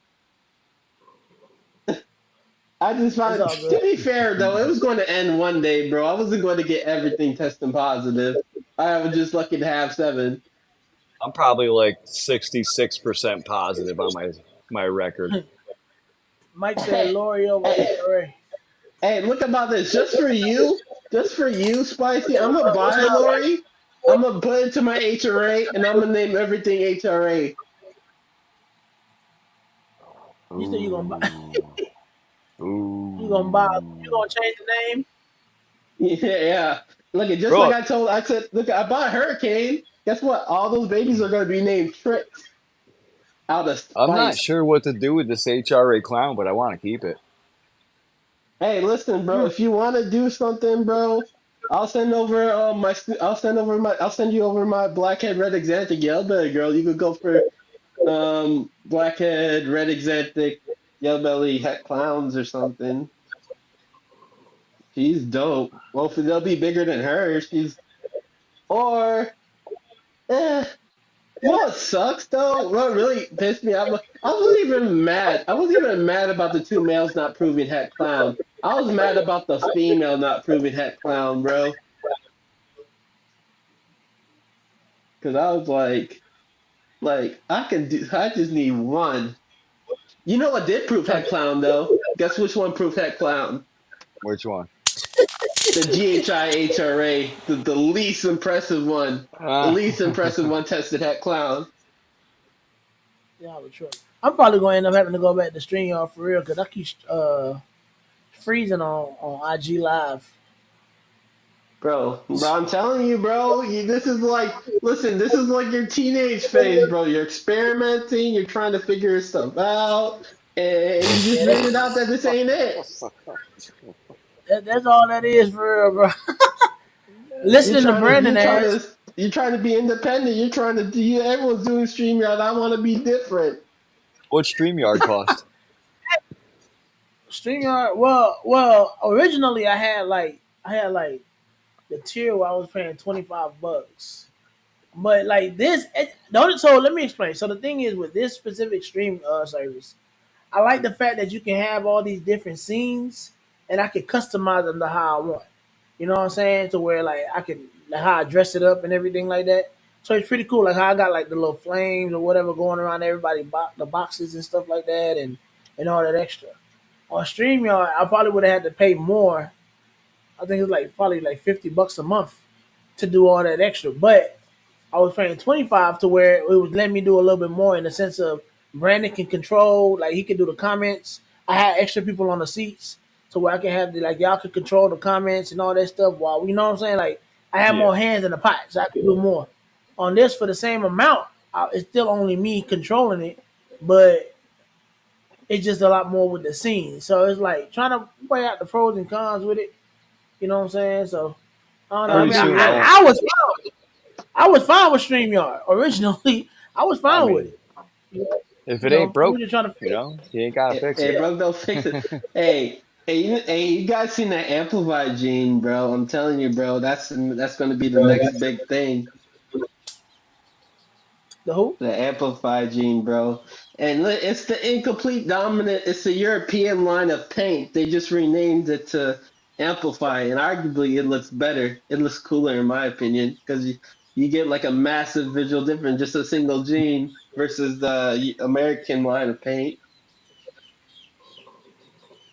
I just It's found, all to good. be fair though, it was going to end one day, bro. I wasn't going to get everything testing positive. I was just lucky to have seven. I'm probably like 66% positive on my record. Mike said Hey, Lori over hey, HRA. hey, look about this. Just for you, Spicy. I'm gonna buy Lori. I'm gonna put it to my HRA, and I'm gonna name everything HRA. You said you gonna buy. Ooh. You gonna buy. You Ooh. gonna change the name? Yeah, yeah. Look, just like Bro, I said, look, I bought Hurricane. Guess what? All those babies are gonna be named Tricks out of I'm not spite. sure what to do with this HRA clown, but I want to keep it. Hey, listen, bro. Hmm. If you want to do something, bro, I'll send you over my blackhead red exantic yellowbelly girl. You could go for blackhead red exantic yellowbelly het clowns or something. She's dope. Well, if they'll be bigger than her. She's or eh. You know what sucks though? What really pissed me off? I wasn't even mad. I wasn't even mad about the two males not proving het clown. I was mad about the female not proving het clown, bro. Because I was like I can do. I just need one. You know what did prove Trying het clown though? Guess which one proved het clown? Which one? The GHIHRA, the least impressive one. The Uh, least impressive one tested het clown. Yeah, the truck. I'm probably gonna end up having to go back to StreamYard for real because I keep freezing on IG Live. Bro, I'm telling you, bro. This is like, listen, this is like your teenage phase, bro. You're experimenting, you're trying to figure stuff out, and you just Yeah, figured out that this ain't it. that's all that is for real, bro. Listening to Brandon ass. You're trying to be independent. You're trying to do. Everyone's doing StreamYard. I want to be different. what StreamYard cost? StreamYard. Well. Originally, I had like the tier where I was paying $25, but like this, don't. So let me explain. So the thing is with this specific stream service, I like the fact that you can have all these different scenes, and I can customize them to how I want. You know what I'm saying? To where like I can like how I dress it up and everything like that. So it's pretty cool. Like how I got like the little flames or whatever going around everybody, the boxes and stuff like that, and all that extra. On StreamYard, I probably would have had to pay more. I think it's like probably like $50 a month to do all that extra. But I was paying 25 to where it was letting me do a little bit more in the sense of Brandon can control, like he can do the comments. I had extra people on the seats to where I can have the like y'all could control the comments and all that stuff while you know what I'm saying? Like I have Yeah. more hands in the pot, so I can do more. On this for the same amount, it's still only me controlling it, but it's just a lot more with the scene. So it's like trying to weigh out the pros and cons with it. You know what I'm saying? So I don't know. I I'm Pretty mean, be soon I real. won't. I was fine with StreamYard originally. I was I fine with mean, it. if You it ain't know, we broke, were just trying to fix. you ain't gotta fix Hey, it. bro, don't fix it. You guys seen that amplified gene, bro? I'm telling you, bro. That's going to be the next big thing. The who? The amplified gene, bro. And it's the incomplete dominant. It's the European line of paint. They just renamed it to amplify, and arguably it looks better. It looks cooler, in my opinion, because you get like a massive visual difference, just a single gene versus the American line of paint,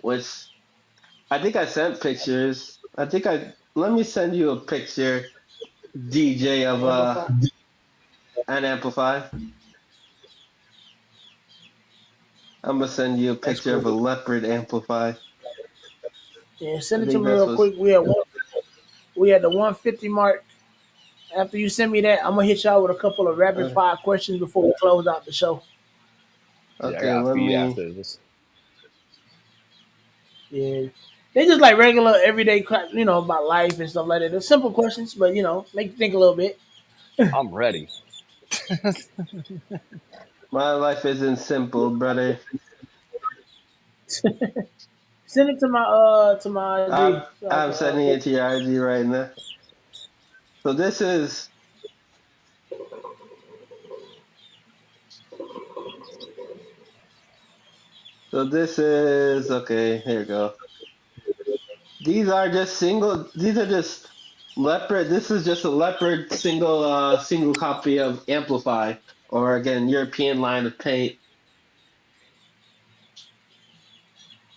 which I think I sent pictures. Let me send you a picture, DJ, of Amplify. an amplify. I'm gonna send you a That's picture of cool. a leopard amplify. Yeah, send I it to think me that's real what's quick. We had the 150 mark. After you send me that, I'm gonna hit y'all with a couple of rapid uh, fire questions before we close out the show. Yeah, I okay. got to Let feed me. after this. Yeah, they just like regular everyday, about life and stuff like that. They're simple questions, but make you think a little bit. I'm ready. My life isn't simple, brother. Send it to my IG so I I'm can sending it to your IG right now. So this is okay. Here you go. These are just leopard. This is just a leopard single copy of Amplify, or again European line of paint.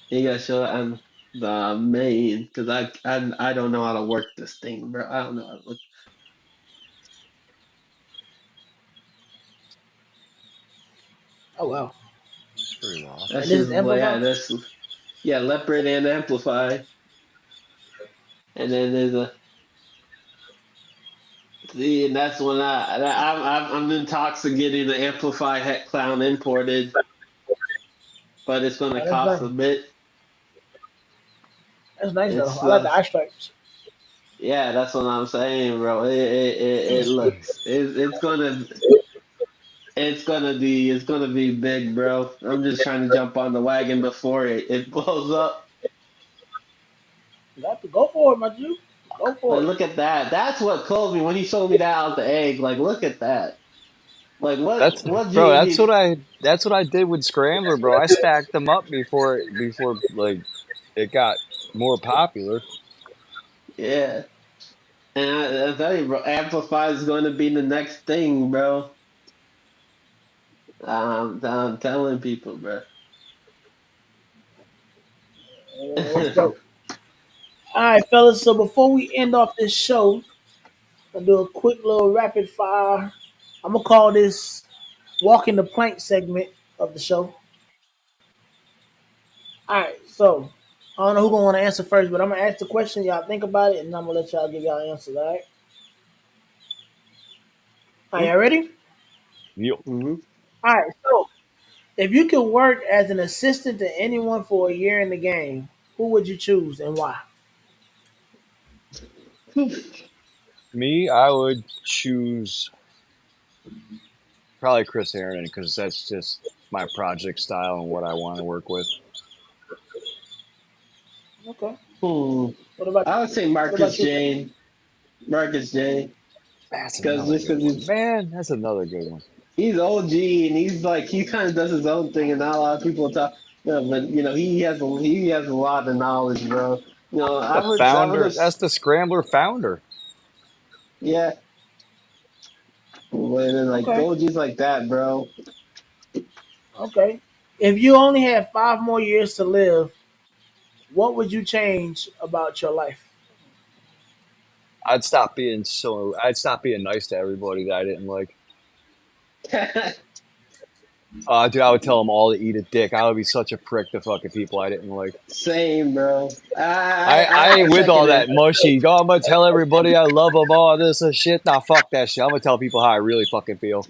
You gotta show that I'm the main because I don't know how to work this thing, bro. I don't know how to look. Oh wow, It's pretty loud. That's and this is just well, yeah, Amplify. that's yeah, leopard and Amplify, and then there's a see, and that's when I'm in talks of getting the Amplify Het Clown imported, but it's gonna Oh, that's cost nice. a bit. That's nice though. It's I like the eye stripes. Yeah, that's what I'm saying, bro. It looks it's gonna be big, bro. I'm just trying to jump on the wagon before it blows up. You have to go for it, my Jew. Go Like, for it. look at that. That's what killed me when he showed me that out the egg. Like, look at that. Like, That's what bro. you need? That's what I did with Scrambler, bro. I stacked them up before like it got more popular. Yeah, and I tell you, bro, Amplify is going to be the next thing, bro. I'm telling people, bro. Yeah, that's dope. All right, fellas. So before we end off this show, I'll do a quick little rapid fire. I'm gonna call this "Walking the Plank" segment of the show. All right, so I don't know who gonna want to answer first, but I'm gonna ask the question. Y'all think about it, and I'm gonna let y'all give y'all answers. All right. Are y'all ready? Yep. Mm-hmm. All right. So if you could work as an assistant to anyone for a year in the game, who would you choose and why? Me, I would choose probably Chris Aaron because that's just my project style and what I want to work with. Okay. Hmm. What about I would say what about you? Marcus J. That's Because another just good because one, man. That's another good one. he's OG and he's like he kind of does his own thing, and not a lot of people talk. But he has a lot of knowledge, bro. The I would founder. have That's the Scrambler founder. yeah. But then like Okay. OGs like that, bro. Okay. If you only had 5 more years to live, what would you change about your life? I'd stop being nice to everybody that I didn't like. Dude, I would tell them all to eat a dick. I would be such a prick to fucking people I didn't like. Same, bro. I I ain't with all second that it. mushy. Oh, I'm gonna tell everybody I love them, all this and shit. Nah, fuck that shit. I'm gonna tell people how I really fucking feel.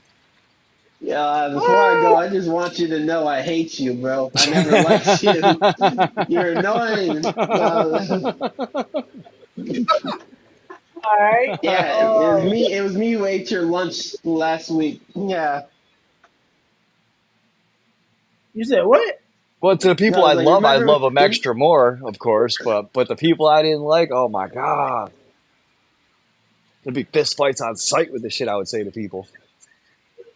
Yeah, before I go, Ah! I just want you to know I hate you, bro. I never liked you. You're annoying. No, All right. yeah, it was me. It was me who ate your lunch last week. Yeah, You said what? Well, to the no, people I was like, I remember? love them extra more, of course. But the people I didn't like, oh my god, there'd be fist fights on sight with the shit I would say to people.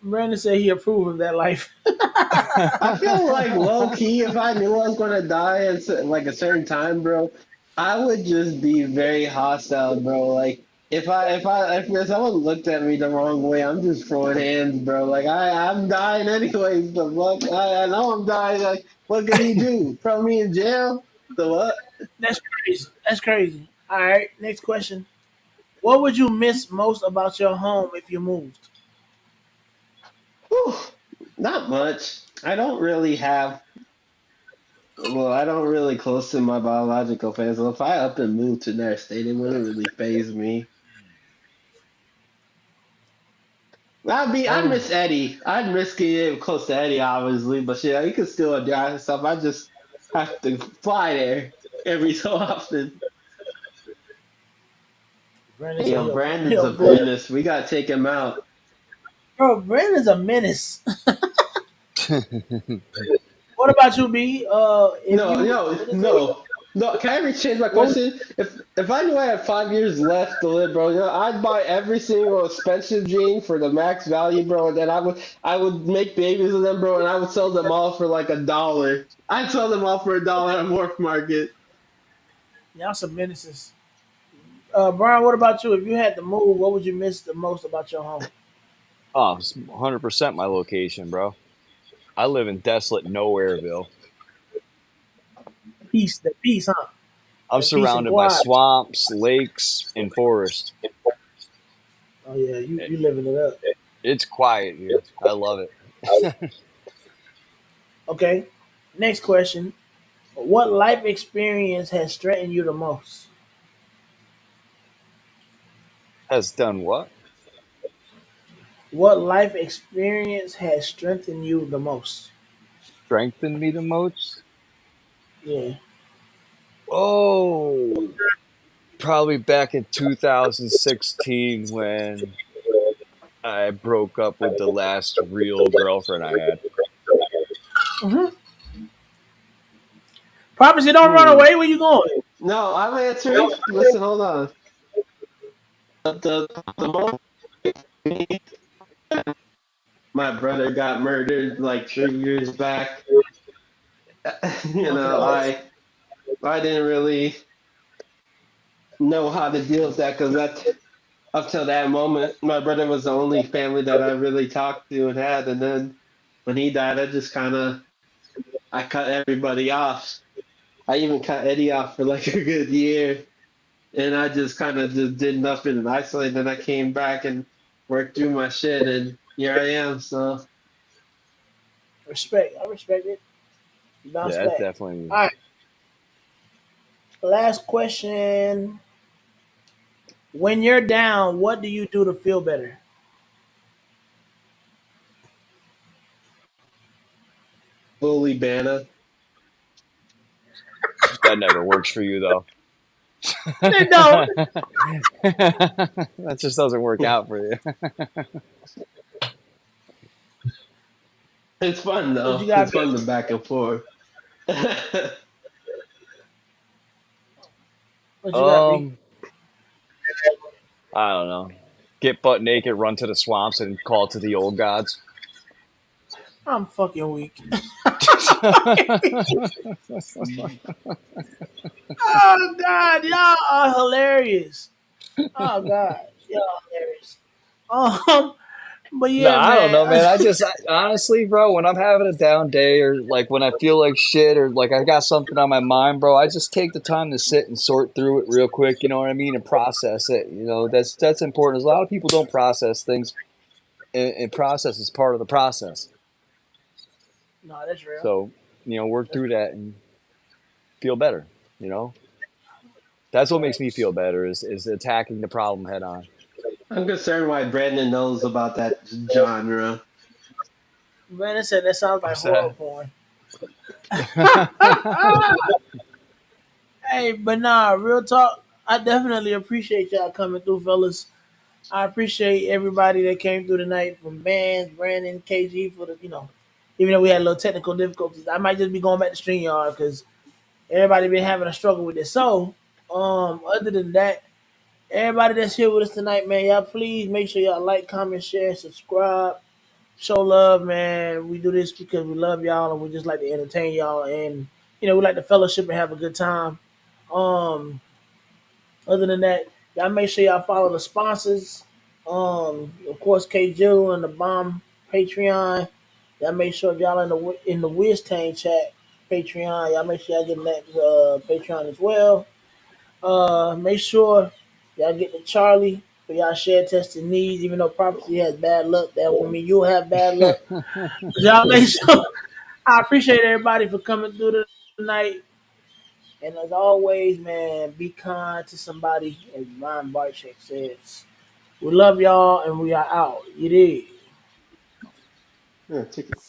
Brandon said he approved of that life. I feel like low key, if I knew I was gonna die at like a certain time, bro, I would just be very hostile, bro. Like if someone looked at me the wrong way, I'm just throwing hands, bro. Like I'm dying anyways. The fuck, I know I'm dying. Like what could he do? Throw me in jail? The what? That's crazy. That's crazy. All right. Next question. What would you miss most about your home if you moved? Whew, not much. I don't really have. Well, I don't really close to my biological family, so if I up and move to their state, it wouldn't really phase me. I Oh, miss Eddie. I'd miss getting close to Eddie, obviously, but shit, you can still enjoy yourself. I just have to fly there every so often. Brandon Hey, said yo, Brandon's he'll a fly. menace. We gotta take him out. Bro, Brandon's a menace. What about you, B? If No, you no, what is it? no, no. Can I change my What would question? If I knew I had 5 years left to live, bro, I'd buy every single expensive gene for the max value, bro, and then I would make babies of them, bro, and I would sell them all for like $1. I'd sell them all for $1 on Morph Market. y'all some menaces? Brian, what about you? If you had to move, what would you miss the most about your home? Oh, it's 100% my location, bro. I live in desolate Nowhereville. Peace, the peace, huh? I'm That peace and surrounded by quiet. swamps, lakes, and forest. Oh yeah, you It, you living it up. it's quiet here. I love it. Okay. Next question. What life experience has strengthened you the most? Has done what? What life experience has strengthened you the most? Strengthened me the most? Yeah. Oh, probably back in 2016 when I broke up with the last real girlfriend I had. hmm Prophecy, don't run Hmm. away. Where you going? No, I'm answering. Listen, hold on. The moment my brother got murdered like 3 years back, you know, Okay. I didn't really know how to deal with that because that up till that moment, my brother was the only family that I really talked to and had. And then when he died, I cut everybody off. I even cut Eddie off for like a good year, and I just kind of just did nothing and isolated. Then I came back and worked through my shit, and here I am. So Respect. I respect it. You bounce Yeah, that's back. definitely. All right. Last question. When you're down, what do you do to feel better? fully Banna. That never works for you, though. They don't. That just doesn't work out for you. It's fun What though. you got, It's B? fun to back and forth. What you got, B? Um, I don't know. Get butt naked, run to the swamps, and call to the old gods. I'm fucking weak. Oh God, y'all are hilarious. Oh God, y'all hilarious. Um, but No, yeah, I don't man. know, man. Honestly, bro, when I'm having a down day or like when I feel like shit or like I got something on my mind, bro, I just take the time to sit and sort through it real quick, you know what I mean, and process it. That's important. A lot of people don't process things, and process is part of the process. No, that's real. So, work That's through that and feel better, you know? That's what makes me facts. feel better is attacking the problem head on. I'm concerned why Brandon knows about that genre. Brandon said that sounds like What's horror that? porn. Hey, but nah, real talk. I definitely appreciate y'all coming through, fellas. I appreciate everybody that came through tonight from Vance, Brandon, KG for the even though we had a little technical difficulties. I might just be going back to StreamYard because everybody been having a struggle with this. So, other than that, everybody that's here with us tonight, man, y'all please make sure y'all like, comment, share, subscribe, show love, man. We do this because we love y'all and we just like to entertain y'all and we like to fellowship and have a good time. Um, Other than that, y'all make sure y'all follow the sponsors. Of course, K. Jill and the Bomb Patreon. Y'all make sure if y'all in the Wiz Tang chat Patreon, y'all make sure y'all get that Patreon as well. Make sure y'all get the Charlie for y'all shared testing needs. Even though prophecy has bad luck, that won't mean you'll have bad luck. Y'all make sure. I appreciate everybody for coming through Night. And as always, man, be kind to somebody, as Ron Barchek says. We love y'all, and we are out. You did. Yeah, ticket.